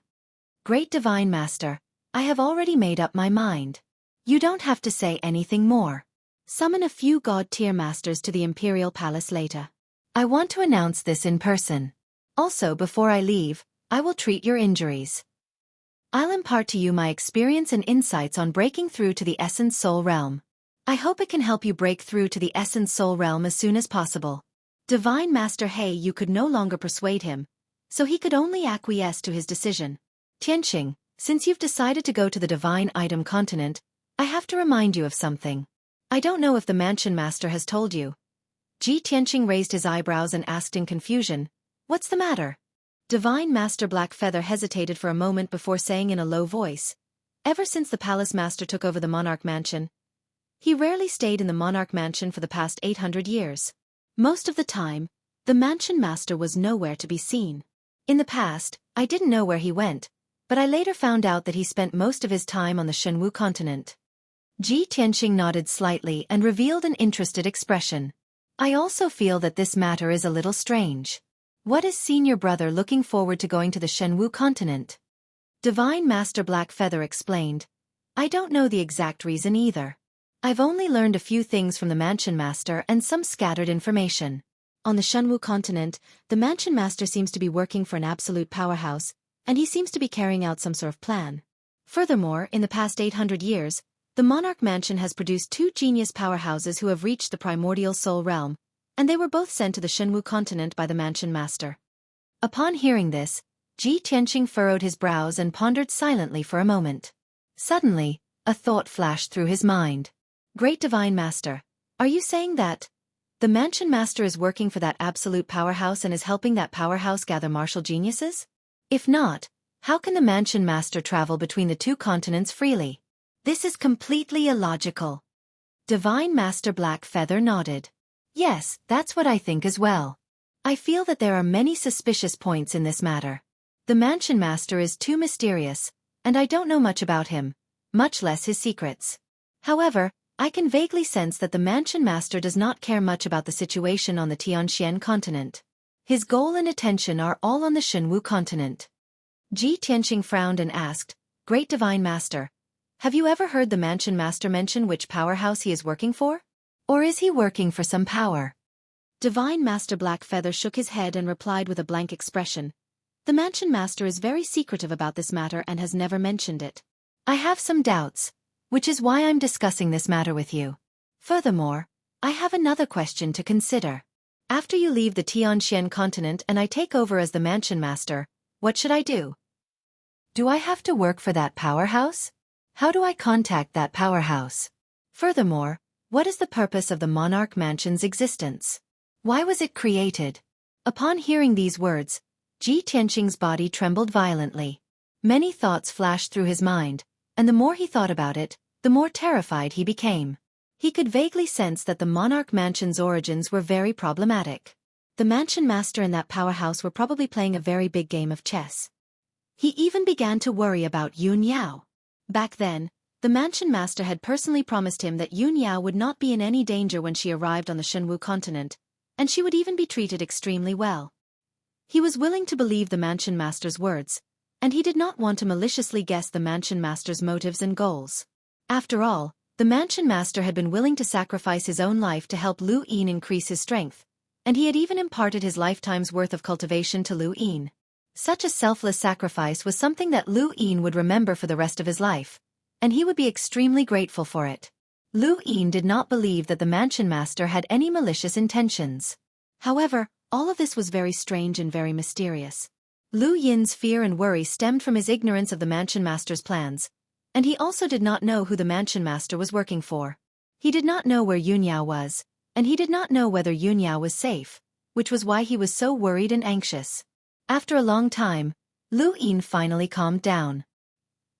"Great Divine Master, I have already made up my mind. You don't have to say anything more. Summon a few God-tier masters to the Imperial Palace later. I want to announce this in person. Also, before I leave, I will treat your injuries. I'll impart to you my experience and insights on breaking through to the Essence Soul Realm. I hope it can help you break through to the Essence Soul Realm as soon as possible." Divine Master He Yu could no longer persuade him, so he could only acquiesce to his decision. "Tianqing, since you've decided to go to the Divine Item Continent, I have to remind you of something. I don't know if the Mansion Master has told you." Ji Tianqing raised his eyebrows and asked in confusion, "What's the matter?" Divine Master Blackfeather hesitated for a moment before saying in a low voice, "Ever since the Palace Master took over the Monarch Mansion, he rarely stayed in the Monarch Mansion for the past 800 years. Most of the time, the Mansion Master was nowhere to be seen. In the past, I didn't know where he went, but I later found out that he spent most of his time on the Shenwu continent." Ji Tianqing nodded slightly and revealed an interested expression. "I also feel that this matter is a little strange. What is senior brother looking forward to going to the Shenwu continent?" Divine Master Blackfeather explained, "I don't know the exact reason either. I've only learned a few things from the Mansion Master and some scattered information. On the Shenwu continent, the Mansion Master seems to be working for an absolute powerhouse, and he seems to be carrying out some sort of plan. Furthermore, in the past 800 years, the Monarch Mansion has produced 2 genius powerhouses who have reached the primordial soul realm, and they were both sent to the Shenwu continent by the Mansion Master." Upon hearing this, Ji Tianqing furrowed his brows and pondered silently for a moment. Suddenly, a thought flashed through his mind. "Great Divine Master, are you saying that the Mansion Master is working for that absolute powerhouse and is helping that powerhouse gather martial geniuses? If not, how can the Mansion Master travel between the 2 continents freely? This is completely illogical." Divine Master Blackfeather nodded. "Yes, that's what I think as well. I feel that there are many suspicious points in this matter. The Mansion Master is too mysterious, and I don't know much about him, much less his secrets. However, I can vaguely sense that the Mansion Master does not care much about the situation on the Tianxian continent. His goal and attention are all on the Shenwu continent." Ji Tianqing frowned and asked, "Great Divine Master, have you ever heard the Mansion Master mention which powerhouse he is working for? Or is he working for some power?" Divine Master Blackfeather shook his head and replied with a blank expression, "The Mansion Master is very secretive about this matter and has never mentioned it. I have some doubts, which is why I'm discussing this matter with you. Furthermore, I have another question to consider. After you leave the Tianxian continent and I take over as the Mansion Master, what should I do? Do I have to work for that powerhouse? How do I contact that powerhouse? Furthermore, what is the purpose of the Monarch Mansion's existence? Why was it created?" Upon hearing these words, Ji Tianqing's body trembled violently. Many thoughts flashed through his mind, and the more he thought about it, the more terrified he became. He could vaguely sense that the Monarch Mansion's origins were very problematic. The Mansion Master and that powerhouse were probably playing a very big game of chess. He even began to worry about Yun Yao. Back then, the mansion master had personally promised him that Yun Yao would not be in any danger when she arrived on the Shenwu continent, and she would even be treated extremely well. He was willing to believe the mansion master's words, and he did not want to maliciously guess the mansion master's motives and goals. After all, the mansion master had been willing to sacrifice his own life to help Lu Yin increase his strength, and he had even imparted his lifetime's worth of cultivation to Lu Yin. Such a selfless sacrifice was something that Lu Yin would remember for the rest of his life, and he would be extremely grateful for it. Lu Yin did not believe that the mansion master had any malicious intentions. However, all of this was very strange and very mysterious. Lu Yin's fear and worry stemmed from his ignorance of the mansion master's plans, and he also did not know who the mansion master was working for. He did not know where Yun Yao was, and he did not know whether Yun Yao was safe, which was why he was so worried and anxious. After a long time, Lu Yin finally calmed down.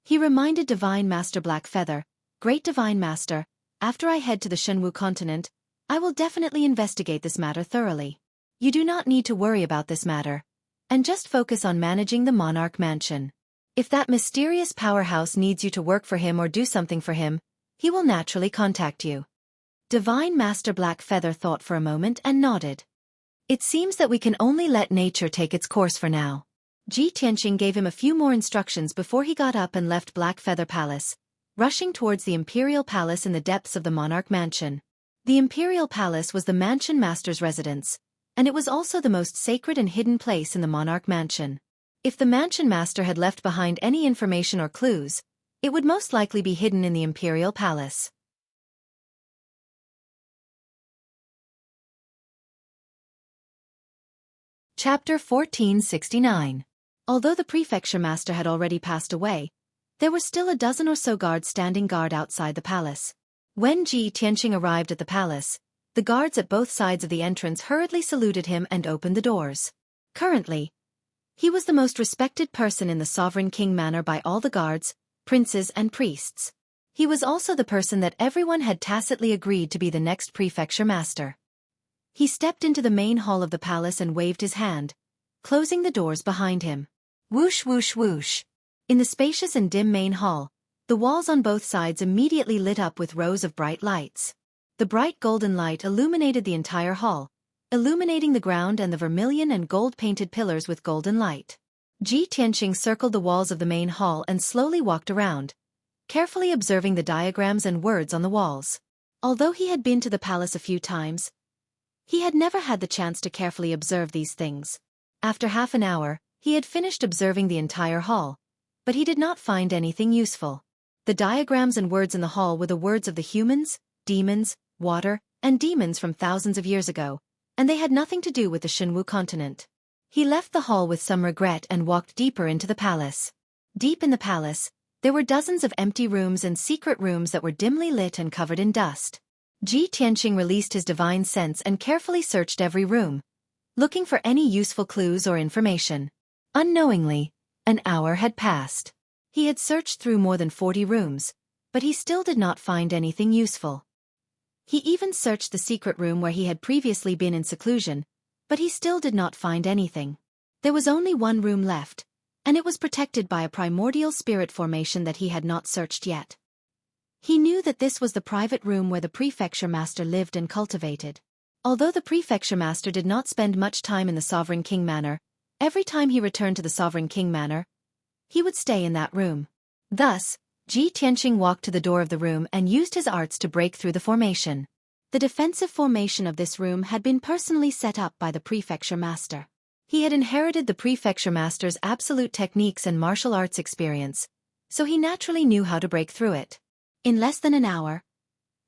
He reminded Divine Master Blackfeather, "Great Divine Master, after I head to the Shenwu continent, I will definitely investigate this matter thoroughly. You do not need to worry about this matter, and just focus on managing the Monarch Mansion. If that mysterious powerhouse needs you to work for him or do something for him, he will naturally contact you." Divine Master Blackfeather thought for a moment and nodded. "It seems that we can only let nature take its course for now." Ji Tianqing gave him a few more instructions before he got up and left Blackfeather Palace, rushing towards the Imperial Palace in the depths of the Monarch Mansion. The Imperial Palace was the Mansion Master's residence, and it was also the most sacred and hidden place in the Monarch Mansion. If the Mansion Master had left behind any information or clues, it would most likely be hidden in the Imperial Palace. Chapter 1469. Although the Prefecture Master had already passed away, there were still a dozen or so guards standing guard outside the palace. When Ji Tianqing arrived at the palace, the guards at both sides of the entrance hurriedly saluted him and opened the doors. Currently, he was the most respected person in the Sovereign King Manor by all the guards, princes and priests. He was also the person that everyone had tacitly agreed to be the next Prefecture Master. He stepped into the main hall of the palace and waved his hand, closing the doors behind him. Whoosh whoosh whoosh. In the spacious and dim main hall, the walls on both sides immediately lit up with rows of bright lights. The bright golden light illuminated the entire hall, illuminating the ground and the vermilion and gold-painted pillars with golden light. Ji Tianqing circled the walls of the main hall and slowly walked around, carefully observing the diagrams and words on the walls. Although he had been to the palace a few times, he had never had the chance to carefully observe these things. After half an hour, he had finished observing the entire hall, but he did not find anything useful. The diagrams and words in the hall were the words of the humans, demons, water, and demons from thousands of years ago, and they had nothing to do with the Shenwu continent. He left the hall with some regret and walked deeper into the palace. Deep in the palace, there were dozens of empty rooms and secret rooms that were dimly lit and covered in dust. Ji Tianqing released his divine sense and carefully searched every room, looking for any useful clues or information. Unknowingly, an hour had passed. He had searched through more than 40 rooms, but he still did not find anything useful. He even searched the secret room where he had previously been in seclusion, but he still did not find anything. There was only one room left, and it was protected by a primordial spirit formation that he had not searched yet. He knew that this was the private room where the Prefecture Master lived and cultivated. Although the Prefecture Master did not spend much time in the Sovereign King Manor, every time he returned to the Sovereign King Manor, he would stay in that room. Thus, Ji Tianqing walked to the door of the room and used his arts to break through the formation. The defensive formation of this room had been personally set up by the Prefecture Master. He had inherited the Prefecture Master's absolute techniques and martial arts experience, so he naturally knew how to break through it. In less than an hour,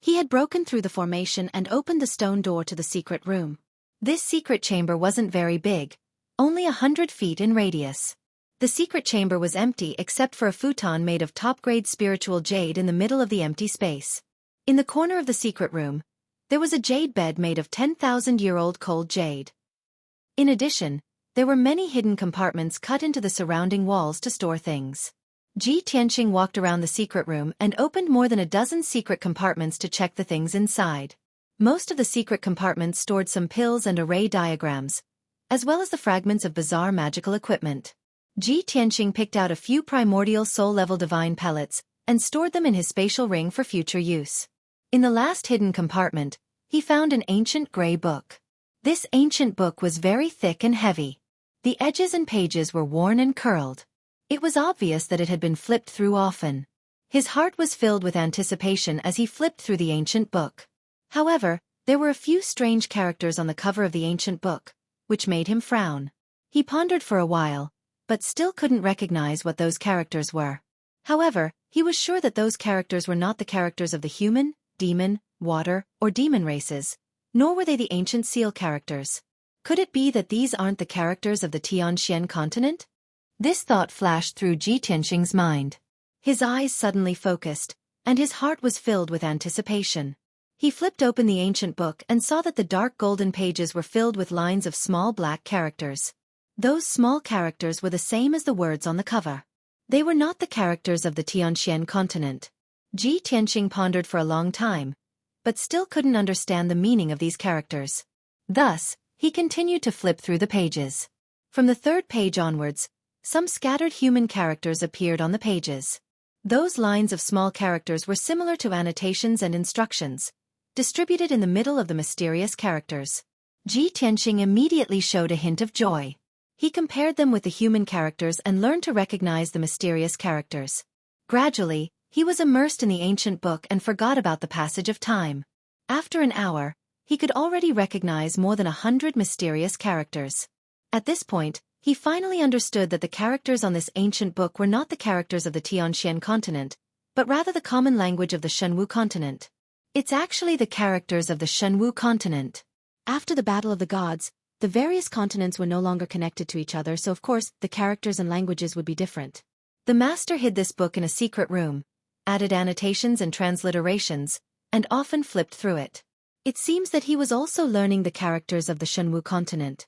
he had broken through the formation and opened the stone door to the secret room. This secret chamber wasn't very big, only 100 feet in radius. The secret chamber was empty except for a futon made of top-grade spiritual jade in the middle of the empty space. In the corner of the secret room, there was a jade bed made of 10,000-year-old cold jade. In addition, there were many hidden compartments cut into the surrounding walls to store things. Ji Tianqing walked around the secret room and opened more than a dozen secret compartments to check the things inside. Most of the secret compartments stored some pills and array diagrams, as well as the fragments of bizarre magical equipment. Ji Tianqing picked out a few primordial soul-level divine pellets and stored them in his spatial ring for future use. In the last hidden compartment, he found an ancient gray book. This ancient book was very thick and heavy. The edges and pages were worn and curled. It was obvious that it had been flipped through often. His heart was filled with anticipation as he flipped through the ancient book. However, there were a few strange characters on the cover of the ancient book, which made him frown. He pondered for a while, but still couldn't recognize what those characters were. However, he was sure that those characters were not the characters of the human, demon, water, or demon races, nor were they the ancient seal characters. Could it be that these aren't the characters of the Tianxian continent? This thought flashed through Ji Tianqing's mind. His eyes suddenly focused, and his heart was filled with anticipation. He flipped open the ancient book and saw that the dark golden pages were filled with lines of small black characters. Those small characters were the same as the words on the cover. They were not the characters of the Tianxian continent. Ji Tianqing pondered for a long time, but still couldn't understand the meaning of these characters. Thus, he continued to flip through the pages. From the third page onwards, some scattered human characters appeared on the pages. Those lines of small characters were similar to annotations and instructions, distributed in the middle of the mysterious characters. Ji Tianqing immediately showed a hint of joy. He compared them with the human characters and learned to recognize the mysterious characters. Gradually, he was immersed in the ancient book and forgot about the passage of time. After an hour, he could already recognize more than 100 mysterious characters. At this point, he finally understood that the characters on this ancient book were not the characters of the Tianxian continent, but rather the common language of the Shenwu continent. It's actually the characters of the Shenwu continent. After the Battle of the Gods, the various continents were no longer connected to each other, so of course, the characters and languages would be different. The master hid this book in a secret room, added annotations and transliterations, and often flipped through it. It seems that he was also learning the characters of the Shenwu continent.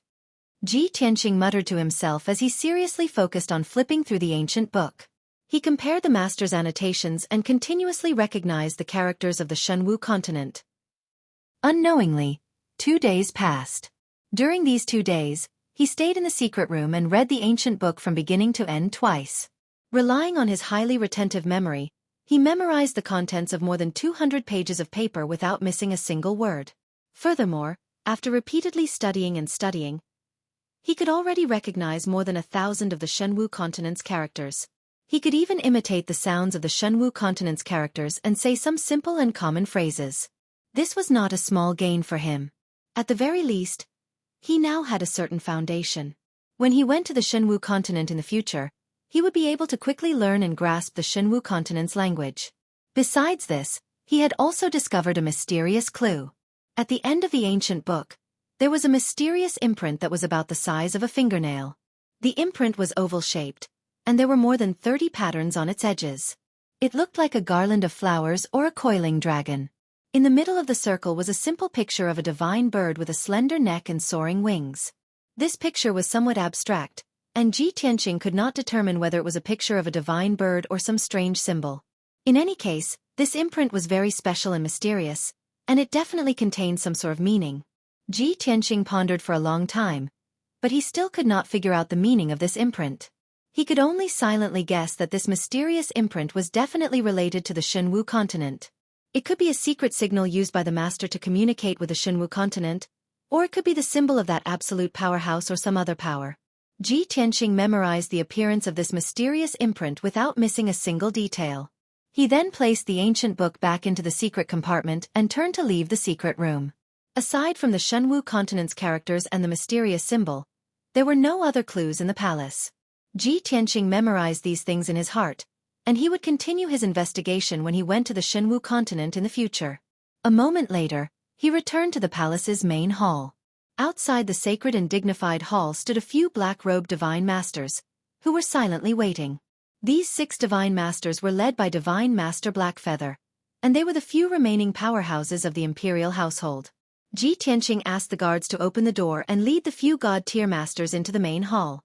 Ji Tianqing muttered to himself as he seriously focused on flipping through the ancient book. He compared the master's annotations and continuously recognized the characters of the Shenwu continent. Unknowingly, 2 days passed. During these 2 days, he stayed in the secret room and read the ancient book from beginning to end twice. Relying on his highly retentive memory, he memorized the contents of more than 200 pages of paper without missing a single word. Furthermore, after repeatedly studying and studying, he could already recognize more than 1,000 of the Shenwu continent's characters. He could even imitate the sounds of the Shenwu continent's characters and say some simple and common phrases. This was not a small gain for him. At the very least, he now had a certain foundation. When he went to the Shenwu continent in the future, he would be able to quickly learn and grasp the Shenwu continent's language. Besides this, he had also discovered a mysterious clue. At the end of the ancient book, there was a mysterious imprint that was about the size of a fingernail. The imprint was oval-shaped, and there were more than 30 patterns on its edges. It looked like a garland of flowers or a coiling dragon. In the middle of the circle was a simple picture of a divine bird with a slender neck and soaring wings. This picture was somewhat abstract, and Ji Tianqing could not determine whether it was a picture of a divine bird or some strange symbol. In any case, this imprint was very special and mysterious, and it definitely contained some sort of meaning. Ji Tianqing pondered for a long time, but he still could not figure out the meaning of this imprint. He could only silently guess that this mysterious imprint was definitely related to the Shenwu continent. It could be a secret signal used by the master to communicate with the Shenwu continent, or it could be the symbol of that absolute powerhouse or some other power. Ji Tianqing memorized the appearance of this mysterious imprint without missing a single detail. He then placed the ancient book back into the secret compartment and turned to leave the secret room. Aside from the Shenwu continent's characters and the mysterious symbol, there were no other clues in the palace. Ji Tianqing memorized these things in his heart, and he would continue his investigation when he went to the Shenwu continent in the future. A moment later, he returned to the palace's main hall. Outside the sacred and dignified hall stood a few black-robed divine masters, who were silently waiting. These 6 divine masters were led by Divine Master Blackfeather, and they were the few remaining powerhouses of the imperial household. Ji Tianqing asked the guards to open the door and lead the few god-tier masters into the main hall.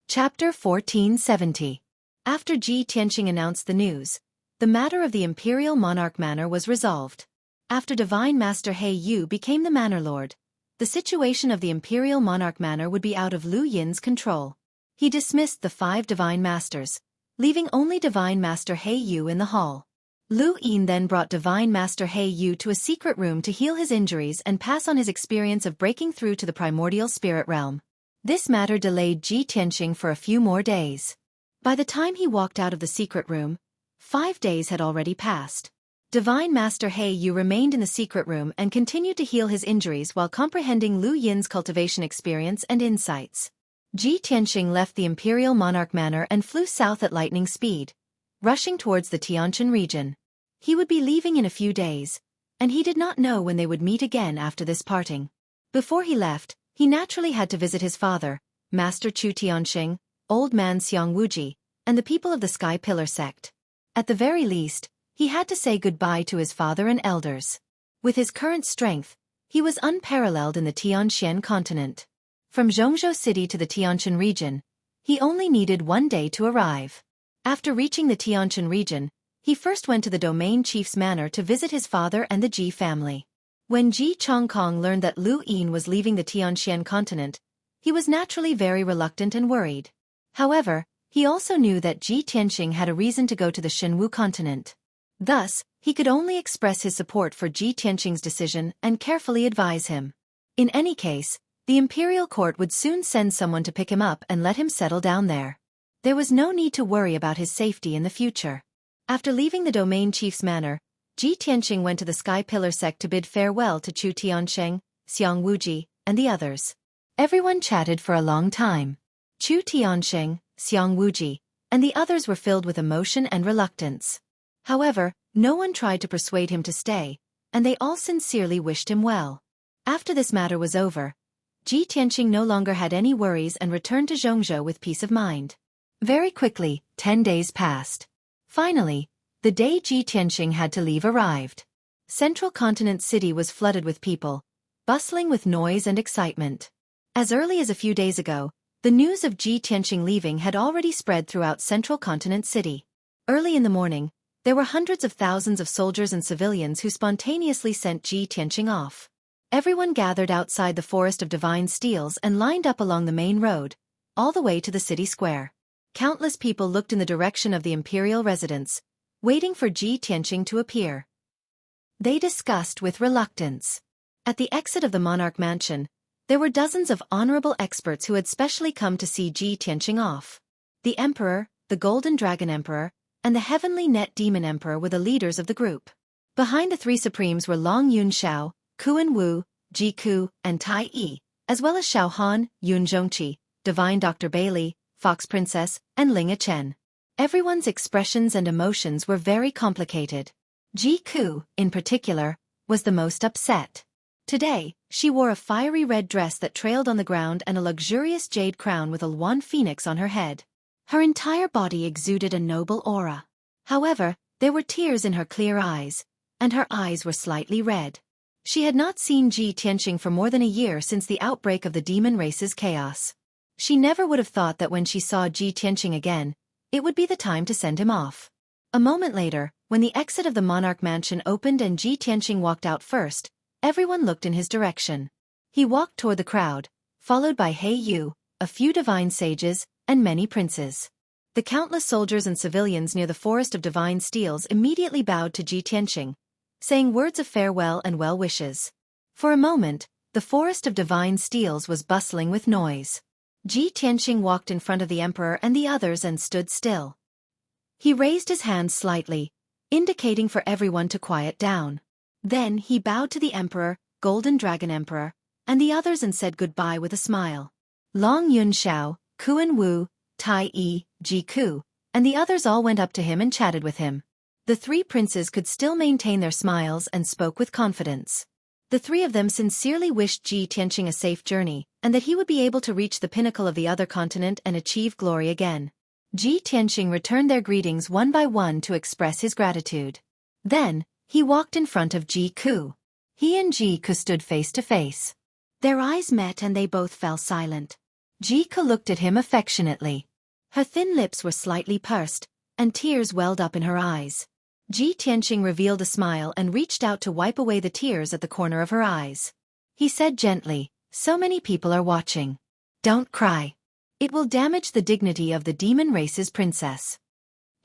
Chapter 1470. After Ji Tianqing announced the news, the matter of the imperial monarch manor was resolved. After Divine Master He Yu became the Manor Lord, the situation of the Imperial Monarch Manor would be out of Lu Yin's control. He dismissed the 5 Divine Masters, leaving only Divine Master He Yu in the hall. Lu Yin then brought Divine Master He Yu to a secret room to heal his injuries and pass on his experience of breaking through to the primordial spirit realm. This matter delayed Ji Tianqing for a few more days. By the time he walked out of the secret room, 5 days had already passed. Divine Master He Yu remained in the secret room and continued to heal his injuries while comprehending Lu Yin's cultivation experience and insights. Ji Tianqing left the Imperial Monarch Manor and flew south at lightning speed, rushing towards the Tianshan region. He would be leaving in a few days, and he did not know when they would meet again after this parting. Before he left, he naturally had to visit his father, Master Chu Tianqing, Old Man Xiang Wuji, and the people of the Sky Pillar sect. At the very least, he had to say goodbye to his father and elders. With his current strength, he was unparalleled in the Tianxian continent. From Zhongzhou City to the Tianshan region, he only needed 1 day to arrive. After reaching the Tianshan region, he first went to the domain chief's manor to visit his father and the Ji family. When Ji Chongkong learned that Lu Yin was leaving the Tianxian continent, he was naturally very reluctant and worried. However, he also knew that Ji Tianqing had a reason to go to the Shenwu continent. Thus, he could only express his support for Ji Tianqing's decision and carefully advise him. In any case, the imperial court would soon send someone to pick him up and let him settle down there. There was no need to worry about his safety in the future. After leaving the domain chief's manor, Ji Tianqing went to the Sky Pillar sect to bid farewell to Chu Tiansheng, Xiang Wuji, and the others. Everyone chatted for a long time. Chu Tiansheng, Xiang Wuji, and the others were filled with emotion and reluctance. However, no one tried to persuade him to stay, and they all sincerely wished him well. After this matter was over, Ji Tianqing no longer had any worries and returned to Zhongzhou with peace of mind. Very quickly, 10 days passed. Finally, the day Ji Tianqing had to leave arrived. Central Continent City was flooded with people, bustling with noise and excitement. As early as a few days ago, the news of Ji Tianqing leaving had already spread throughout Central Continent City. Early in the morning, there were hundreds of thousands of soldiers and civilians who spontaneously sent Ji Tianqing off. Everyone gathered outside the Forest of Divine Steels and lined up along the main road, all the way to the city square. Countless people looked in the direction of the imperial residence, waiting for Ji Tianqing to appear. They discussed with reluctance. At the exit of the monarch mansion, there were dozens of honorable experts who had specially come to see Ji Tianqing off. The Emperor, the Golden Dragon Emperor, and the Heavenly Net Demon Emperor were the leaders of the group. Behind the 3 supremes were Long Yun Xiao, Kuan Wu, Ji Ku, and Tai Yi, as well as Xiao Han, Yun Zhongqi, Divine Dr. Bailey, Fox Princess, and Ling Chen. Everyone's expressions and emotions were very complicated. Ji Ku, in particular, was the most upset. Today, she wore a fiery red dress that trailed on the ground and a luxurious jade crown with a Luan phoenix on her head. Her entire body exuded a noble aura. However, there were tears in her clear eyes, and her eyes were slightly red. She had not seen Ji Tianqing for more than a year since the outbreak of the demon race's chaos. She never would have thought that when she saw Ji Tianqing again, it would be the time to send him off. A moment later, when the exit of the monarch mansion opened and Ji Tianqing walked out first, everyone looked in his direction. He walked toward the crowd, followed by He Yu, a few divine sages, and many princes. The countless soldiers and civilians near the Forest of Divine Steels immediately bowed to Ji Tianqing, saying words of farewell and well wishes. For a moment, the Forest of Divine Steels was bustling with noise. Ji Tianqing walked in front of the Emperor and the others and stood still. He raised his hands slightly, indicating for everyone to quiet down. Then he bowed to the Emperor, Golden Dragon Emperor, and the others and said goodbye with a smile. Long Yun Xiao, Kuan Wu, Tai Yi, Ji Ku, and the others all went up to him and chatted with him. The 3 princes could still maintain their smiles and spoke with confidence. The 3 of them sincerely wished Ji Tianqing a safe journey, and that he would be able to reach the pinnacle of the other continent and achieve glory again. Ji Tianqing returned their greetings one by one to express his gratitude. Then, he walked in front of Ji Ku. He and Ji Ku stood face to face. Their eyes met and they both fell silent. Ji Ku looked at him affectionately. Her thin lips were slightly pursed, and tears welled up in her eyes. Ji Tianqing revealed a smile and reached out to wipe away the tears at the corner of her eyes. He said gently, "So many people are watching. Don't cry. It will damage the dignity of the demon race's princess."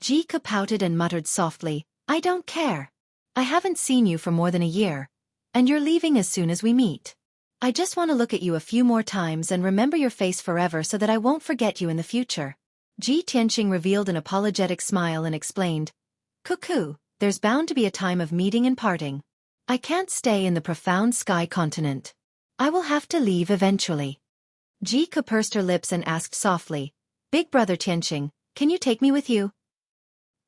Xueqi pouted and muttered softly, "I don't care. I haven't seen you for more than a year, and you're leaving as soon as we meet. I just want to look at you a few more times and remember your face forever so that I won't forget you in the future." Ji Tianqing revealed an apologetic smile and explained, "Cuckoo, there's bound to be a time of meeting and parting. I can't stay in the profound sky continent. I will have to leave eventually." Xueqi pursed her lips and asked softly, "Big brother Tianqing, can you take me with you?"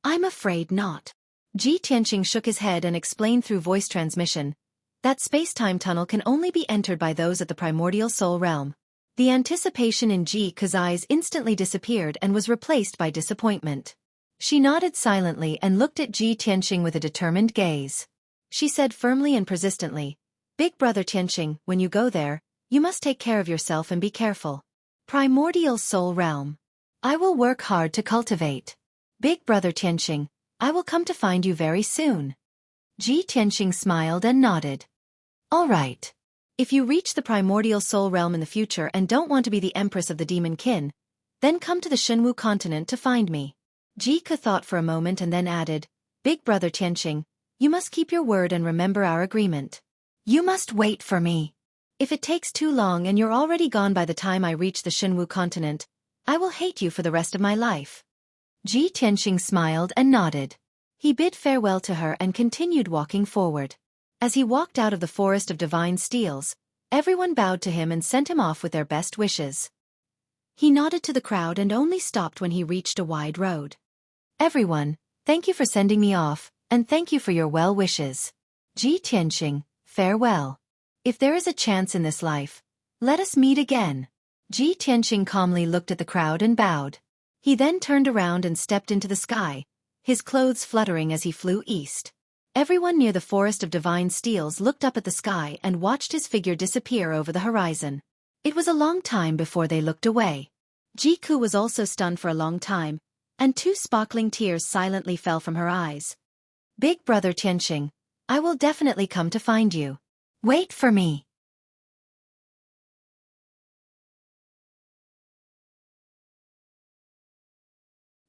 "I'm afraid not." Ji Tianqing shook his head and explained through voice transmission, that space-time tunnel can only be entered by those at the primordial soul realm. The anticipation in Xueqi's eyes instantly disappeared and was replaced by disappointment. She nodded silently and looked at Ji Tianqing with a determined gaze. She said firmly and persistently, "Big brother Tianqing, when you go there, you must take care of yourself and be careful. Primordial soul realm. I will work hard to cultivate. Big brother Tianqing, I will come to find you very soon." Ji Tianqing smiled and nodded. "All right. If you reach the primordial soul realm in the future and don't want to be the empress of the demon kin, then come to the Shenwu continent to find me." Xueqi thought for a moment and then added, "Big brother Tianqing, you must keep your word and remember our agreement. You must wait for me. If it takes too long and you're already gone by the time I reach the Shenwu continent, I will hate you for the rest of my life." Ji Tianqing smiled and nodded. He bid farewell to her and continued walking forward. As he walked out of the forest of divine steels, everyone bowed to him and sent him off with their best wishes. He nodded to the crowd and only stopped when he reached a wide road. "Everyone, thank you for sending me off, and thank you for your well wishes. Ji Tianqing, farewell. If there is a chance in this life, let us meet again." Ji Tianqing calmly looked at the crowd and bowed. He then turned around and stepped into the sky, his clothes fluttering as he flew east. Everyone near the forest of divine steels looked up at the sky and watched his figure disappear over the horizon. It was a long time before they looked away. Xueqi was also stunned for a long time, and 2 sparkling tears silently fell from her eyes. "Big brother Tianqing, I will definitely come to find you. Wait for me."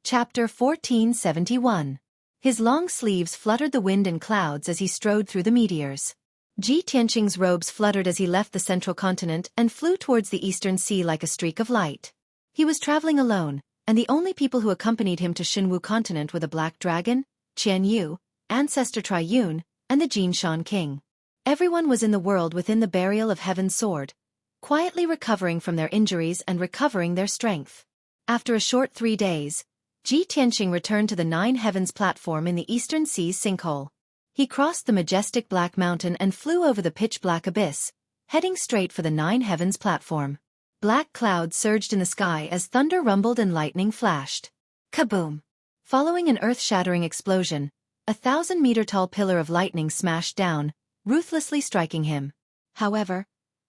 Chapter 1471. His long sleeves fluttered the wind and clouds as he strode through the meteors. Ji Tianqing's robes fluttered as he left the central continent and flew towards the eastern sea like a streak of light. He was traveling alone, and the only people who accompanied him to Shenwu continent were the Black Dragon, Qian Yu, Ancestor Triyun, and the Jinshan King. Everyone was in the world within the burial of Heaven's Sword, quietly recovering from their injuries and recovering their strength. After a short 3 days, Ji Tianqing returned to the 9 Heavens platform in the Eastern Sea's sinkhole. He crossed the majestic Black Mountain and flew over the pitch-black abyss, heading straight for the 9 Heavens platform. Black clouds surged in the sky as thunder rumbled and lightning flashed. Kaboom! Following an earth-shattering explosion, a 1,000-meter-tall pillar of lightning smashed down, ruthlessly striking him. However,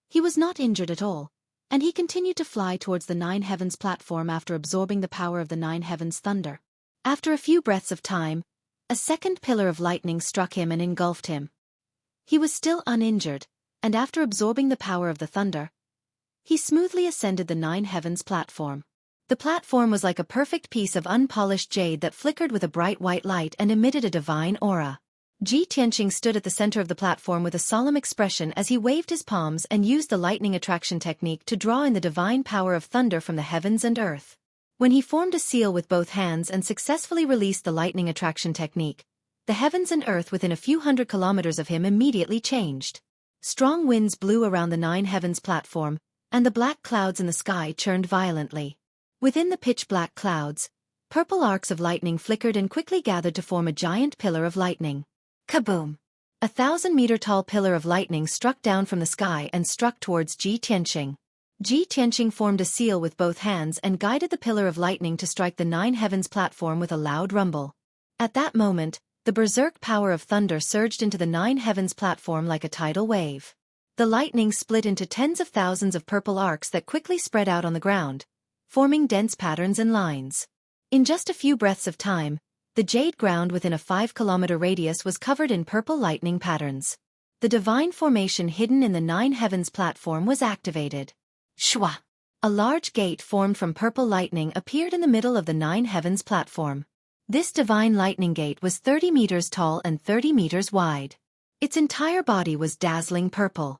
he was not injured at all, and he continued to fly towards the 9 Heavens platform after absorbing the power of the 9 Heavens thunder. After a few breaths of time, a second pillar of lightning struck him and engulfed him. He was still uninjured, and after absorbing the power of the thunder, he smoothly ascended the 9 Heavens platform. The platform was like a perfect piece of unpolished jade that flickered with a bright white light and emitted a divine aura. Ji Tianqing stood at the center of the platform with a solemn expression as he waved his palms and used the lightning attraction technique to draw in the divine power of thunder from the heavens and earth. When he formed a seal with both hands and successfully released the lightning attraction technique, the heavens and earth within a few hundred kilometers of him immediately changed. Strong winds blew around the 9 Heavens platform, and the black clouds in the sky churned violently. Within the pitch-black clouds, purple arcs of lightning flickered and quickly gathered to form a giant pillar of lightning. Kaboom! A 1,000-meter-tall pillar of lightning struck down from the sky and struck towards Ji Tianqing. Ji Tianqing formed a seal with both hands and guided the pillar of lightning to strike the 9 Heavens platform with a loud rumble. At that moment, the berserk power of thunder surged into the 9 Heavens platform like a tidal wave. The lightning split into tens of thousands of purple arcs that quickly spread out on the ground, forming dense patterns and lines. In just a few breaths of time, the The jade ground within a 5-kilometer radius was covered in purple lightning patterns. The divine formation hidden in the 9 heavens platform was activated. Shwa! A large gate formed from purple lightning appeared in the middle of the 9 heavens platform. This divine lightning gate was 30 meters tall and 30 meters wide. Its entire body was dazzling purple.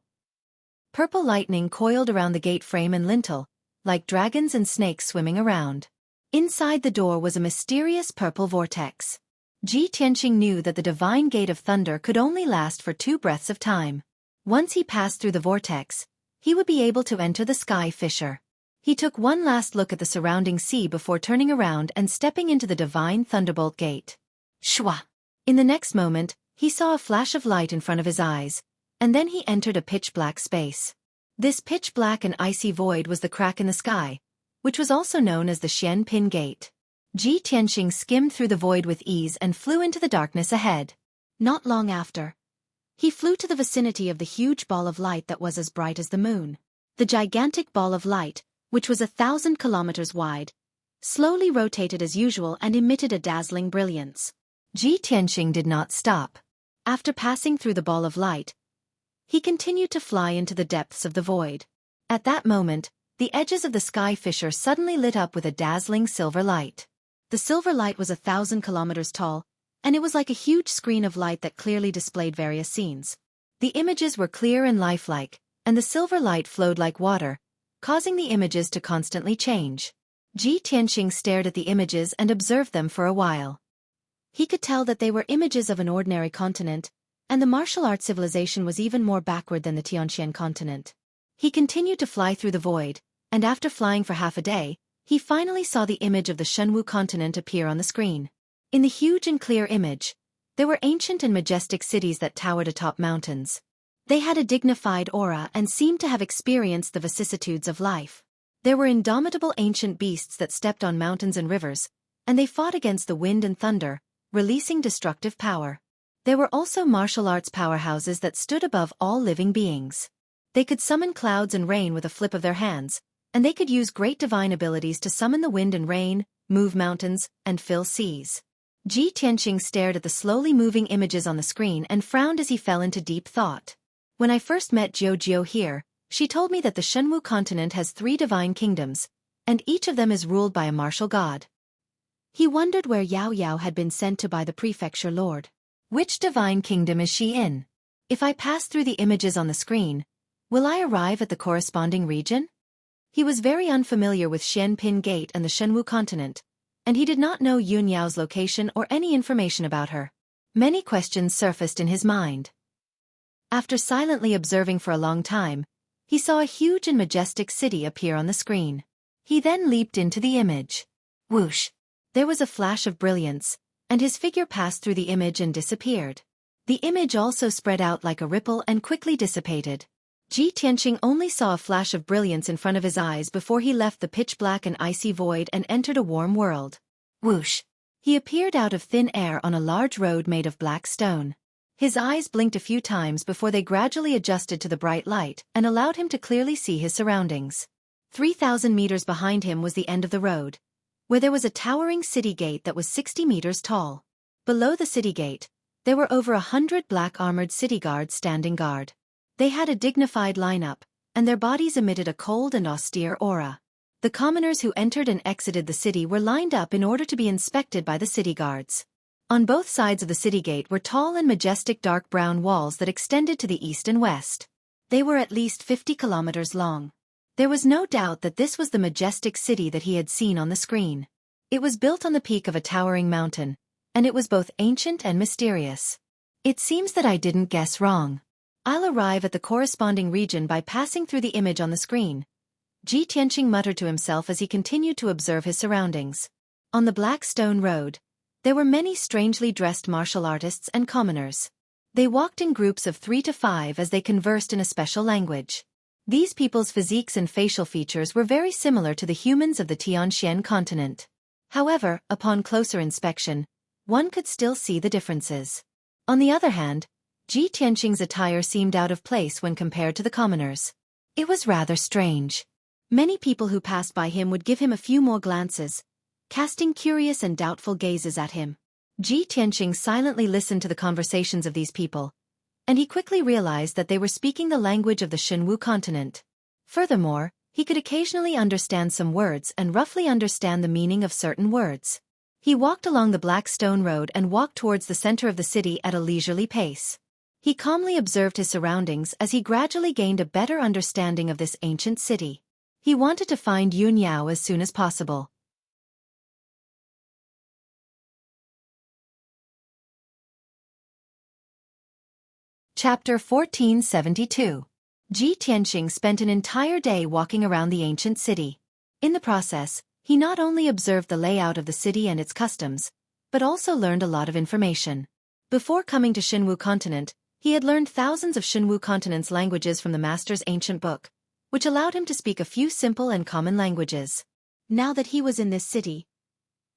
Purple lightning coiled around the gate frame and lintel, like dragons and snakes swimming around. Inside the door was a mysterious purple vortex. Ji Tianqing knew that the divine gate of thunder could only last for 2 breaths of time. Once he passed through the vortex, he would be able to enter the sky fissure. He took one last look at the surrounding sea before turning around and stepping into the divine thunderbolt gate. Shwa! In the next moment, he saw a flash of light in front of his eyes, and then he entered a pitch-black space. This pitch-black and icy void was the crack in the sky, which was also known as the Xian Pin Gate. Ji Tianqing skimmed through the void with ease and flew into the darkness ahead. Not long after, he flew to the vicinity of the huge ball of light that was as bright as the moon. The gigantic ball of light, which was 1,000 kilometers wide, slowly rotated as usual and emitted a dazzling brilliance. Ji Tianqing did not stop. After passing through the ball of light, he continued to fly into the depths of the void. At that moment, the edges of the sky fissure suddenly lit up with a dazzling silver light. The silver light was 1,000 kilometers tall, and it was like a huge screen of light that clearly displayed various scenes. The images were clear and lifelike, and the silver light flowed like water, causing the images to constantly change. Ji Tianqing stared at the images and observed them for a while. He could tell that they were images of an ordinary continent, and the martial art civilization was even more backward than the Tianxian continent. He continued to fly through the void, and after flying for half a day, he finally saw the image of the Shenwu continent appear on the screen. In the huge and clear image, there were ancient and majestic cities that towered atop mountains. They had a dignified aura and seemed to have experienced the vicissitudes of life. There were indomitable ancient beasts that stepped on mountains and rivers, and they fought against the wind and thunder, releasing destructive power. There were also martial arts powerhouses that stood above all living beings. They could summon clouds and rain with a flip of their hands, and they could use great divine abilities to summon the wind and rain, move mountains, and fill seas. Ji Tianqing stared at the slowly moving images on the screen and frowned as he fell into deep thought. When I first met Jiu here, she told me that the Shenwu continent has 3 divine kingdoms, and each of them is ruled by a martial god. He wondered where Yao Yao had been sent to by the prefecture lord. Which divine kingdom is she in? If I pass through the images on the screen, will I arrive at the corresponding region? He was very unfamiliar with Xian Pin Gate and the Shenwu continent, and he did not know Yun Yao's location or any information about her. Many questions surfaced in his mind. After silently observing for a long time, he saw a huge and majestic city appear on the screen. He then leaped into the image. Whoosh! There was a flash of brilliance, and his figure passed through the image and disappeared. The image also spread out like a ripple and quickly dissipated. Ji Tianqing only saw a flash of brilliance in front of his eyes before he left the pitch-black and icy void and entered a warm world. Whoosh! He appeared out of thin air on a large road made of black stone. His eyes blinked a few times before they gradually adjusted to the bright light and allowed him to clearly see his surroundings. 3,000 meters behind him was the end of the road, where there was a towering city gate that was 60 meters tall. Below the city gate, there were over 100 black armored city guards standing guard. They had a dignified lineup, and their bodies emitted a cold and austere aura. The commoners who entered and exited the city were lined up in order to be inspected by the city guards. On both sides of the city gate were tall and majestic dark brown walls that extended to the east and west. They were at least 50 kilometers long. There was no doubt that this was the majestic city that he had seen on the screen. It was built on the peak of a towering mountain, and it was both ancient and mysterious. It seems that I didn't guess wrong. I'll arrive at the corresponding region by passing through the image on the screen. Ji Tianqing muttered to himself as he continued to observe his surroundings. On the black stone road, there were many strangely dressed martial artists and commoners. They walked in groups of 3 to 5 as they conversed in a special language. These people's physiques and facial features were very similar to the humans of the Tianxian continent. However, upon closer inspection, one could still see the differences. On the other hand, Ji Tianqing's attire seemed out of place when compared to the commoners. It was rather strange. Many people who passed by him would give him a few more glances, casting curious and doubtful gazes at him. Ji Tianqing silently listened to the conversations of these people, and he quickly realized that they were speaking the language of the Xinwu continent. Furthermore, he could occasionally understand some words and roughly understand the meaning of certain words. He walked along the black stone road and walked towards the center of the city at a leisurely pace. He calmly observed his surroundings as he gradually gained a better understanding of this ancient city. He wanted to find Yun Yao as soon as possible. Chapter 1472. Ji Tianqing spent an entire day walking around the ancient city. In the process, he not only observed the layout of the city and its customs, but also learned a lot of information. Before coming to Xinwu continent, he had learned thousands of Xinwu continent's languages from the master's ancient book, which allowed him to speak a few simple and common languages. Now that he was in this city,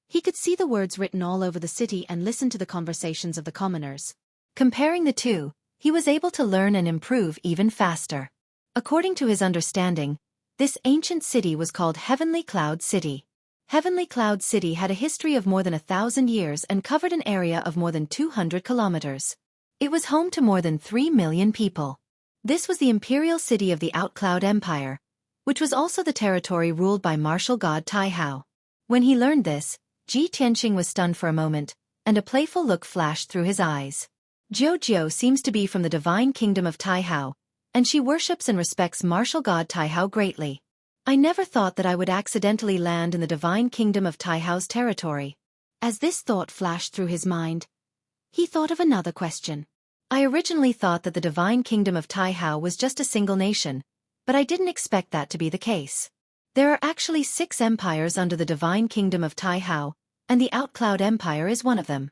he could see the words written all over the city and listen to the conversations of the commoners. Comparing the two, he was able to learn and improve even faster. According to his understanding, this ancient city was called Heavenly Cloud City. Heavenly Cloud City had a history of more than 1,000 years and covered an area of more than 200 kilometers. It was home to more than 3 million people. This was the imperial city of the Outcloud Empire, which was also the territory ruled by martial god Taihao. When he learned this, Ji Tianqing was stunned for a moment, and a playful look flashed through his eyes. Jiu seems to be from the divine kingdom of Taihao, and she worships and respects martial god Taihao greatly. I never thought that I would accidentally land in the divine kingdom of Taihao's territory. As this thought flashed through his mind, he thought of another question. I originally thought that the divine kingdom of Taihao was just a single nation, but I didn't expect that to be the case. There are actually 6 empires under the divine kingdom of Taihao, and the Outcloud Empire is one of them.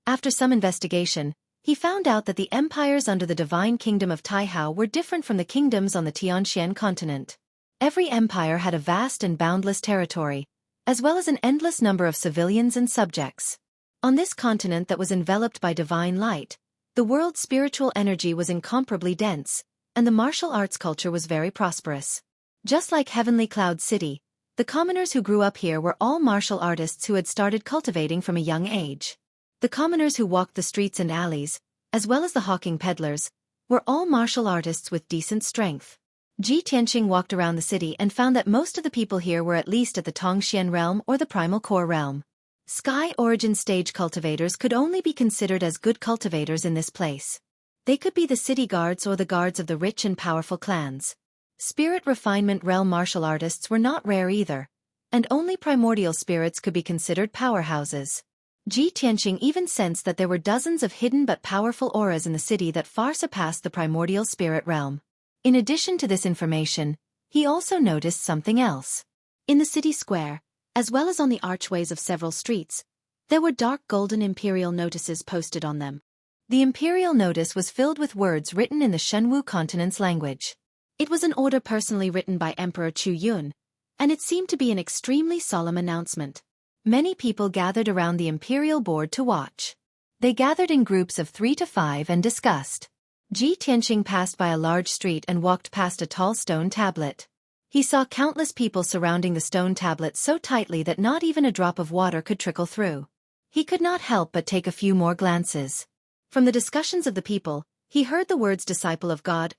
After some investigation, he found out that the empires under the divine kingdom of Taihao were different from the kingdoms on the Tianxian continent. Every empire had a vast and boundless territory, as well as an endless number of civilians and subjects. On this continent that was enveloped by divine light, the world's spiritual energy was incomparably dense, and the martial arts culture was very prosperous. Just like Heavenly Cloud City, the commoners who grew up here were all martial artists who had started cultivating from a young age. The commoners who walked the streets and alleys, as well as the hawking peddlers, were all martial artists with decent strength. Ji Tianqing walked around the city and found that most of the people here were at least at the Tongxian realm or the Primal Core realm. Sky Origin stage cultivators could only be considered as good cultivators in this place. They could be the city guards or the guards of the rich and powerful clans. Spirit Refinement realm martial artists were not rare either, and only primordial spirits could be considered powerhouses. Ji Tianqing even sensed that there were dozens of hidden but powerful auras in the city that far surpassed the primordial spirit realm. In addition to this information, he also noticed something else. In the city square, as well as on the archways of several streets, there were dark golden imperial notices posted on them. The imperial notice was filled with words written in the Xinwu continent's language. It was an order personally written by Emperor Chu Yun, and it seemed to be an extremely solemn announcement. Many people gathered around the imperial board to watch. They gathered in groups of 3 to 5 and discussed. Ji Tianqing passed by a large street and walked past a tall stone tablet. He saw countless people surrounding the stone tablet so tightly that not even a drop of water could trickle through. He could not help but take a few more glances. From the discussions of the people, he heard the words disciple of God,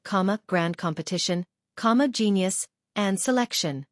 grand competition, genius, and selection.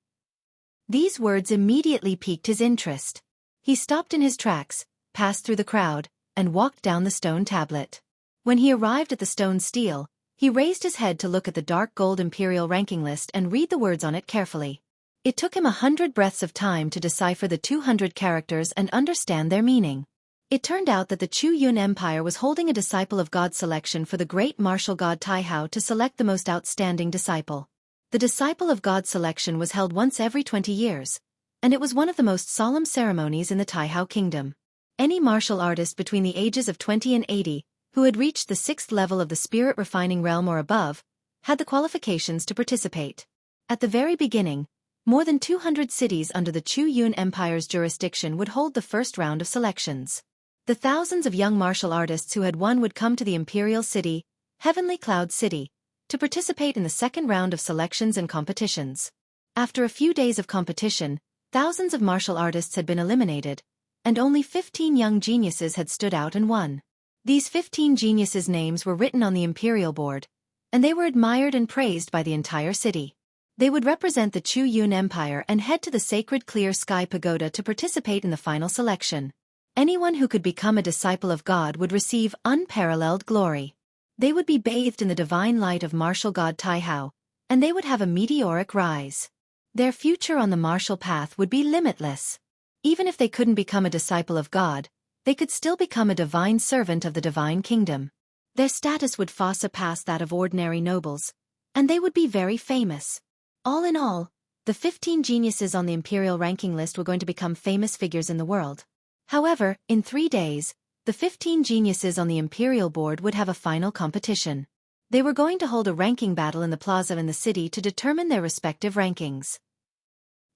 These words immediately piqued his interest. He stopped in his tracks, passed through the crowd, and walked down the stone tablet. When he arrived at the stone stele, he raised his head to look at the dark gold imperial ranking list and read the words on it carefully. It took him 100 breaths of time to decipher the 200 characters and understand their meaning. It turned out that the Chu Yun Empire was holding a disciple of God selection for the great martial god Taihao to select the most outstanding disciple. The disciple of God selection was held once every 20 years, and it was one of the most solemn ceremonies in the Taihao kingdom. Any martial artist between the ages of 20 and 80, who had reached the 6th level of the spirit refining realm or above, had the qualifications to participate. At the very beginning, more than 200 cities under the Chu Yun Empire's jurisdiction would hold the first round of selections. The thousands of young martial artists who had won would come to the imperial city, Heavenly Cloud City, to participate in the second round of selections and competitions. After a few days of competition, thousands of martial artists had been eliminated, and only 15 young geniuses had stood out and won. These 15 geniuses' names were written on the imperial board, and they were admired and praised by the entire city. They would represent the Xueqi Empire and head to the sacred Clear Sky Pagoda to participate in the final selection. Anyone who could become a disciple of God would receive unparalleled glory. They would be bathed in the divine light of martial god Taihao, and they would have a meteoric rise. Their future on the martial path would be limitless. Even if they couldn't become a disciple of God, they could still become a divine servant of the divine kingdom. Their status would far surpass that of ordinary nobles, and they would be very famous. All in all, the 15 geniuses on the imperial ranking list were going to become famous figures in the world. However, in 3 days, the 15 geniuses on the imperial board would have a final competition. They were going to hold a ranking battle in the plaza in the city to determine their respective rankings.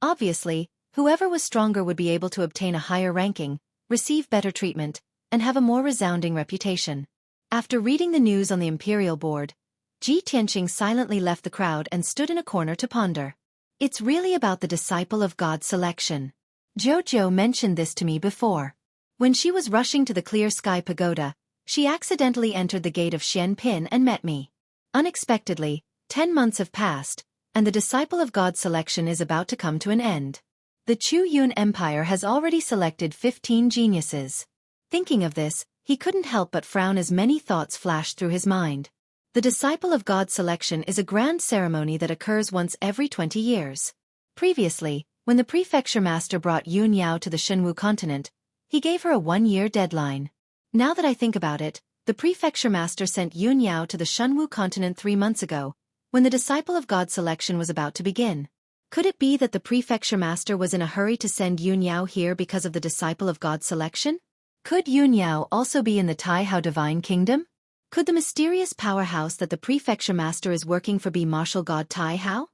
Obviously, whoever was stronger would be able to obtain a higher ranking, receive better treatment, and have a more resounding reputation. After reading the news on the imperial board, Ji Tianqing silently left the crowd and stood in a corner to ponder. It's really about the disciple of God selection. Jojo mentioned this to me before. When she was rushing to the Clear Sky Pagoda, she accidentally entered the gate of Xianpin and met me. Unexpectedly, 10 months have passed, and the disciple of God selection is about to come to an end. The Xueqi Empire has already selected 15 geniuses. Thinking of this, he couldn't help but frown as many thoughts flashed through his mind. The disciple of God selection is a grand ceremony that occurs once every 20 years. Previously, when the prefecture master brought Yun Yao to the Shenwu continent, he gave her a 1-year deadline. Now that I think about it, the prefecture master sent Yun Yao to the Shenwu continent 3 months ago, when the disciple of God selection was about to begin. Could it be that the prefecture master was in a hurry to send Yun Yao here because of the disciple of God selection? Could Yun Yao also be in the Taihao Divine Kingdom? Could the mysterious powerhouse that the prefecture master is working for be martial god Taihao?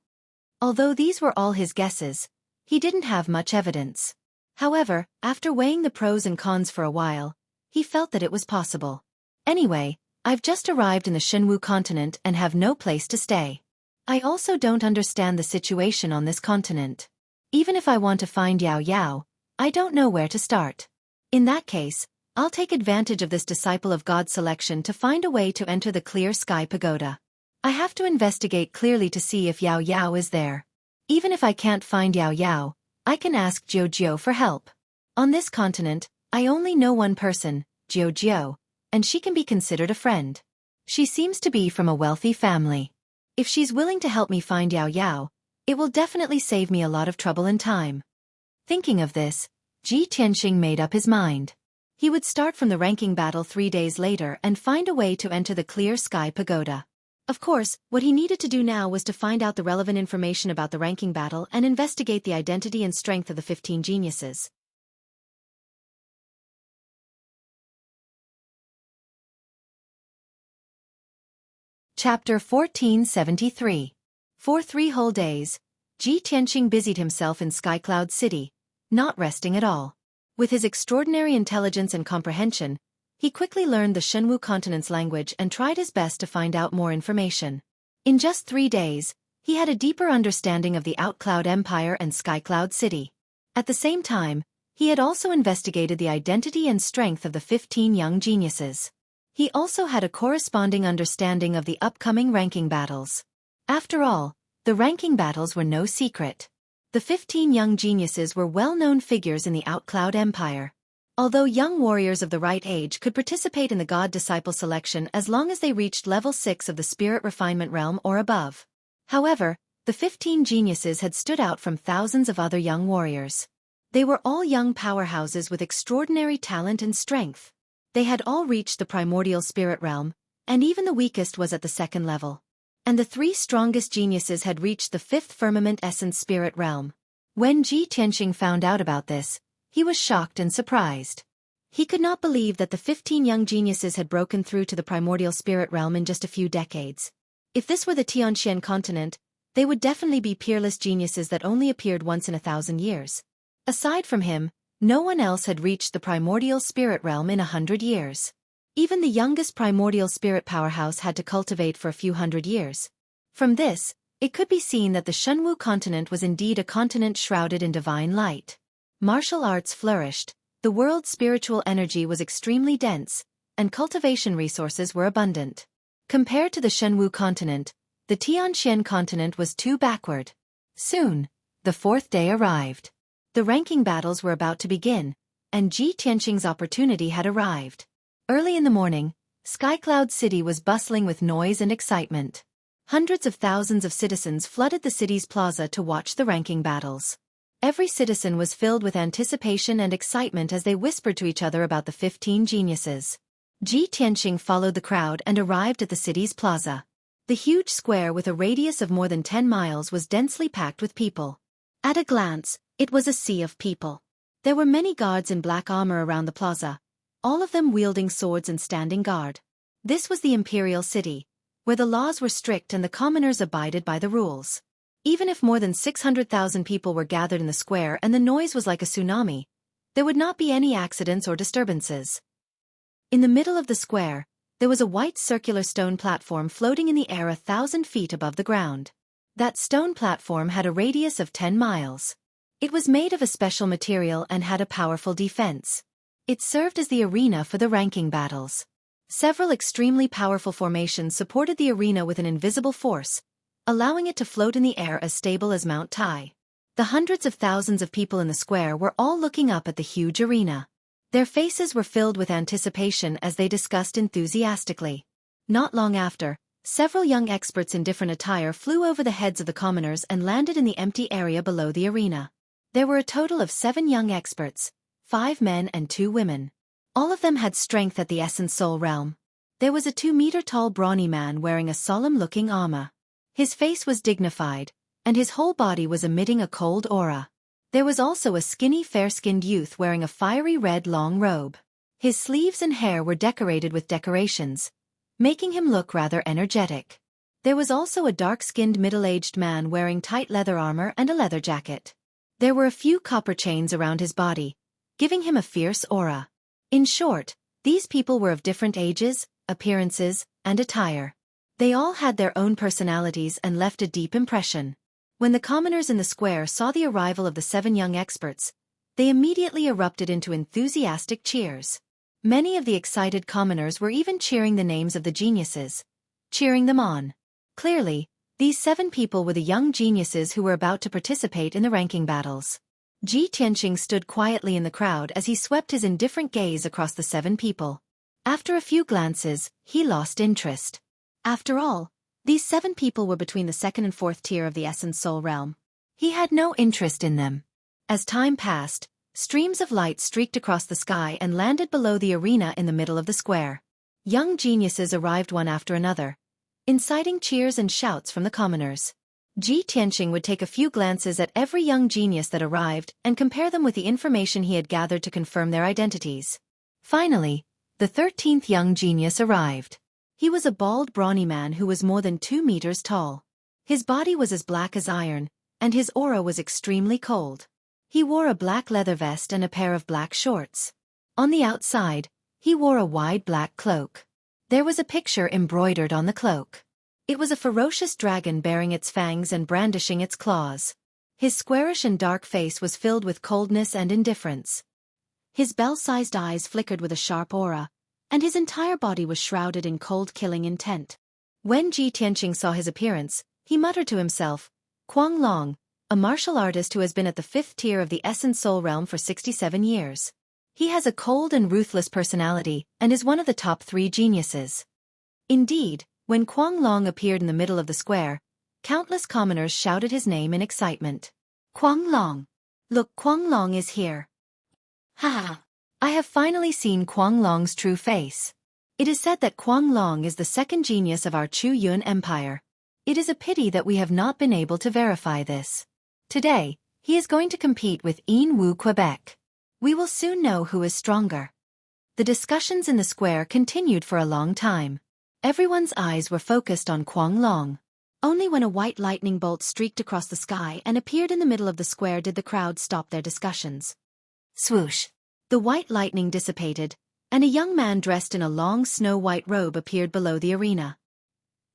Although these were all his guesses, he didn't have much evidence. However, after weighing the pros and cons for a while, he felt that it was possible. Anyway, I've just arrived in the Shenwu continent and have no place to stay. I also don't understand the situation on this continent. Even if I want to find Yao Yao, I don't know where to start. In that case, I'll take advantage of this disciple of God selection to find a way to enter the Clear Sky Pagoda. I have to investigate clearly to see if Yao Yao is there. Even if I can't find Yao Yao, I can ask Jojo for help. On this continent, I only know one person, Jojo, and she can be considered a friend. She seems to be from a wealthy family. If she's willing to help me find Yao Yao, it will definitely save me a lot of trouble and time. Thinking of this, Ji Tianqing made up his mind. He would start from the ranking battle 3 days later and find a way to enter the Clear Sky Pagoda. Of course, what he needed to do now was to find out the relevant information about the ranking battle and investigate the identity and strength of the 15 geniuses. Chapter 1473. For 3 whole days, Ji Tianqing busied himself in Skycloud City, not resting at all. With his extraordinary intelligence and comprehension, he quickly learned the Shenwu continent's language and tried his best to find out more information. In just 3 days, he had a deeper understanding of the Outcloud Empire and Skycloud City. At the same time, he had also investigated the identity and strength of the 15 young geniuses. He also had a corresponding understanding of the upcoming ranking battles. After all, the ranking battles were no secret. The 15 young geniuses were well-known figures in the Outcloud Empire. Although young warriors of the right age could participate in the God-disciple selection as long as they reached level 6 of the Spirit Refinement Realm or above. However, the 15 geniuses had stood out from thousands of other young warriors. They were all young powerhouses with extraordinary talent and strength. They had all reached the Primordial Spirit Realm, and even the weakest was at the 2nd level. And the 3 strongest geniuses had reached the 5th Firmament Essence Spirit Realm. When Ji Tianqing found out about this, he was shocked and surprised. He could not believe that the 15 young geniuses had broken through to the Primordial Spirit Realm in just a few decades. If this were the Tianxian continent, they would definitely be peerless geniuses that only appeared once in 1,000 years. Aside from him, no one else had reached the Primordial Spirit Realm in 100 years. Even the youngest primordial spirit powerhouse had to cultivate for a few hundred years. From this, it could be seen that the Shenwu continent was indeed a continent shrouded in divine light. Martial arts flourished, The world's spiritual energy was extremely dense, and cultivation resources were abundant. Compared to the Shenwu continent, the Tianxian continent was too backward. Soon, the fourth day arrived. The ranking battles were about to begin, and Ji Tianqing's opportunity had arrived. Early in the morning, Skycloud City was bustling with noise and excitement. Hundreds of thousands of citizens flooded the city's plaza to watch the ranking battles. Every citizen was filled with anticipation and excitement as they whispered to each other about the 15 geniuses. Ji Tianqing followed the crowd and arrived at the city's plaza. The huge square with a radius of more than 10 miles was densely packed with people. At a glance, it was a sea of people. There were many guards in black armor around the plaza, all of them wielding swords and standing guard. This was the imperial city, where the laws were strict and the commoners abided by the rules. Even if more than 600,000 people were gathered in the square and the noise was like a tsunami, there would not be any accidents or disturbances. In the middle of the square, there was a white circular stone platform floating in the air 1,000 feet above the ground. That stone platform had a radius of 10 miles. It was made of a special material and had a powerful defense. It served as the arena for the ranking battles. Several extremely powerful formations supported the arena with an invisible force, allowing it to float in the air as stable as Mount Tai. The hundreds of thousands of people in the square were all looking up at the huge arena. Their faces were filled with anticipation as they discussed enthusiastically. Not long after, several young experts in different attire flew over the heads of the commoners and landed in the empty area below the arena. There were a total of 7 young experts, 5 men and 2 women. All of them had strength at the Essence Soul realm. There was a 2-meter-tall brawny man wearing a solemn-looking armor. His face was dignified, and his whole body was emitting a cold aura. There was also a skinny fair-skinned youth wearing a fiery red long robe. His sleeves and hair were decorated with decorations, making him look rather energetic. There was also a dark-skinned middle-aged man wearing tight leather armor and a leather jacket. There were a few copper chains around his body, giving him a fierce aura. In short, these people were of different ages, appearances, and attire. They all had their own personalities and left a deep impression. When the commoners in the square saw the arrival of the 7 young experts, they immediately erupted into enthusiastic cheers. Many of the excited commoners were even cheering the names of the geniuses, cheering them on. Clearly, these 7 people were the young geniuses who were about to participate in the ranking battles. Ji Tianqing stood quietly in the crowd as he swept his indifferent gaze across the 7 people. After a few glances, he lost interest. After all, these 7 people were between the 2nd and 4th tier of the Essence Soul realm. He had no interest in them. As time passed, streams of light streaked across the sky and landed below the arena in the middle of the square. Young geniuses arrived one after another, inciting cheers and shouts from the commoners. Ji Tianqing would take a few glances at every young genius that arrived and compare them with the information he had gathered to confirm their identities. Finally, the 13th young genius arrived. He was a bald, brawny man who was more than 2 meters tall. His body was as black as iron, and his aura was extremely cold. He wore a black leather vest and a pair of black shorts. On the outside, he wore a wide black cloak. There was a picture embroidered on the cloak. It was a ferocious dragon bearing its fangs and brandishing its claws. His squarish and dark face was filled with coldness and indifference. His bell-sized eyes flickered with a sharp aura, and his entire body was shrouded in cold killing intent. When Ji Tianqing saw his appearance, he muttered to himself, "Quang Long, a martial artist who has been at the 5th tier of the Essence Soul realm for 67 years. He has a cold and ruthless personality and is one of the top 3 geniuses." Indeed, when Quang Long appeared in the middle of the square, countless commoners shouted his name in excitement. "Quang Long! Look, Quang Long is here! Ha ha! I have finally seen Quang Long's true face. It is said that Quang Long is the 2nd genius of our Chu Yun Empire. It is a pity that we have not been able to verify this. Today, he is going to compete with Yin Wu Quebec. We will soon know who is stronger." The discussions in the square continued for a long time. Everyone's eyes were focused on Quang Long. Only when a white lightning bolt streaked across the sky and appeared in the middle of the square did the crowd stop their discussions. Swoosh! The white lightning dissipated, and a young man dressed in a long snow-white robe appeared below the arena.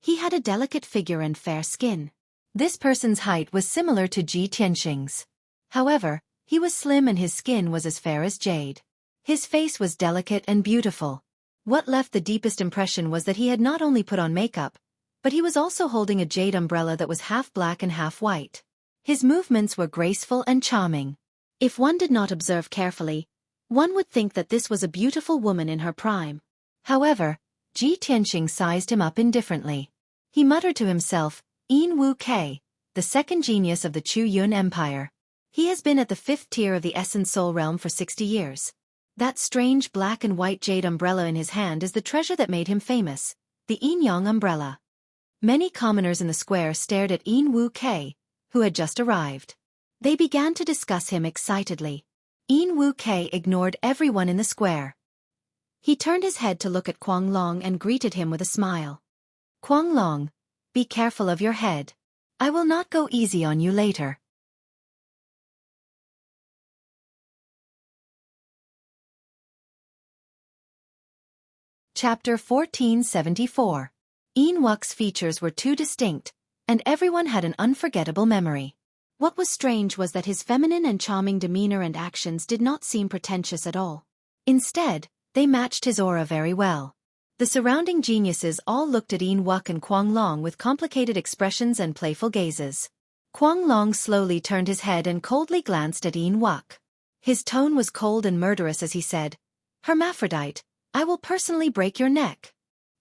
He had a delicate figure and fair skin. This person's height was similar to Ji Tianqing's. However, he was slim and his skin was as fair as jade. His face was delicate and beautiful. What left the deepest impression was that he had not only put on makeup, but he was also holding a jade umbrella that was half black and half white. His movements were graceful and charming. If one did not observe carefully, one would think that this was a beautiful woman in her prime. However, Ji Tianqing sized him up indifferently. He muttered to himself, "Yin Wu Kei, the second genius of the Chu Yun Empire. He has been at the 5th tier of the Essence Soul Realm for 60 years. That strange black and white jade umbrella in his hand is the treasure that made him famous, the Yin Yang umbrella." Many commoners in the square stared at Yin Wu Kei, who had just arrived. They began to discuss him excitedly. Yin Wu Kei ignored everyone in the square. He turned his head to look at Quang Long and greeted him with a smile. "Quang Long, be careful of your head. I will not go easy on you later." Chapter 1474. Yin Wu's features were too distinct, and everyone had an unforgettable memory. What was strange was that his feminine and charming demeanor and actions did not seem pretentious at all. Instead, they matched his aura very well. The surrounding geniuses all looked at Yin Wu and Quang Long with complicated expressions and playful gazes. Quang Long slowly turned his head and coldly glanced at Yin Wu. His tone was cold and murderous as he said, "Hermaphrodite, I will personally break your neck."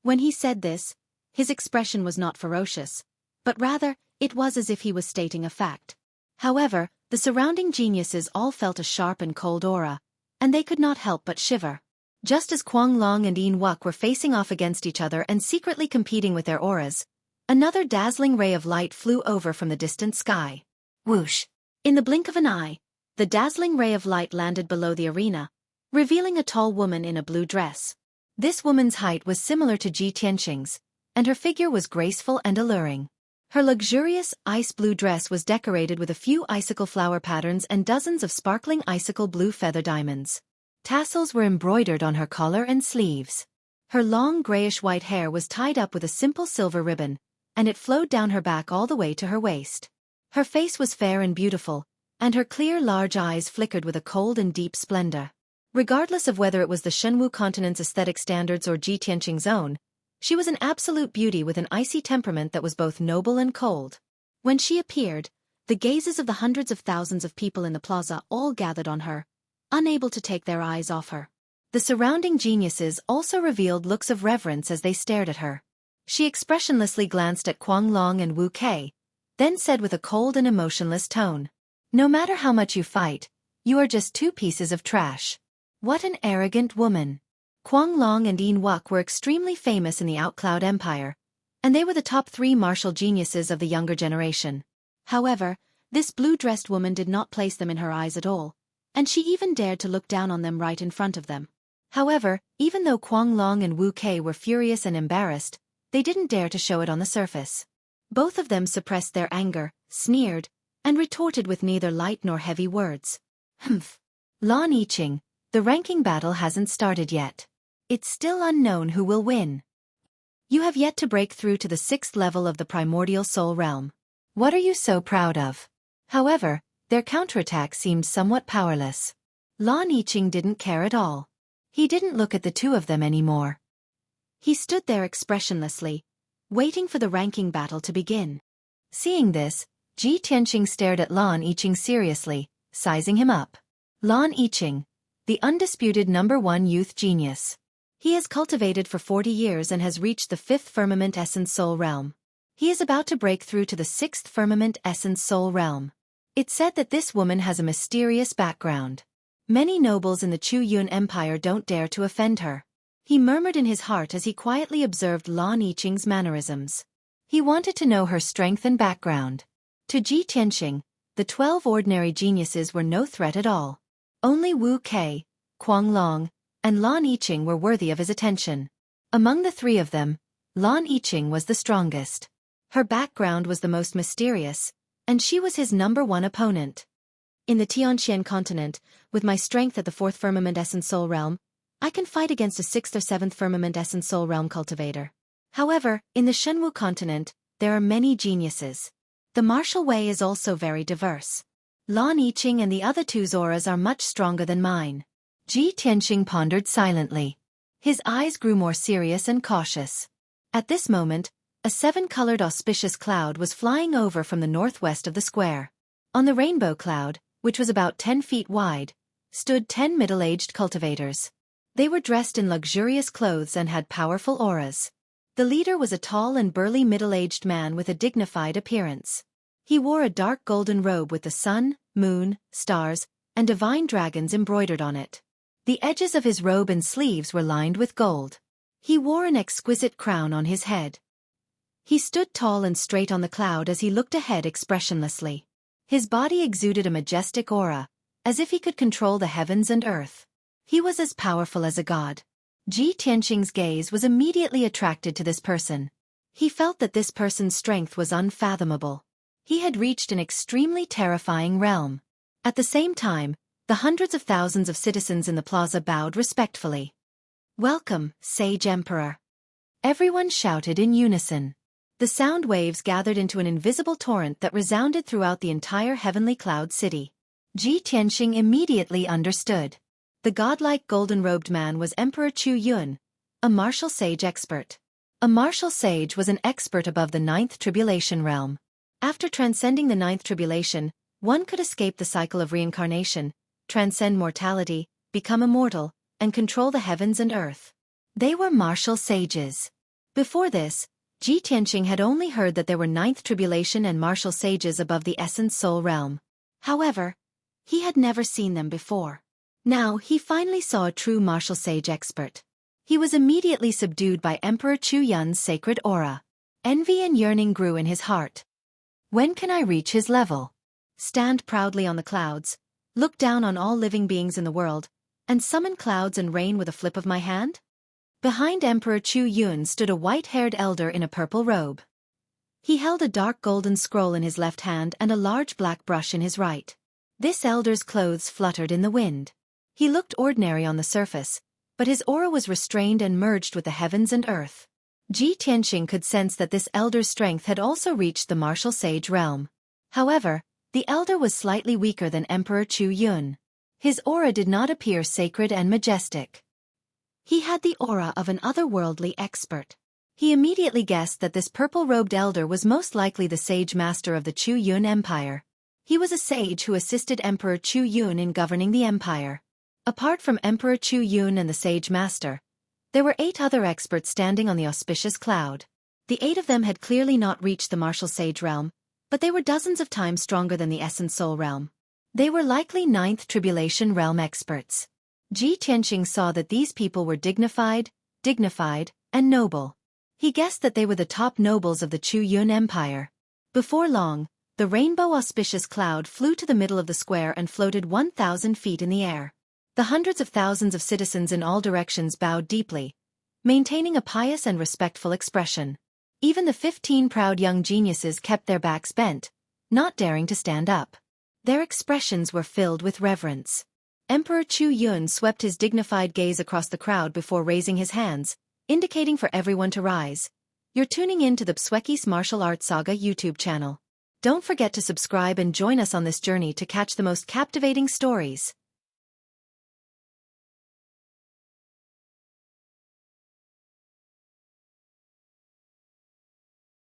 When he said this, his expression was not ferocious, but rather, it was as if he was stating a fact. However, the surrounding geniuses all felt a sharp and cold aura, and they could not help but shiver. Just as Quang Long and Yin Wu were facing off against each other and secretly competing with their auras, another dazzling ray of light flew over from the distant sky. Whoosh! In the blink of an eye, the dazzling ray of light landed below the arena, revealing a tall woman in a blue dress. This woman's height was similar to Ji Tianqing's, and her figure was graceful and alluring. Her luxurious ice blue dress was decorated with a few icicle flower patterns and dozens of sparkling icicle blue feather diamonds. Tassels were embroidered on her collar and sleeves. Her long grayish-white hair was tied up with a simple silver ribbon, and it flowed down her back all the way to her waist. Her face was fair and beautiful, and her clear large eyes flickered with a cold and deep splendor. Regardless of whether it was the Shenwu continent's aesthetic standards or Ji Tianqing's own, she was an absolute beauty with an icy temperament that was both noble and cold. When she appeared, the gazes of the hundreds of thousands of people in the plaza all gathered on her, unable to take their eyes off her. The surrounding geniuses also revealed looks of reverence as they stared at her. She expressionlessly glanced at Quang Long and Wu Kei, then said with a cold and emotionless tone, "No matter how much you fight, you are just two pieces of trash." What an arrogant woman. Quang Long and Yin Wu were extremely famous in the Outcloud Empire, and they were the top 3 martial geniuses of the younger generation. However, this blue-dressed woman did not place them in her eyes at all, and she even dared to look down on them right in front of them. However, even though Quang Long and Wu Kei were furious and embarrassed, they didn't dare to show it on the surface. Both of them suppressed their anger, sneered, and retorted with neither light nor heavy words. "Humph. Lan Yiqing, the ranking battle hasn't started yet. It's still unknown who will win. You have yet to break through to the 6th level of the primordial soul realm. What are you so proud of?" However, their counterattack seemed somewhat powerless. Lan Yiqing didn't care at all. He didn't look at the two of them anymore. He stood there expressionlessly, waiting for the ranking battle to begin. Seeing this, Ji Tianqing stared at Lan Yiqing seriously, sizing him up. Lan Yiqing, the undisputed #1 youth genius. He has cultivated for 40 years and has reached the 5th firmament essence soul realm. He is about to break through to the 6th firmament essence soul realm. It's said that this woman has a mysterious background. Many nobles in the Chu Yun Empire don't dare to offend her. He murmured in his heart as he quietly observed Lan Yiqing's mannerisms. He wanted to know her strength and background. To Ji Tianqing, the 12 ordinary geniuses were no threat at all. Only Wu Kei, Quang Long, and Lan Yiqing were worthy of his attention. Among the 3 of them, Lan Yiqing was the strongest. Her background was the most mysterious, and she was his #1 opponent. In the Tianxian continent, with my strength at the 4th firmament essence soul realm, I can fight against a 6th or 7th firmament essence soul realm cultivator. However, in the Shenwu continent, there are many geniuses. The martial way is also very diverse. Lan Yiqing and the other two's auras are much stronger than mine. Ji Tianqing pondered silently. His eyes grew more serious and cautious. At this moment, a seven-colored auspicious cloud was flying over from the northwest of the square. On the rainbow cloud, which was about 10 feet wide, stood 10 middle-aged cultivators. They were dressed in luxurious clothes and had powerful auras. The leader was a tall and burly middle-aged man with a dignified appearance. He wore a dark golden robe with the sun, moon, stars, and divine dragons embroidered on it. The edges of his robe and sleeves were lined with gold. He wore an exquisite crown on his head. He stood tall and straight on the cloud as he looked ahead expressionlessly. His body exuded a majestic aura, as if he could control the heavens and earth. He was as powerful as a god. Ji Tianqing's gaze was immediately attracted to this person. He felt that this person's strength was unfathomable. He had reached an extremely terrifying realm. At the same time, the hundreds of thousands of citizens in the plaza bowed respectfully. "Welcome, Sage Emperor." Everyone shouted in unison. The sound waves gathered into an invisible torrent that resounded throughout the entire heavenly cloud city. Ji Tianqing immediately understood. The godlike golden-robed man was Emperor Chu Yun, a martial sage expert. A martial sage was an expert above the ninth tribulation realm. After transcending the ninth tribulation, one could escape the cycle of reincarnation, transcend mortality, become immortal, and control the heavens and earth. They were martial sages. Before this, Ji Tianqing had only heard that there were ninth tribulation and martial sages above the essence soul realm. However, he had never seen them before. Now he finally saw a true martial sage expert. He was immediately subdued by Emperor Chu Yun's sacred aura. Envy and yearning grew in his heart. When can I reach his level? Stand proudly on the clouds, look down on all living beings in the world, and summon clouds and rain with a flip of my hand? Behind Emperor Chu Yun stood a white-haired elder in a purple robe. He held a dark golden scroll in his left hand and a large black brush in his right. This elder's clothes fluttered in the wind. He looked ordinary on the surface, but his aura was restrained and merged with the heavens and earth. Ji Tianqing could sense that this elder's strength had also reached the martial sage realm. However, the elder was slightly weaker than Emperor Chu Yun. His aura did not appear sacred and majestic. He had the aura of an otherworldly expert. He immediately guessed that this purple-robed elder was most likely the sage master of the Chu Yun Empire. He was a sage who assisted Emperor Chu Yun in governing the empire. Apart from Emperor Chu Yun and the sage master, there were 8 other experts standing on the auspicious cloud. The 8 of them had clearly not reached the martial sage realm, but they were dozens of times stronger than the essence soul realm. They were likely ninth tribulation realm experts. Ji Tianqing saw that these people were dignified, and noble. He guessed that they were the top nobles of the Chu Yun Empire. Before long, the rainbow auspicious cloud flew to the middle of the square and floated 1,000 feet in the air. The hundreds of thousands of citizens in all directions bowed deeply, maintaining a pious and respectful expression. Even the 15 proud young geniuses kept their backs bent, not daring to stand up. Their expressions were filled with reverence. Emperor Chu Yun swept his dignified gaze across the crowd before raising his hands, indicating for everyone to rise. You're tuning in to the Xueqi's Martial Arts Saga YouTube channel. Don't forget to subscribe and join us on this journey to catch the most captivating stories.